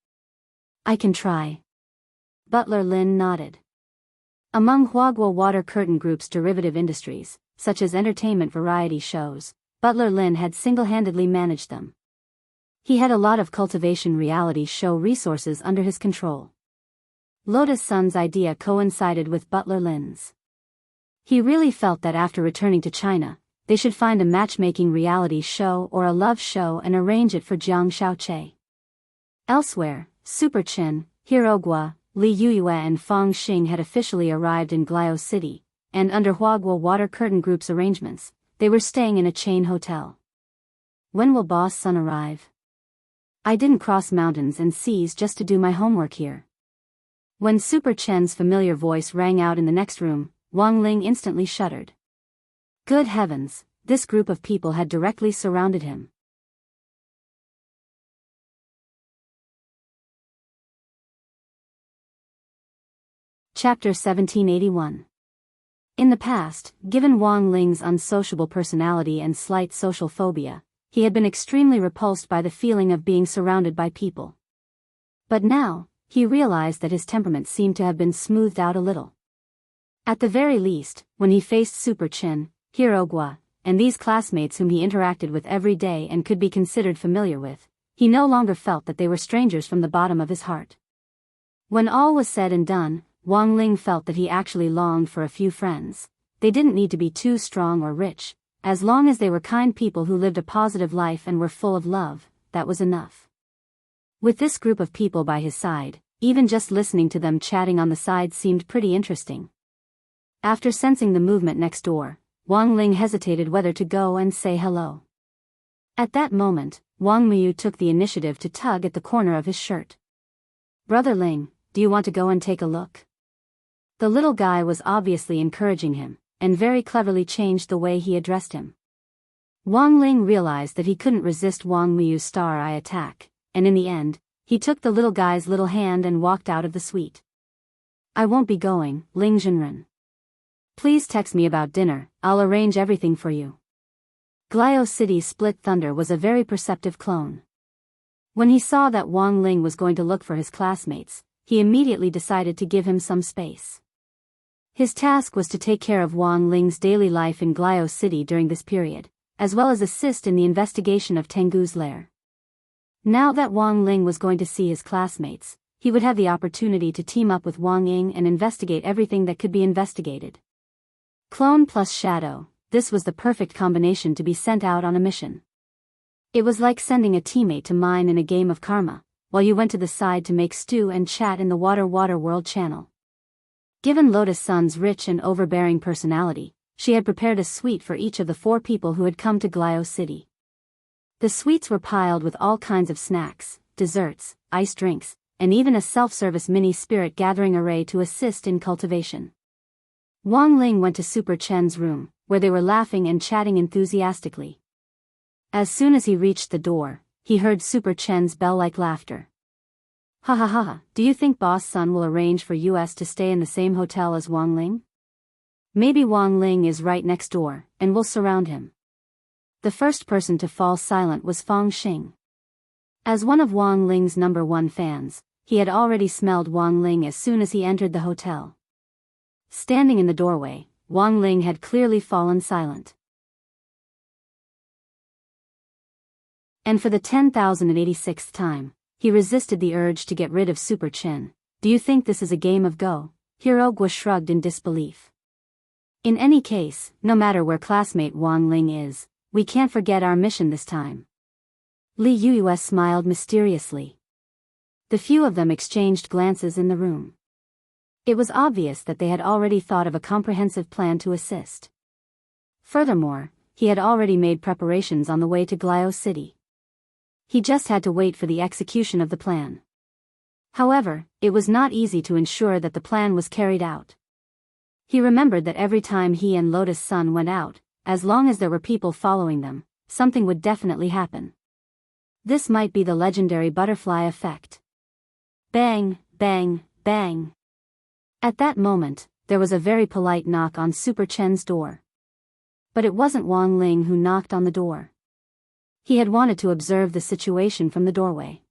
I can try. Butler Lin nodded. Among Huaguo Water Curtain Group's derivative industries, such as entertainment variety shows, Butler Lin had single-handedly managed them. He had a lot of cultivation reality show resources under his control. Lotus Sun's idea coincided with Butler Lin's. He really felt that after returning to China, they should find a matchmaking reality show or a love show and arrange it for Jiang Xiaoche. Elsewhere, Super Chen, Hirogua, Li Yuyue and Fang Xing had officially arrived in Glio City, and under Huaguo Water Curtain Group's arrangements, they were staying in a chain hotel. When will Boss Sun arrive? I didn't cross mountains and seas just to do my homework here. When Super Chen's familiar voice rang out in the next room, Wang Ling instantly shuddered. Good heavens, this group of people had directly surrounded him. Chapter 1781. In the past, given Wang Ling's unsociable personality and slight social phobia, he had been extremely repulsed by the feeling of being surrounded by people. But now, he realized that his temperament seemed to have been smoothed out a little. At the very least, when he faced Super Chen, Hirogua, and these classmates whom he interacted with every day and could be considered familiar with, he no longer felt that they were strangers from the bottom of his heart. When all was said and done, Wang Ling felt that he actually longed for a few friends. They didn't need to be too strong or rich, as long as they were kind people who lived a positive life and were full of love, that was enough. With this group of people by his side, even just listening to them chatting on the side seemed pretty interesting. After sensing the movement next door, Wang Ling hesitated whether to go and say hello. At that moment, Wang Miyu took the initiative to tug at the corner of his shirt. Brother Ling, do you want to go and take a look? The little guy was obviously encouraging him, and very cleverly changed the way he addressed him. Wang Ling realized that he couldn't resist Wang Miyu's star-eye attack, and in the end, he took the little guy's little hand and walked out of the suite. I won't be going, Ling Zhenren. Please text me about dinner, I'll arrange everything for you. Glio City's Split Thunder was a very perceptive clone. When he saw that Wang Ling was going to look for his classmates, he immediately decided to give him some space. His task was to take care of Wang Ling's daily life in Glio City during this period, as well as assist in the investigation of Tengu's lair. Now that Wang Ling was going to see his classmates, he would have the opportunity to team up with Wang Ying and investigate everything that could be investigated. Clone plus shadow, this was the perfect combination to be sent out on a mission. It was like sending a teammate to mine in a game of karma, while you went to the side to make stew and chat in the Water World channel. Given Lotus Sun's rich and overbearing personality, she had prepared a suite for each of the 4 people who had come to Glio City. The suites were piled with all kinds of snacks, desserts, iced drinks, and even a self-service mini spirit gathering array to assist in cultivation. Wang Ling went to Super Chen's room, where they were laughing and chatting enthusiastically. As soon as he reached the door, he heard Super Chen's bell-like laughter. Ha ha ha, do you think Boss Sun will arrange for us to stay in the same hotel as Wang Ling? Maybe Wang Ling is right next door, and we'll surround him. The first person to fall silent was Fang Xing. As one of Wang Ling's #1 fans, he had already smelled Wang Ling as soon as he entered the hotel. Standing in the doorway, Wang Ling had clearly fallen silent. And for the 10,086th time, he resisted the urge to get rid of Super Chen. Do you think this is a game of Go? Hirogwa shrugged in disbelief. In any case, no matter where classmate Wang Ling is, we can't forget our mission this time. Li Yuyue smiled mysteriously. The few of them exchanged glances in the room. It was obvious that they had already thought of a comprehensive plan to assist. Furthermore, he had already made preparations on the way to Glio City. He just had to wait for the execution of the plan. However, it was not easy to ensure that the plan was carried out. He remembered that every time he and Lotus Sun went out, as long as there were people following them, something would definitely happen. This might be the legendary butterfly effect. Bang, bang, bang. At that moment, there was a very polite knock on Super Chen's door. But it wasn't Wang Ling who knocked on the door. He had wanted to observe the situation from the doorway.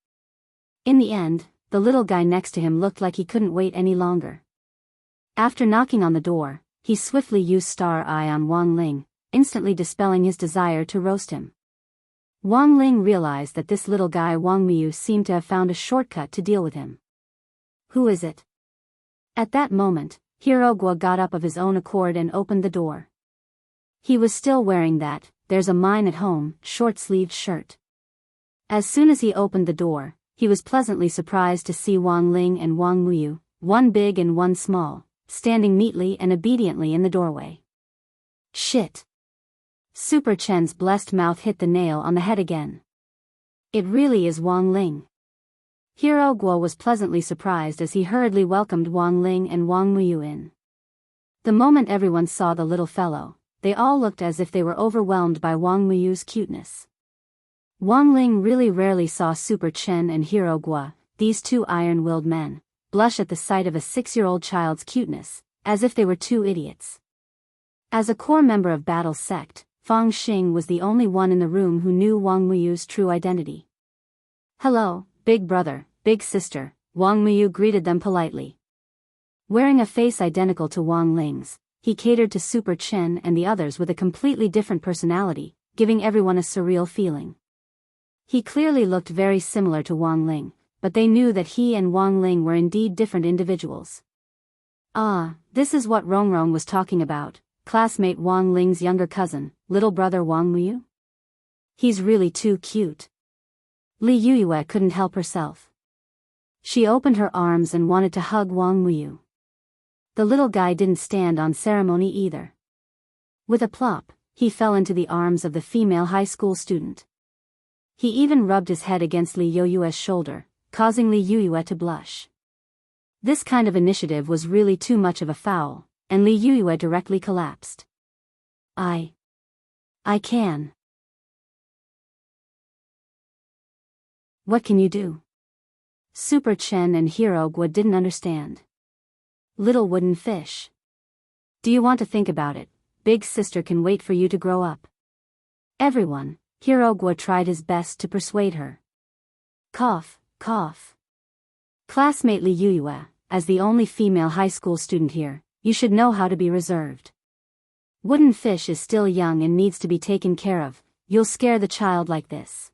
In the end, the little guy next to him looked like he couldn't wait any longer. After knocking on the door, he swiftly used Star Eye on Wang Ling, instantly dispelling his desire to roast him. Wang Ling realized that this little guy Wang Miyu seemed to have found a shortcut to deal with him. Who is it? At that moment, Hirogwa got up of his own accord and opened the door. He was still wearing that "there's a mine at home" short-sleeved shirt. As soon as he opened the door, he was pleasantly surprised to see Wang Ling and Wang Miyu, one big and one small, standing neatly and obediently in the doorway. Shit! Super Chen's blessed mouth hit the nail on the head again. It really is Wang Ling. Hirogwa was pleasantly surprised as he hurriedly welcomed Wang Ling and Wang Miyu in. The moment everyone saw the little fellow, they all looked as if they were overwhelmed by Wang Miyu's cuteness. Wang Ling really rarely saw Super Chen and Hirogwa, these two iron-willed men, blush at the sight of a 6-year-old child's cuteness, as if they were two idiots. As a core member of Battle's sect, Fang Xing was the only one in the room who knew Wang Miyu's true identity. "Hello, big brother, big sister," Wang Miyu greeted them politely. Wearing a face identical to Wang Ling's, he catered to Super Chen and the others with a completely different personality, giving everyone a surreal feeling. He clearly looked very similar to Wang Ling, but they knew that he and Wang Ling were indeed different individuals. Ah, this is what Rongrong was talking about, classmate Wang Ling's younger cousin, little brother Wang Miyu? He's really too cute. Li Yuyue couldn't help herself. She opened her arms and wanted to hug Wang Miyu. The little guy didn't stand on ceremony either. With a plop, he fell into the arms of the female high school student. He even rubbed his head against Li Yuyue's shoulder, causing Li Yuyue to blush. This kind of initiative was really too much of a foul, and Li Yuyue directly collapsed. I can. What can you do? Super Chen and Hirogwa didn't understand. Little wooden fish. Do you want to think about it? Big sister can wait for you to grow up. Everyone, Hirogwa tried his best to persuade her. Cough, cough. Classmate Li Yuyue, as the only female high school student here, you should know how to be reserved. Wooden fish is still young and needs to be taken care of. You'll scare the child like this.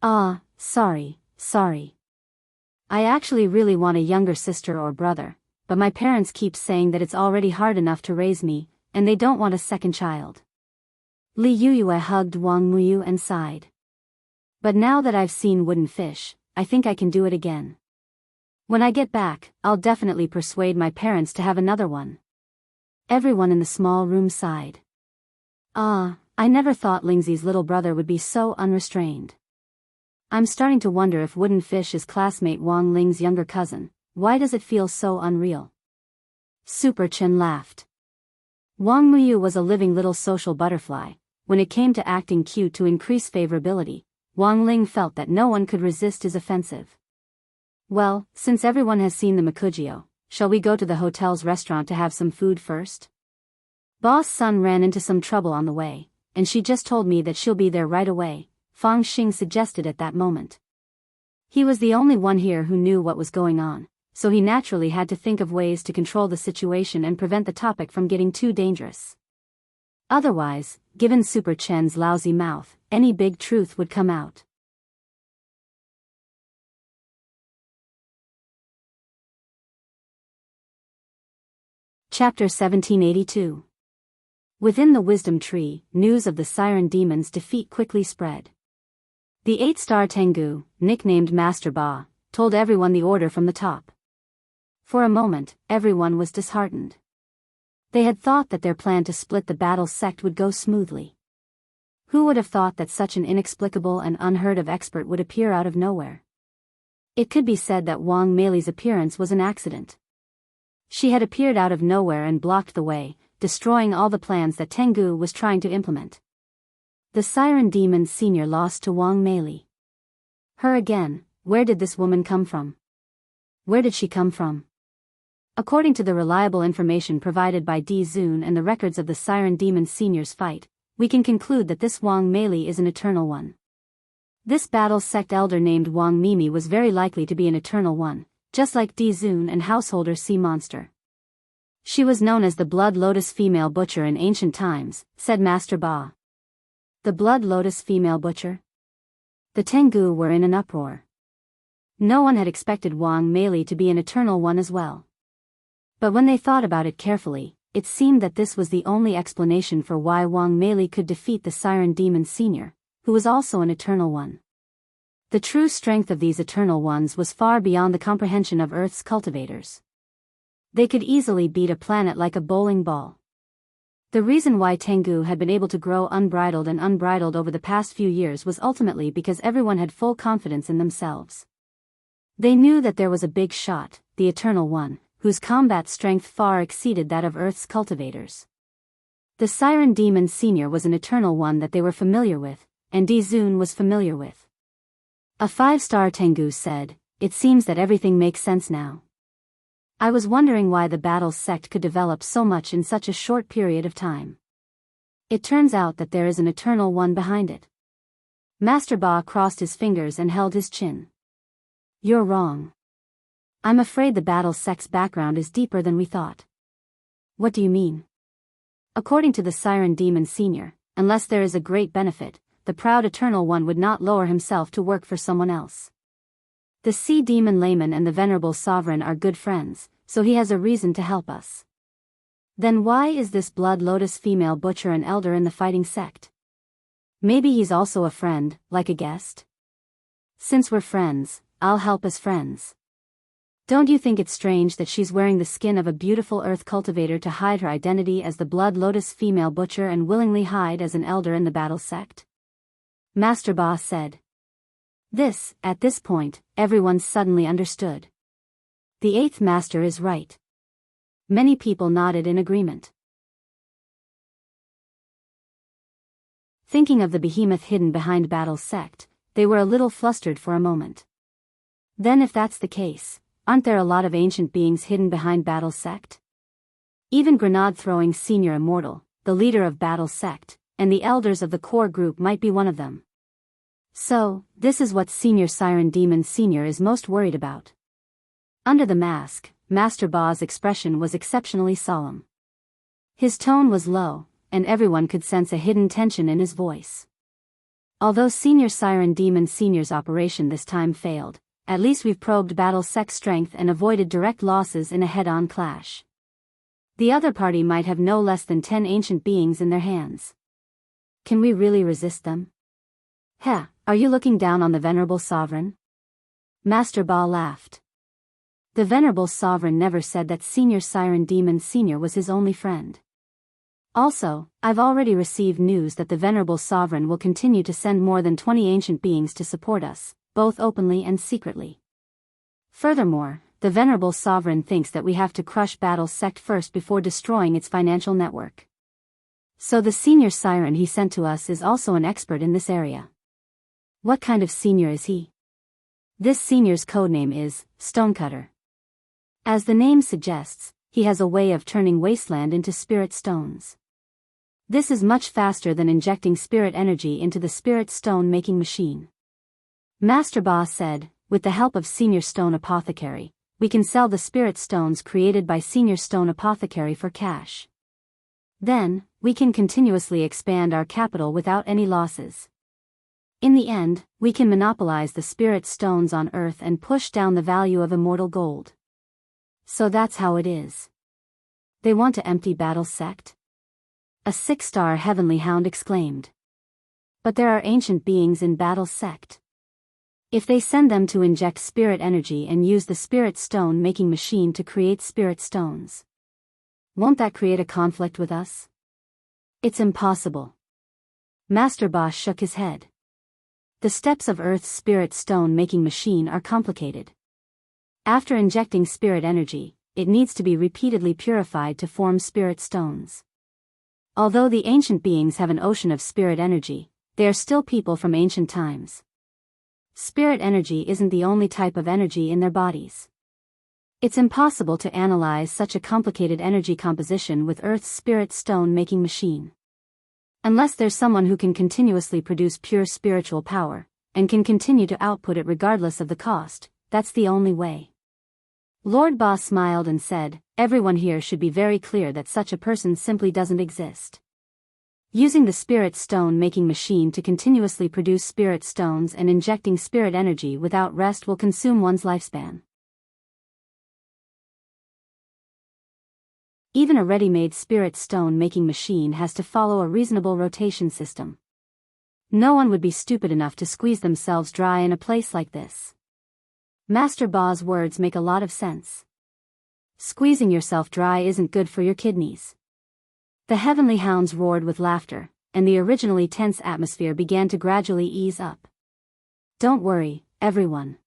Ah, sorry. I actually really want a younger sister or brother, but my parents keep saying that it's already hard enough to raise me, and they don't want a second child. Li Yuyue hugged Wang Miyu and sighed. But now that I've seen wooden fish, I think I can do it again. When I get back, I'll definitely persuade my parents to have another one. Everyone in the small room sighed. Ah, I never thought Lingzi's little brother would be so unrestrained. I'm starting to wonder if wooden fish is classmate Wang Ling's younger cousin. Why does it feel so unreal? Super Chen laughed. Wang Miyu was a living little social butterfly. When it came to acting cute to increase favorability, Wang Ling felt that no one could resist his offensive. Well, since everyone has seen the Makujio, shall we go to the hotel's restaurant to have some food first? Boss Sun ran into some trouble on the way, and she just told me that she'll be there right away, Fang Xing suggested at that moment. He was the only one here who knew what was going on, so he naturally had to think of ways to control the situation and prevent the topic from getting too dangerous. Otherwise, given Super Chen's lousy mouth, any big truth would come out. Chapter 1782. Within the wisdom tree, news of the siren demon's defeat quickly spread. The 8-star Tengu, nicknamed Master Ba, told everyone the order from the top. For a moment, everyone was disheartened. They had thought that their plan to split the battle sect would go smoothly. Who would have thought that such an inexplicable and unheard-of expert would appear out of nowhere? It could be said that Wang Meili's appearance was an accident. She had appeared out of nowhere and blocked the way, destroying all the plans that Tengu was trying to implement. The Siren Demon Senior lost to Wang Meili. Her again. Where did this woman come from? Where did she come from? According to the reliable information provided by Di Zun and the records of the Siren Demon Senior's fight, we can conclude that this Wang Meili is an Eternal One. This battle sect elder named Wang Mimi was very likely to be an Eternal One, just like Di Zun and householder Sea Monster. She was known as the Blood Lotus Female Butcher in ancient times, said Master Ba. The Blood Lotus Female Butcher? The Tengu were in an uproar. No one had expected Wang Meili to be an Eternal One as well. But when they thought about it carefully, it seemed that this was the only explanation for why Wang Meili could defeat the Siren Demon Senior, who was also an Eternal One. The true strength of these Eternal Ones was far beyond the comprehension of Earth's cultivators. They could easily beat a planet like a bowling ball. The reason why Tengu had been able to grow unbridled over the past few years was ultimately because everyone had full confidence in themselves. They knew that there was a big shot, the Eternal One, whose combat strength far exceeded that of Earth's cultivators. The Siren Demon Senior was an Eternal One that they were familiar with, and Di Zun was familiar with. A 5-star Tengu said, "It seems that everything makes sense now. I was wondering why the battle sect could develop so much in such a short period of time. It turns out that there is an Eternal One behind it." Master Ba crossed his fingers and held his chin. "You're wrong. I'm afraid the battle sect's background is deeper than we thought." "What do you mean?" "According to the Siren Demon Senior, unless there is a great benefit, the proud Eternal One would not lower himself to work for someone else. The Sea Demon Layman and the Venerable Sovereign are good friends, so he has a reason to help us." "Then why is this Blood Lotus Female Butcher an elder in the fighting sect? Maybe he's also a friend, like a guest?" "Since we're friends, I'll help as friends. Don't you think it's strange that she's wearing the skin of a beautiful earth cultivator to hide her identity as the Blood Lotus Female Butcher and willingly hide as an elder in the battle sect?" Master Ba said. At this point, everyone suddenly understood. The 8th Master is right. Many people nodded in agreement. Thinking of the behemoth hidden behind battle sect, they were a little flustered for a moment. Then if that's the case, aren't there a lot of ancient beings hidden behind battle sect? Even grenade-throwing Senior Immortal, the leader of battle sect, and the elders of the core group might be one of them. So, this is what Senior Siren Demon Senior is most worried about. Under the mask, Master Ba's expression was exceptionally solemn. His tone was low, and everyone could sense a hidden tension in his voice. Although Senior Siren Demon Senior's operation this time failed, at least we've probed battle sect strength and avoided direct losses in a head-on clash. The other party might have no less than 10 ancient beings in their hands. Can we really resist them? Are you looking down on the Venerable Sovereign?" Master Ba laughed. The Venerable Sovereign never said that Senior Siren Demon Senior was his only friend. Also, I've already received news that the Venerable Sovereign will continue to send more than 20 ancient beings to support us, both openly and secretly. Furthermore, the Venerable Sovereign thinks that we have to crush battle sect first before destroying its financial network. So the Senior Siren he sent to us is also an expert in this area. What kind of senior is he? This senior's codename is Stonecutter. As the name suggests, he has a way of turning wasteland into spirit stones. This is much faster than injecting spirit energy into the spirit stone making machine. Master Ba said, with the help of Senior Stone Apothecary, we can sell the spirit stones created by Senior Stone Apothecary for cash. Then, we can continuously expand our capital without any losses. In the end, we can monopolize the spirit stones on Earth and push down the value of immortal gold. So that's how it is. They want to empty Battle's sect? A 6-star heavenly hound exclaimed. But there are ancient beings in Battle's sect. If they send them to inject spirit energy and use the spirit stone making machine to create spirit stones, won't that create a conflict with us? It's impossible. Master Boss shook his head. The steps of Earth's spirit stone making machine are complicated. After injecting spirit energy, it needs to be repeatedly purified to form spirit stones. Although the ancient beings have an ocean of spirit energy, they are still people from ancient times. Spirit energy isn't the only type of energy in their bodies. It's impossible to analyze such a complicated energy composition with Earth's spirit stone making machine. Unless there's someone who can continuously produce pure spiritual power, and can continue to output it regardless of the cost, that's the only way. Lord Boss smiled and said, everyone here should be very clear that such a person simply doesn't exist. Using the spirit stone making machine to continuously produce spirit stones and injecting spirit energy without rest will consume one's lifespan. Even a ready-made spirit stone making machine has to follow a reasonable rotation system. No one would be stupid enough to squeeze themselves dry in a place like this. Master Ba's words make a lot of sense. Squeezing yourself dry isn't good for your kidneys. The heavenly hounds roared with laughter, and the originally tense atmosphere began to gradually ease up. Don't worry, everyone.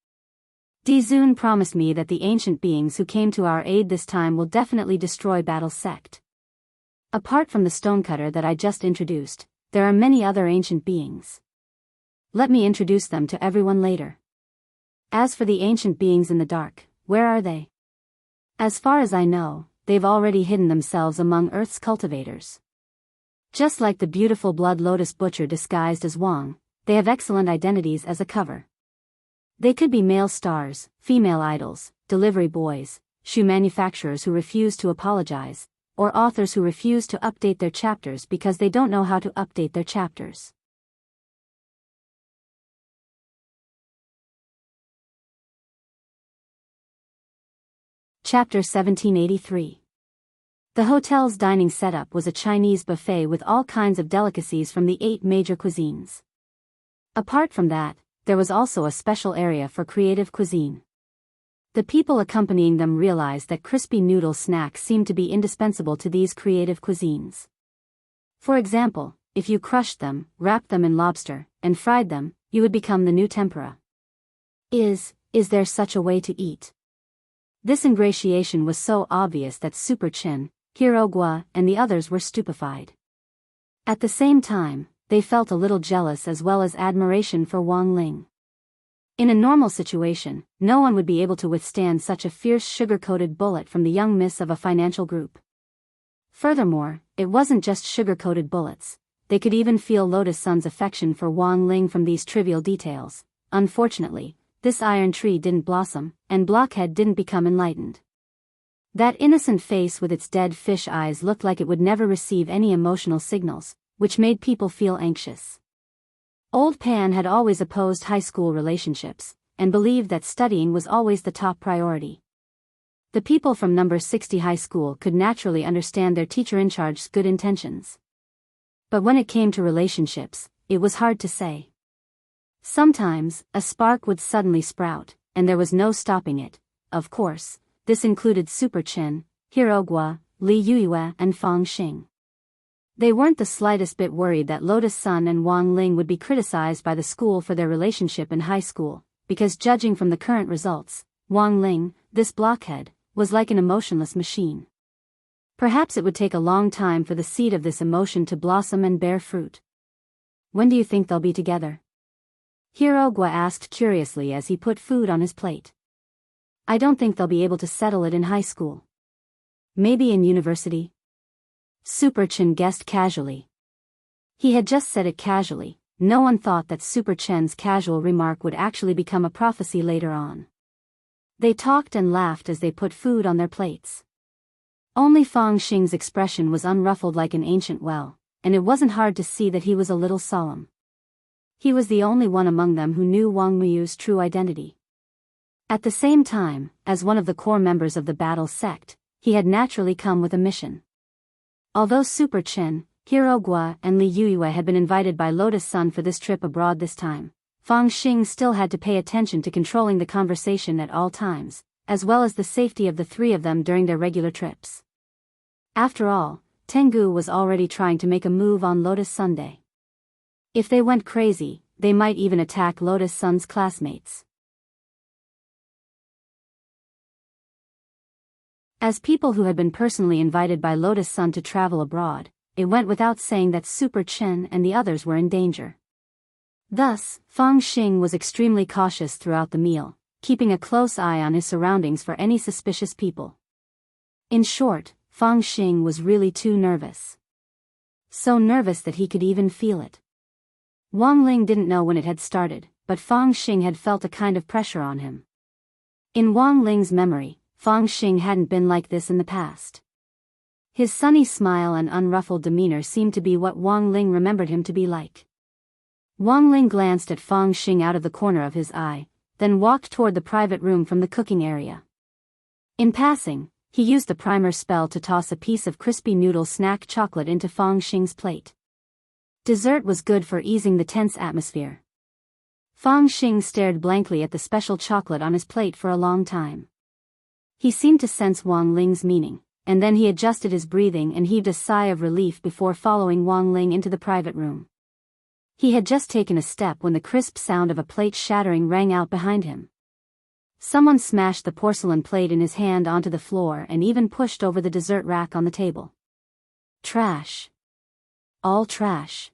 Dizun promised me that the ancient beings who came to our aid this time will definitely destroy Battle's sect. Apart from the stonecutter that I just introduced, there are many other ancient beings. Let me introduce them to everyone later. As for the ancient beings in the dark, where are they? As far as I know, they've already hidden themselves among Earth's cultivators. Just like the beautiful Blood Lotus Butcher disguised as Wang, they have excellent identities as a cover. They could be male stars, female idols, delivery boys, shoe manufacturers who refuse to apologize, or authors who refuse to update their chapters because they don't know how to update their chapters. Chapter 1783. The hotel's dining setup was a Chinese buffet with all kinds of delicacies from the 8 major cuisines. Apart from that, there was also a special area for creative cuisine. The people accompanying them realized that crispy noodle snacks seemed to be indispensable to these creative cuisines. For example, if you crushed them, wrapped them in lobster, and fried them, you would become the new tempura. Is there such a way to eat? This ingratiation was so obvious that Super Chin, Hirogwa, and the others were stupefied. At the same time, they felt a little jealous as well as admiration for Wang Ling. In a normal situation, no one would be able to withstand such a fierce sugar-coated bullet from the young miss of a financial group. Furthermore, it wasn't just sugar-coated bullets, they could even feel Lotus Sun's affection for Wang Ling from these trivial details. Unfortunately, this iron tree didn't blossom, and Blockhead didn't become enlightened. That innocent face with its dead fish eyes looked like it would never receive any emotional signals, which made people feel anxious. Old Pan had always opposed high school relationships, and believed that studying was always the top priority. The people from number 60 high school could naturally understand their teacher-in-charge's good intentions. But when it came to relationships, it was hard to say. Sometimes, a spark would suddenly sprout, and there was no stopping it. Of course, this included Super Chin, Hirogwa, Li Yuiwe, and Fang Xing. They weren't the slightest bit worried that Lotus Sun and Wang Ling would be criticized by the school for their relationship in high school, because judging from the current results, Wang Ling, this blockhead, was like an emotionless machine. Perhaps it would take a long time for the seed of this emotion to blossom and bear fruit. When do you think they'll be together? Hirogwa asked curiously as he put food on his plate. I don't think they'll be able to settle it in high school. Maybe in university? Super Chin guessed casually. He had just said it casually, no one thought that Super Chen's casual remark would actually become a prophecy later on. They talked and laughed as they put food on their plates. Only Fang Xing's expression was unruffled like an ancient well, and it wasn't hard to see that he was a little solemn. He was the only one among them who knew Wang Muyu's true identity. At the same time, as one of the core members of the battle sect, he had naturally come with a mission. Although Super Chen, Hero Gua and Li Yuyue had been invited by Lotus Sun for this trip abroad this time, Fang Xing still had to pay attention to controlling the conversation at all times, as well as the safety of the three of them during their regular trips. After all, Tengu was already trying to make a move on Lotus Sunday. If they went crazy, they might even attack Lotus Sun's classmates. As people who had been personally invited by Lotus Sun to travel abroad, it went without saying that Super Chen and the others were in danger. Thus, Fang Xing was extremely cautious throughout the meal, keeping a close eye on his surroundings for any suspicious people. In short, Fang Xing was really too nervous. So nervous that he could even feel it. Wang Ling didn't know when it had started, but Fang Xing had felt a kind of pressure on him. In Wang Ling's memory, Fang Xing hadn't been like this in the past. His sunny smile and unruffled demeanor seemed to be what Wang Ling remembered him to be like. Wang Ling glanced at Fang Xing out of the corner of his eye, then walked toward the private room from the cooking area. In passing, he used the primer spell to toss a piece of crispy noodle snack chocolate into Fang Xing's plate. Dessert was good for easing the tense atmosphere. Fang Xing stared blankly at the special chocolate on his plate for a long time. He seemed to sense Wang Ling's meaning, and then he adjusted his breathing and heaved a sigh of relief before following Wang Ling into the private room. He had just taken a step when the crisp sound of a plate shattering rang out behind him. Someone smashed the porcelain plate in his hand onto the floor and even pushed over the dessert rack on the table. Trash. All trash.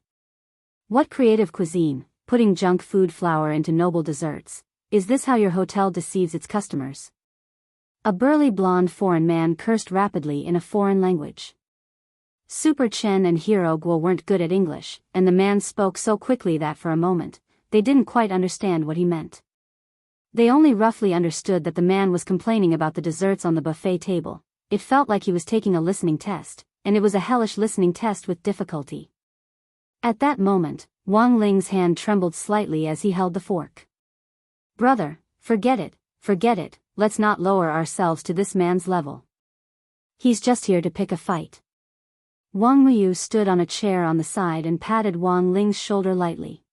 What creative cuisine, putting junk food flour into noble desserts. Is this how your hotel deceives its customers? A burly blonde foreign man cursed rapidly in a foreign language. Super Chen and Hero Guo weren't good at English, and the man spoke so quickly that for a moment, they didn't quite understand what he meant. They only roughly understood that the man was complaining about the desserts on the buffet table. It felt like he was taking a listening test, and it was a hellish listening test with difficulty. At that moment, Wang Ling's hand trembled slightly as he held the fork. Brother, forget it, let's not lower ourselves to this man's level. He's just here to pick a fight. Wang Muyu stood on a chair on the side and patted Wang Ling's shoulder lightly.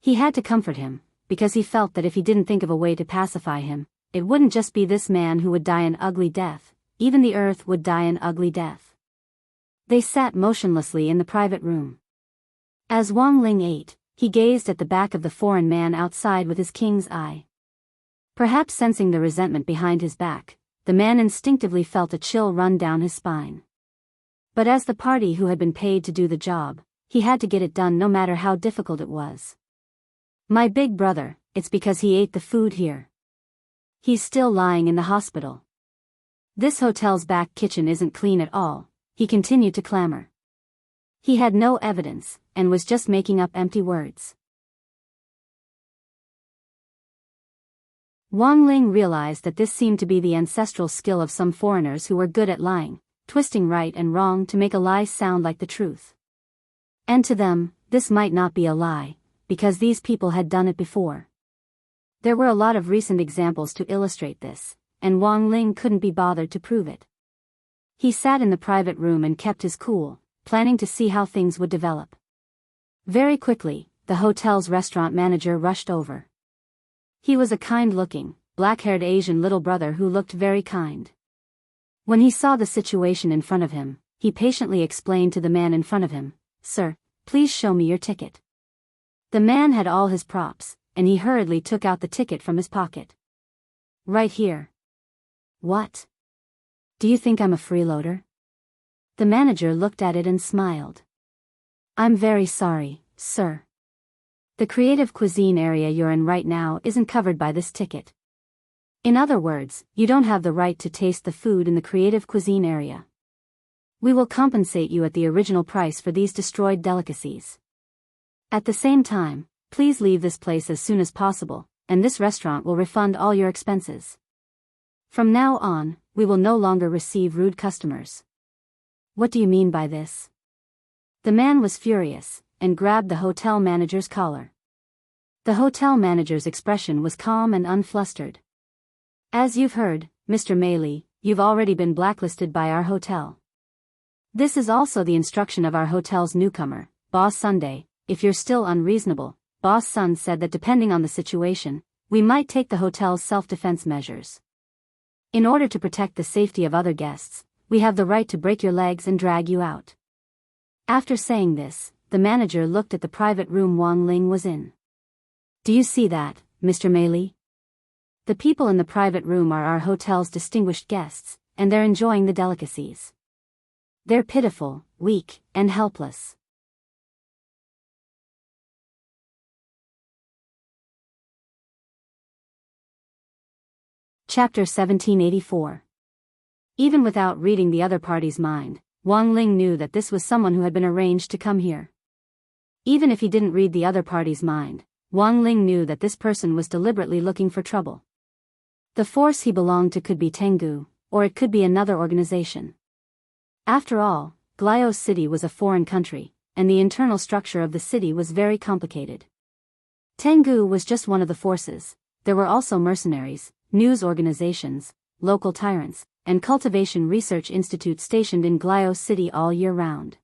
He had to comfort him, because he felt that if he didn't think of a way to pacify him, it wouldn't just be this man who would die an ugly death, even the earth would die an ugly death. They sat motionlessly in the private room. As Wang Ling ate, he gazed at the back of the foreign man outside with his king's eye. Perhaps sensing the resentment behind his back, the man instinctively felt a chill run down his spine. But as the party who had been paid to do the job, he had to get it done no matter how difficult it was. My big brother, it's because he ate the food here. He's still lying in the hospital. This hotel's back kitchen isn't clean at all, he continued to clamor. He had no evidence, and was just making up empty words. Wang Ling realized that this seemed to be the ancestral skill of some foreigners who were good at lying, twisting right and wrong to make a lie sound like the truth. And to them, this might not be a lie, because these people had done it before. There were a lot of recent examples to illustrate this, and Wang Ling couldn't be bothered to prove it. He sat in the private room and kept his cool, planning to see how things would develop. Very quickly, the hotel's restaurant manager rushed over. He was a kind-looking, black-haired Asian little brother who looked very kind. When he saw the situation in front of him, he patiently explained to the man in front of him, "Sir, please show me your ticket." The man had all his props, and he hurriedly took out the ticket from his pocket. "Right here." "What? Do you think I'm a freeloader?" The manager looked at it and smiled. "I'm very sorry, sir. The creative cuisine area you're in right now isn't covered by this ticket. In other words, you don't have the right to taste the food in the creative cuisine area. We will compensate you at the original price for these destroyed delicacies." At the same time, please leave this place as soon as possible, and this restaurant will refund all your expenses. From now on, we will no longer receive rude customers. What do you mean by this? The man was furious, and grabbed the hotel manager's collar. The hotel manager's expression was calm and unflustered. As you've heard, Mr. Meili, you've already been blacklisted by our hotel. This is also the instruction of our hotel's newcomer, Boss Sunday. If you're still unreasonable, Boss Sun said that depending on the situation, we might take the hotel's self-defense measures. In order to protect the safety of other guests, we have the right to break your legs and drag you out. After saying this, the manager looked at the private room Wang Ling was in. Do you see that, Mr. Meili? The people in the private room are our hotel's distinguished guests, and they're enjoying the delicacies. They're pitiful, weak, and helpless. Chapter 1784. Even without reading the other party's mind, Wang Ling knew that this was someone who had been arranged to come here. Even if he didn't read the other party's mind, Wang Ling knew that this person was deliberately looking for trouble. The force he belonged to could be Tengu, or it could be another organization. After all, Glio City was a foreign country, and the internal structure of the city was very complicated. Tengu was just one of the forces. There were also mercenaries, news organizations, local tyrants, and cultivation research institutes stationed in Glio City all year round.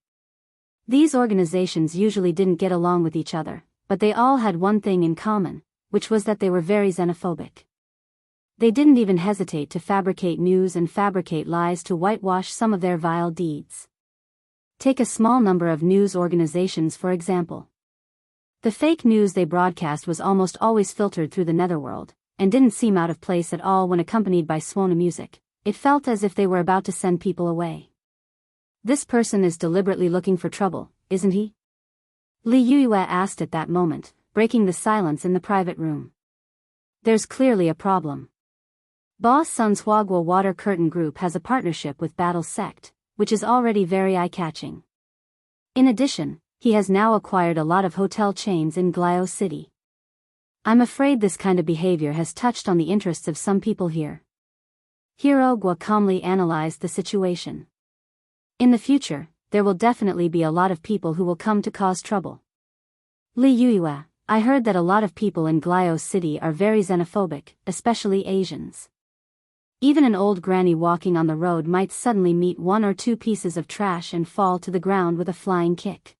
These organizations usually didn't get along with each other, but they all had one thing in common, which was that they were very xenophobic. They didn't even hesitate to fabricate news and fabricate lies to whitewash some of their vile deeds. Take a small number of news organizations for example. The fake news they broadcast was almost always filtered through the netherworld, and didn't seem out of place at all when accompanied by Swona music. It felt as if they were about to send people away. This person is deliberately looking for trouble, isn't he? Li Yue asked at that moment, breaking the silence in the private room. There's clearly a problem. Boss Sun's Huagua Water Curtain Group has a partnership with Battle's sect, which is already very eye-catching. In addition, he has now acquired a lot of hotel chains in Glio City. I'm afraid this kind of behavior has touched on the interests of some people here. Hirogwa calmly analyzed the situation. In the future, there will definitely be a lot of people who will come to cause trouble. Li Yue, I heard that a lot of people in Glio City are very xenophobic, especially Asians. Even an old granny walking on the road might suddenly meet one or two pieces of trash and fall to the ground with a flying kick.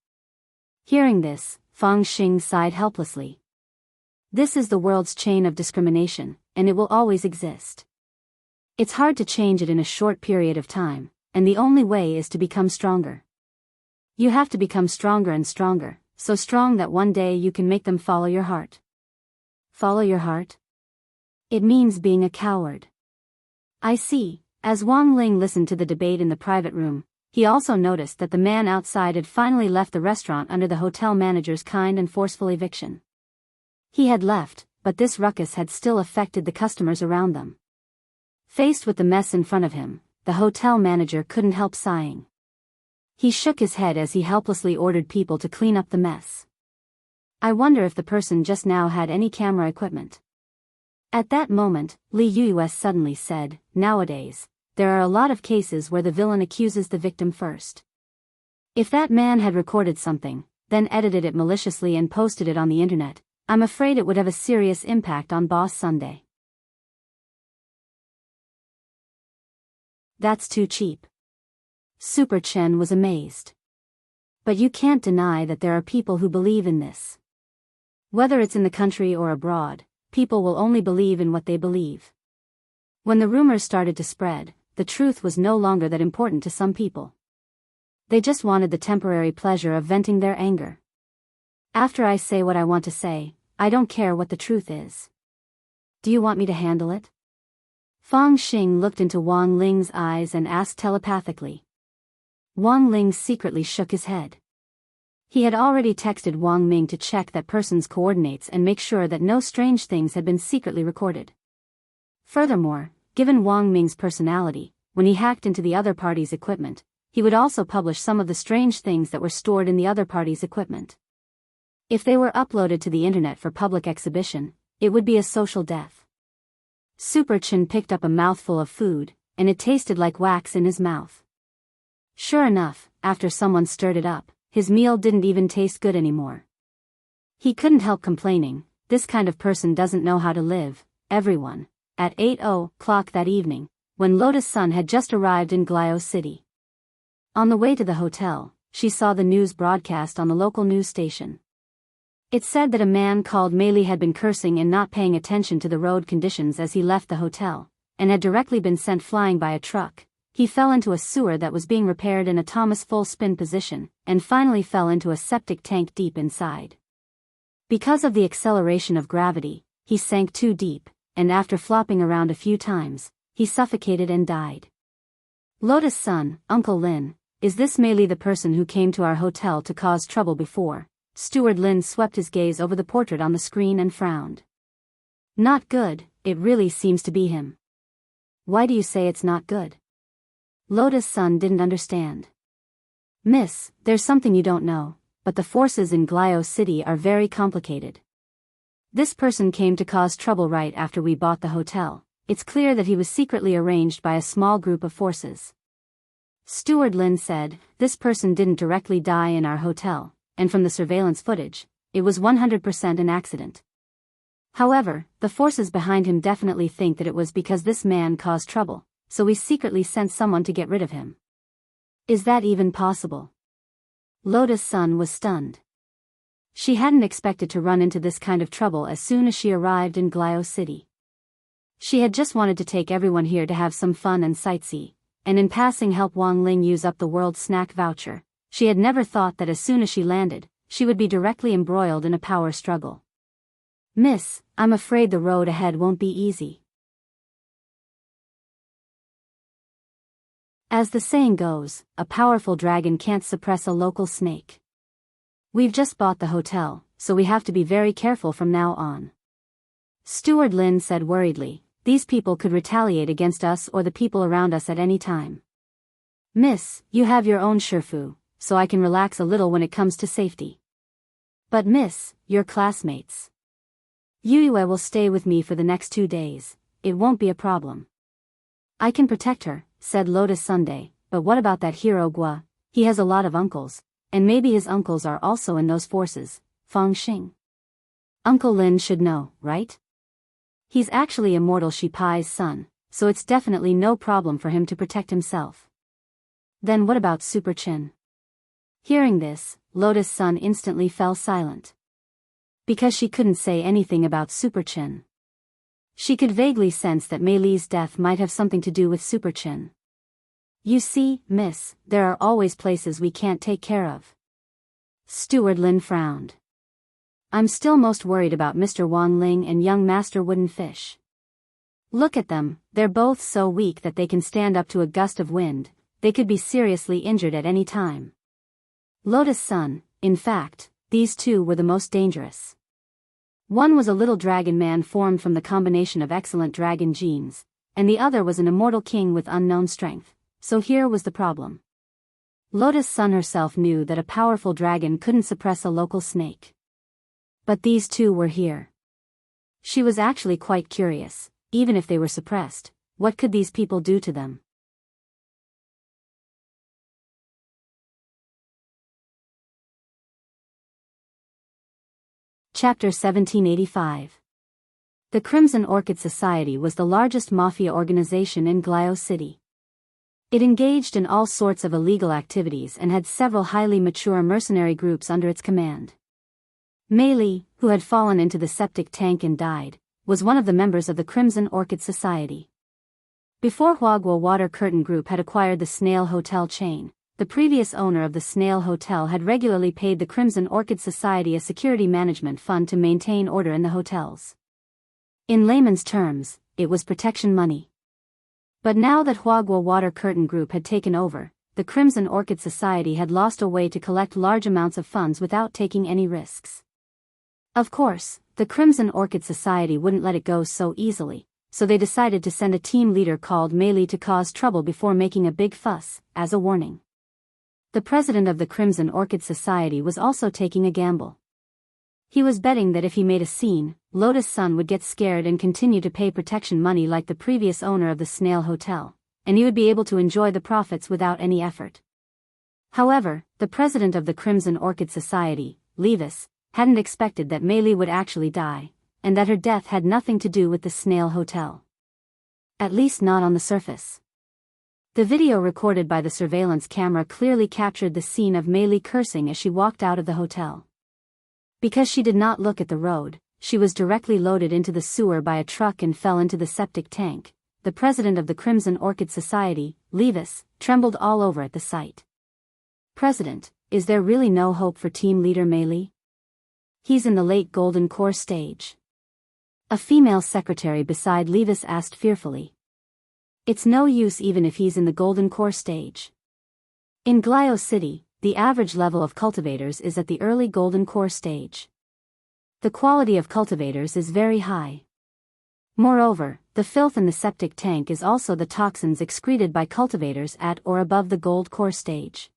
Hearing this, Fang Xing sighed helplessly. This is the world's chain of discrimination, and it will always exist. It's hard to change it in a short period of time, and the only way is to become stronger. You have to become stronger and stronger, so strong that one day you can make them follow your heart. Follow your heart? It means being a coward. I see. As Wang Ling listened to the debate in the private room, he also noticed that the man outside had finally left the restaurant under the hotel manager's kind and forceful eviction. He had left, but this ruckus had still affected the customers around them. Faced with the mess in front of him, the hotel manager couldn't help sighing. He shook his head as he helplessly ordered people to clean up the mess. I wonder if the person just now had any camera equipment. At that moment, Li Yue suddenly said, nowadays, there are a lot of cases where the villain accuses the victim first. If that man had recorded something, then edited it maliciously and posted it on the internet, I'm afraid it would have a serious impact on Boss Sunday. That's too cheap. Super Chen was amazed. But you can't deny that there are people who believe in this. Whether it's in the country or abroad, people will only believe in what they believe. When the rumors started to spread, the truth was no longer that important to some people. They just wanted the temporary pleasure of venting their anger. After I say what I want to say, I don't care what the truth is. Do you want me to handle it? Fang Xing looked into Wang Ling's eyes and asked telepathically. Wang Ling secretly shook his head. He had already texted Wang Ming to check that person's coordinates and make sure that no strange things had been secretly recorded. Furthermore, given Wang Ming's personality, when he hacked into the other party's equipment, he would also publish some of the strange things that were stored in the other party's equipment. If they were uploaded to the internet for public exhibition, it would be a social death. Super Chin picked up a mouthful of food, and it tasted like wax in his mouth. Sure enough, after someone stirred it up, his meal didn't even taste good anymore. He couldn't help complaining, this kind of person doesn't know how to live. Everyone. At 8:00 that evening, when Lotus Sun had just arrived in Glio City. On the way to the hotel, she saw the news broadcast on the local news station. It said that a man called Meili had been cursing and not paying attention to the road conditions as he left the hotel, and had directly been sent flying by a truck. He fell into a sewer that was being repaired in a Thomas full spin position, and finally fell into a septic tank deep inside. Because of the acceleration of gravity, he sank too deep, and after flopping around a few times, he suffocated and died. Lotus Sun, Uncle Lin, is this Meili the person who came to our hotel to cause trouble before? Steward Lin swept his gaze over the portrait on the screen and frowned. Not good, it really seems to be him. Why do you say it's not good? Lotus Sun didn't understand. Miss, there's something you don't know, but the forces in Glio City are very complicated. This person came to cause trouble right after we bought the hotel. It's clear that he was secretly arranged by a small group of forces. Steward Lin said, this person didn't directly die in our hotel, and from the surveillance footage, it was 100% an accident. However, the forces behind him definitely think that it was because this man caused trouble, so we secretly sent someone to get rid of him. Is that even possible? Lotus Sun was stunned. She hadn't expected to run into this kind of trouble as soon as she arrived in Glio City. She had just wanted to take everyone here to have some fun and sightsee, and in passing help Wang Ling use up the world snack voucher. She had never thought that as soon as she landed, she would be directly embroiled in a power struggle. Miss, I'm afraid the road ahead won't be easy. As the saying goes, a powerful dragon can't suppress a local snake. We've just bought the hotel, so we have to be very careful from now on. Steward Lin said worriedly, these people could retaliate against us or the people around us at any time. Miss, you have your own Shifu, so I can relax a little when it comes to safety. But miss, your classmates. Yue will stay with me for the next 2 days, it won't be a problem. I can protect her, said Lotus Sunday, but what about that hero Gua? He has a lot of uncles, and maybe his uncles are also in those forces, Fang Xing. Uncle Lin should know, right? He's actually Immortal Shi Pai's son, so it's definitely no problem for him to protect himself. Then what about Super Chin? Hearing this, Lotus Sun instantly fell silent. Because she couldn't say anything about Super Chin. She could vaguely sense that Mei Li's death might have something to do with Super Chin. You see, miss, there are always places we can't take care of. Steward Lin frowned. I'm still most worried about Mr. Wang Ling and young Master Wooden Fish. Look at them, they're both so weak that they can stand up to a gust of wind, they could be seriously injured at any time. Lotus Sun, in fact, these two were the most dangerous. One was a little dragon man formed from the combination of excellent dragon genes, and the other was an immortal king with unknown strength, so here was the problem. Lotus Sun herself knew that a powerful dragon couldn't suppress a local snake. But these two were here. She was actually quite curious, even if they were suppressed, what could these people do to them? Chapter 1785. The Crimson Orchid Society was the largest mafia organization in Glio City. It engaged in all sorts of illegal activities and had several highly mature mercenary groups under its command. Mei Li, who had fallen into the septic tank and died, was one of the members of the Crimson Orchid Society. Before Huaguo Water Curtain Group had acquired the Snail Hotel chain, the previous owner of the Snail Hotel had regularly paid the Crimson Orchid Society a security management fund to maintain order in the hotels. In layman's terms, it was protection money. But now that Huaguo Water Curtain Group had taken over, the Crimson Orchid Society had lost a way to collect large amounts of funds without taking any risks. Of course, the Crimson Orchid Society wouldn't let it go so easily, so they decided to send a team leader called Mei Li to cause trouble before making a big fuss, as a warning. The president of the Crimson Orchid Society was also taking a gamble. He was betting that if he made a scene, Lotus' son would get scared and continue to pay protection money like the previous owner of the Snail Hotel, and he would be able to enjoy the profits without any effort. However, the president of the Crimson Orchid Society, Levis, hadn't expected that Meili would actually die, and that her death had nothing to do with the Snail Hotel. At least not on the surface. The video recorded by the surveillance camera clearly captured the scene of Meili cursing as she walked out of the hotel. Because she did not look at the road, she was directly loaded into the sewer by a truck and fell into the septic tank. The president of the Crimson Orchid Society, Levis, trembled all over at the sight. "President, is there really no hope for team leader Meili? He's in the late golden core stage." A female secretary beside Levis asked fearfully. "It's no use even if he's in the golden core stage. In Glio City, the average level of cultivators is at the early golden core stage. The quality of cultivators is very high. Moreover, the filth in the septic tank is also the toxins excreted by cultivators at or above the gold core stage.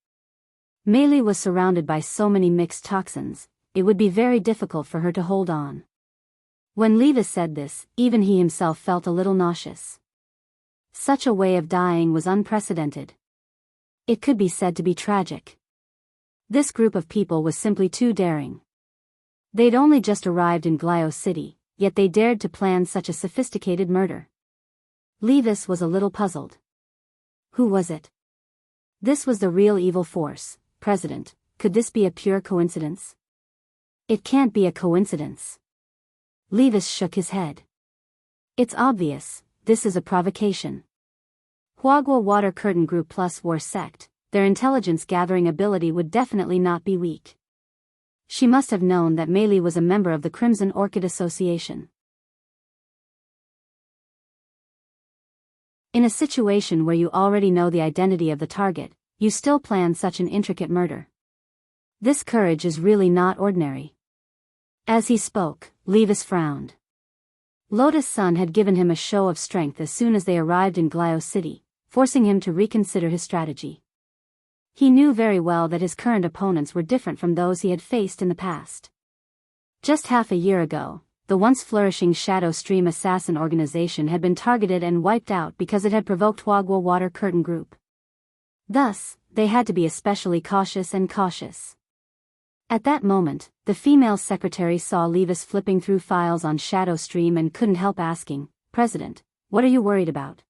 Meili was surrounded by so many mixed toxins, it would be very difficult for her to hold on." When Levis said this, even he himself felt a little nauseous. Such a way of dying was unprecedented. It could be said to be tragic. This group of people was simply too daring. They'd only just arrived in Glio City, yet they dared to plan such a sophisticated murder. Levis was a little puzzled. Who was it? This was the real evil force, President. Could this be a pure coincidence? It can't be a coincidence. Levis shook his head. It's obvious, this is a provocation. Huagua Water Curtain Group plus War Sect, their intelligence-gathering ability would definitely not be weak. She must have known that Meili was a member of the Crimson Orchid Association. In a situation where you already know the identity of the target, you still plan such an intricate murder. This courage is really not ordinary. As he spoke, Levis frowned. Lotus' son had given him a show of strength as soon as they arrived in Glio City, forcing him to reconsider his strategy. He knew very well that his current opponents were different from those he had faced in the past. Just half a year ago, the once flourishing Shadow Stream assassin organization had been targeted and wiped out because it had provoked Huagua Water Curtain Group. Thus, they had to be especially cautious and cautious. At that moment, the female secretary saw Levis flipping through files on Shadow Stream and couldn't help asking, "President, what are you worried about?"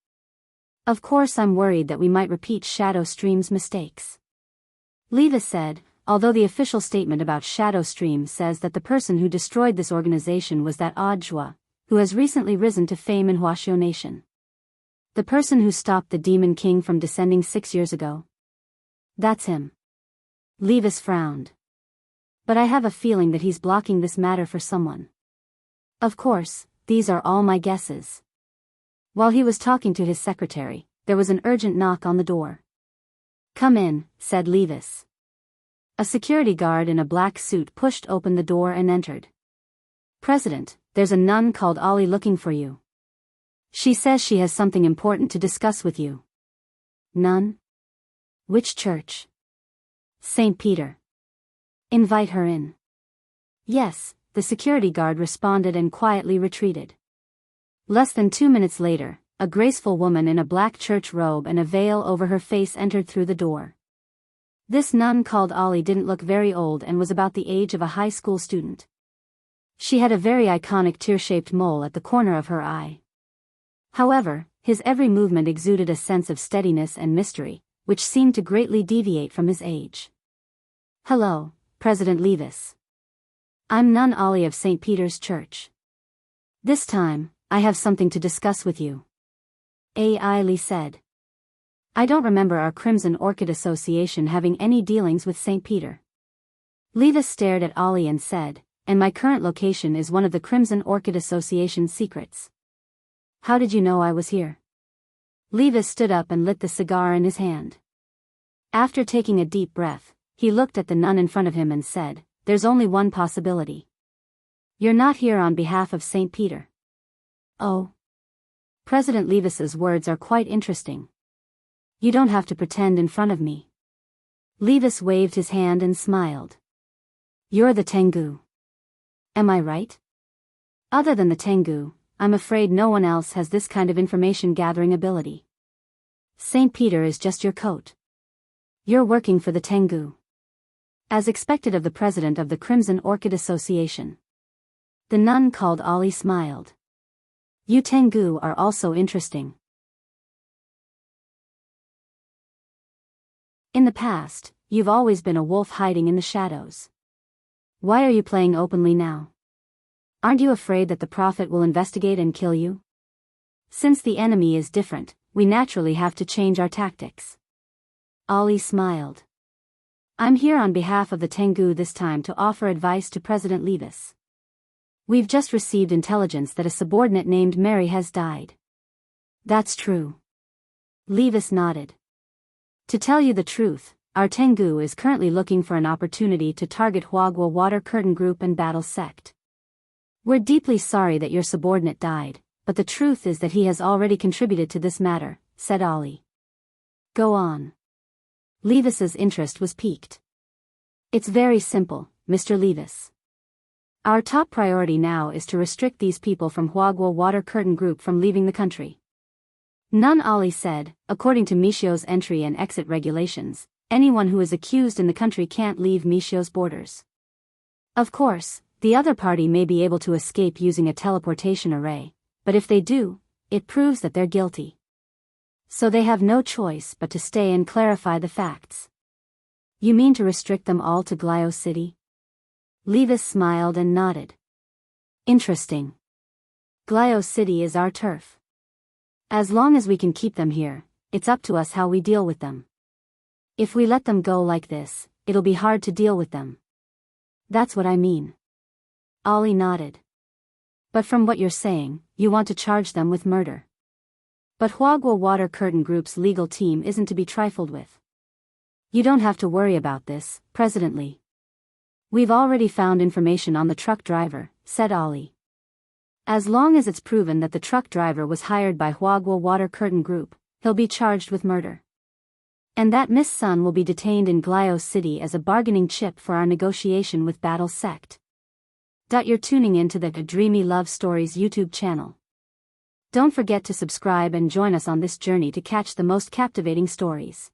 "Of course I'm worried that we might repeat Shadow Stream's mistakes," Levis said, although the official statement about Shadow Stream says that the person who destroyed this organization was that Odd who has recently risen to fame in Huaxiao Nation. The person who stopped the Demon King from descending 6 years ago. That's him. Levis frowned. But I have a feeling that he's blocking this matter for someone. Of course, these are all my guesses. While he was talking to his secretary, there was an urgent knock on the door. "Come in," said Levis. A security guard in a black suit pushed open the door and entered. "President, there's a nun called Ollie looking for you. She says she has something important to discuss with you." "Nun? Which church?" "St. Peter." "Invite her in." "Yes," the security guard responded and quietly retreated. Less than 2 minutes later, a graceful woman in a black church robe and a veil over her face entered through the door. This nun called Ollie didn't look very old and was about the age of a high school student. She had a very iconic tear-shaped mole at the corner of her eye. However, his every movement exuded a sense of steadiness and mystery, which seemed to greatly deviate from his age. "Hello, President Levis. I'm Nun Ollie of St. Peter's Church. This time, I have something to discuss with you," Lee said. "I don't remember our Crimson Orchid Association having any dealings with St. Peter." Levis stared at Ollie and said, "And my current location is one of the Crimson Orchid Association's secrets. How did you know I was here?" Levis stood up and lit the cigar in his hand. After taking a deep breath, he looked at the nun in front of him and said, "There's only one possibility. You're not here on behalf of St. Peter." "Oh." President Levis's words are quite interesting. "You don't have to pretend in front of me." Levis waved his hand and smiled. "You're the Tengu." Am I right? Other than the Tengu, I'm afraid no one else has this kind of information-gathering ability. St. Peter is just your coat. You're working for the Tengu. As expected of the president of the Crimson Orchid Association. The nun called Ollie smiled. You Tengu are also interesting. In the past, you've always been a wolf hiding in the shadows. Why are you playing openly now? Aren't you afraid that the prophet will investigate and kill you? Since the enemy is different, we naturally have to change our tactics. Ollie smiled. I'm here on behalf of the Tengu this time to offer advice to President Levis. We've just received intelligence that a subordinate named Mary has died. That's true. Levis nodded. To tell you the truth, our Tengu is currently looking for an opportunity to target Huagua Water Curtain Group and Battle Sect. We're deeply sorry that your subordinate died, but the truth is that he has already contributed to this matter, said Ollie. Go on. Levis's interest was piqued. It's very simple, Mr. Levis. Our top priority now is to restrict these people from Huagua Water Curtain Group from leaving the country. None Ollie said, according to Michio's entry and exit regulations, anyone who is accused in the country can't leave Michio's borders. Of course, the other party may be able to escape using a teleportation array, but if they do, it proves that they're guilty. So they have no choice but to stay and clarify the facts. You mean to restrict them all to Glio City? Levis smiled and nodded. Interesting. Glio City is our turf. As long as we can keep them here, it's up to us how we deal with them. If we let them go like this, it'll be hard to deal with them. That's what I mean. Ollie nodded. But from what you're saying, you want to charge them with murder. But Huagua Water Curtain Group's legal team isn't to be trifled with. You don't have to worry about this, President Lee. We've already found information on the truck driver, said Ollie. As long as it's proven that the truck driver was hired by Huagua Water Curtain Group, he'll be charged with murder. And that Miss Sun will be detained in Glio City as a bargaining chip for our negotiation with Battle Sect. You're tuning in to the Dreamy Love Stories YouTube channel. Don't forget to subscribe and join us on this journey to catch the most captivating stories.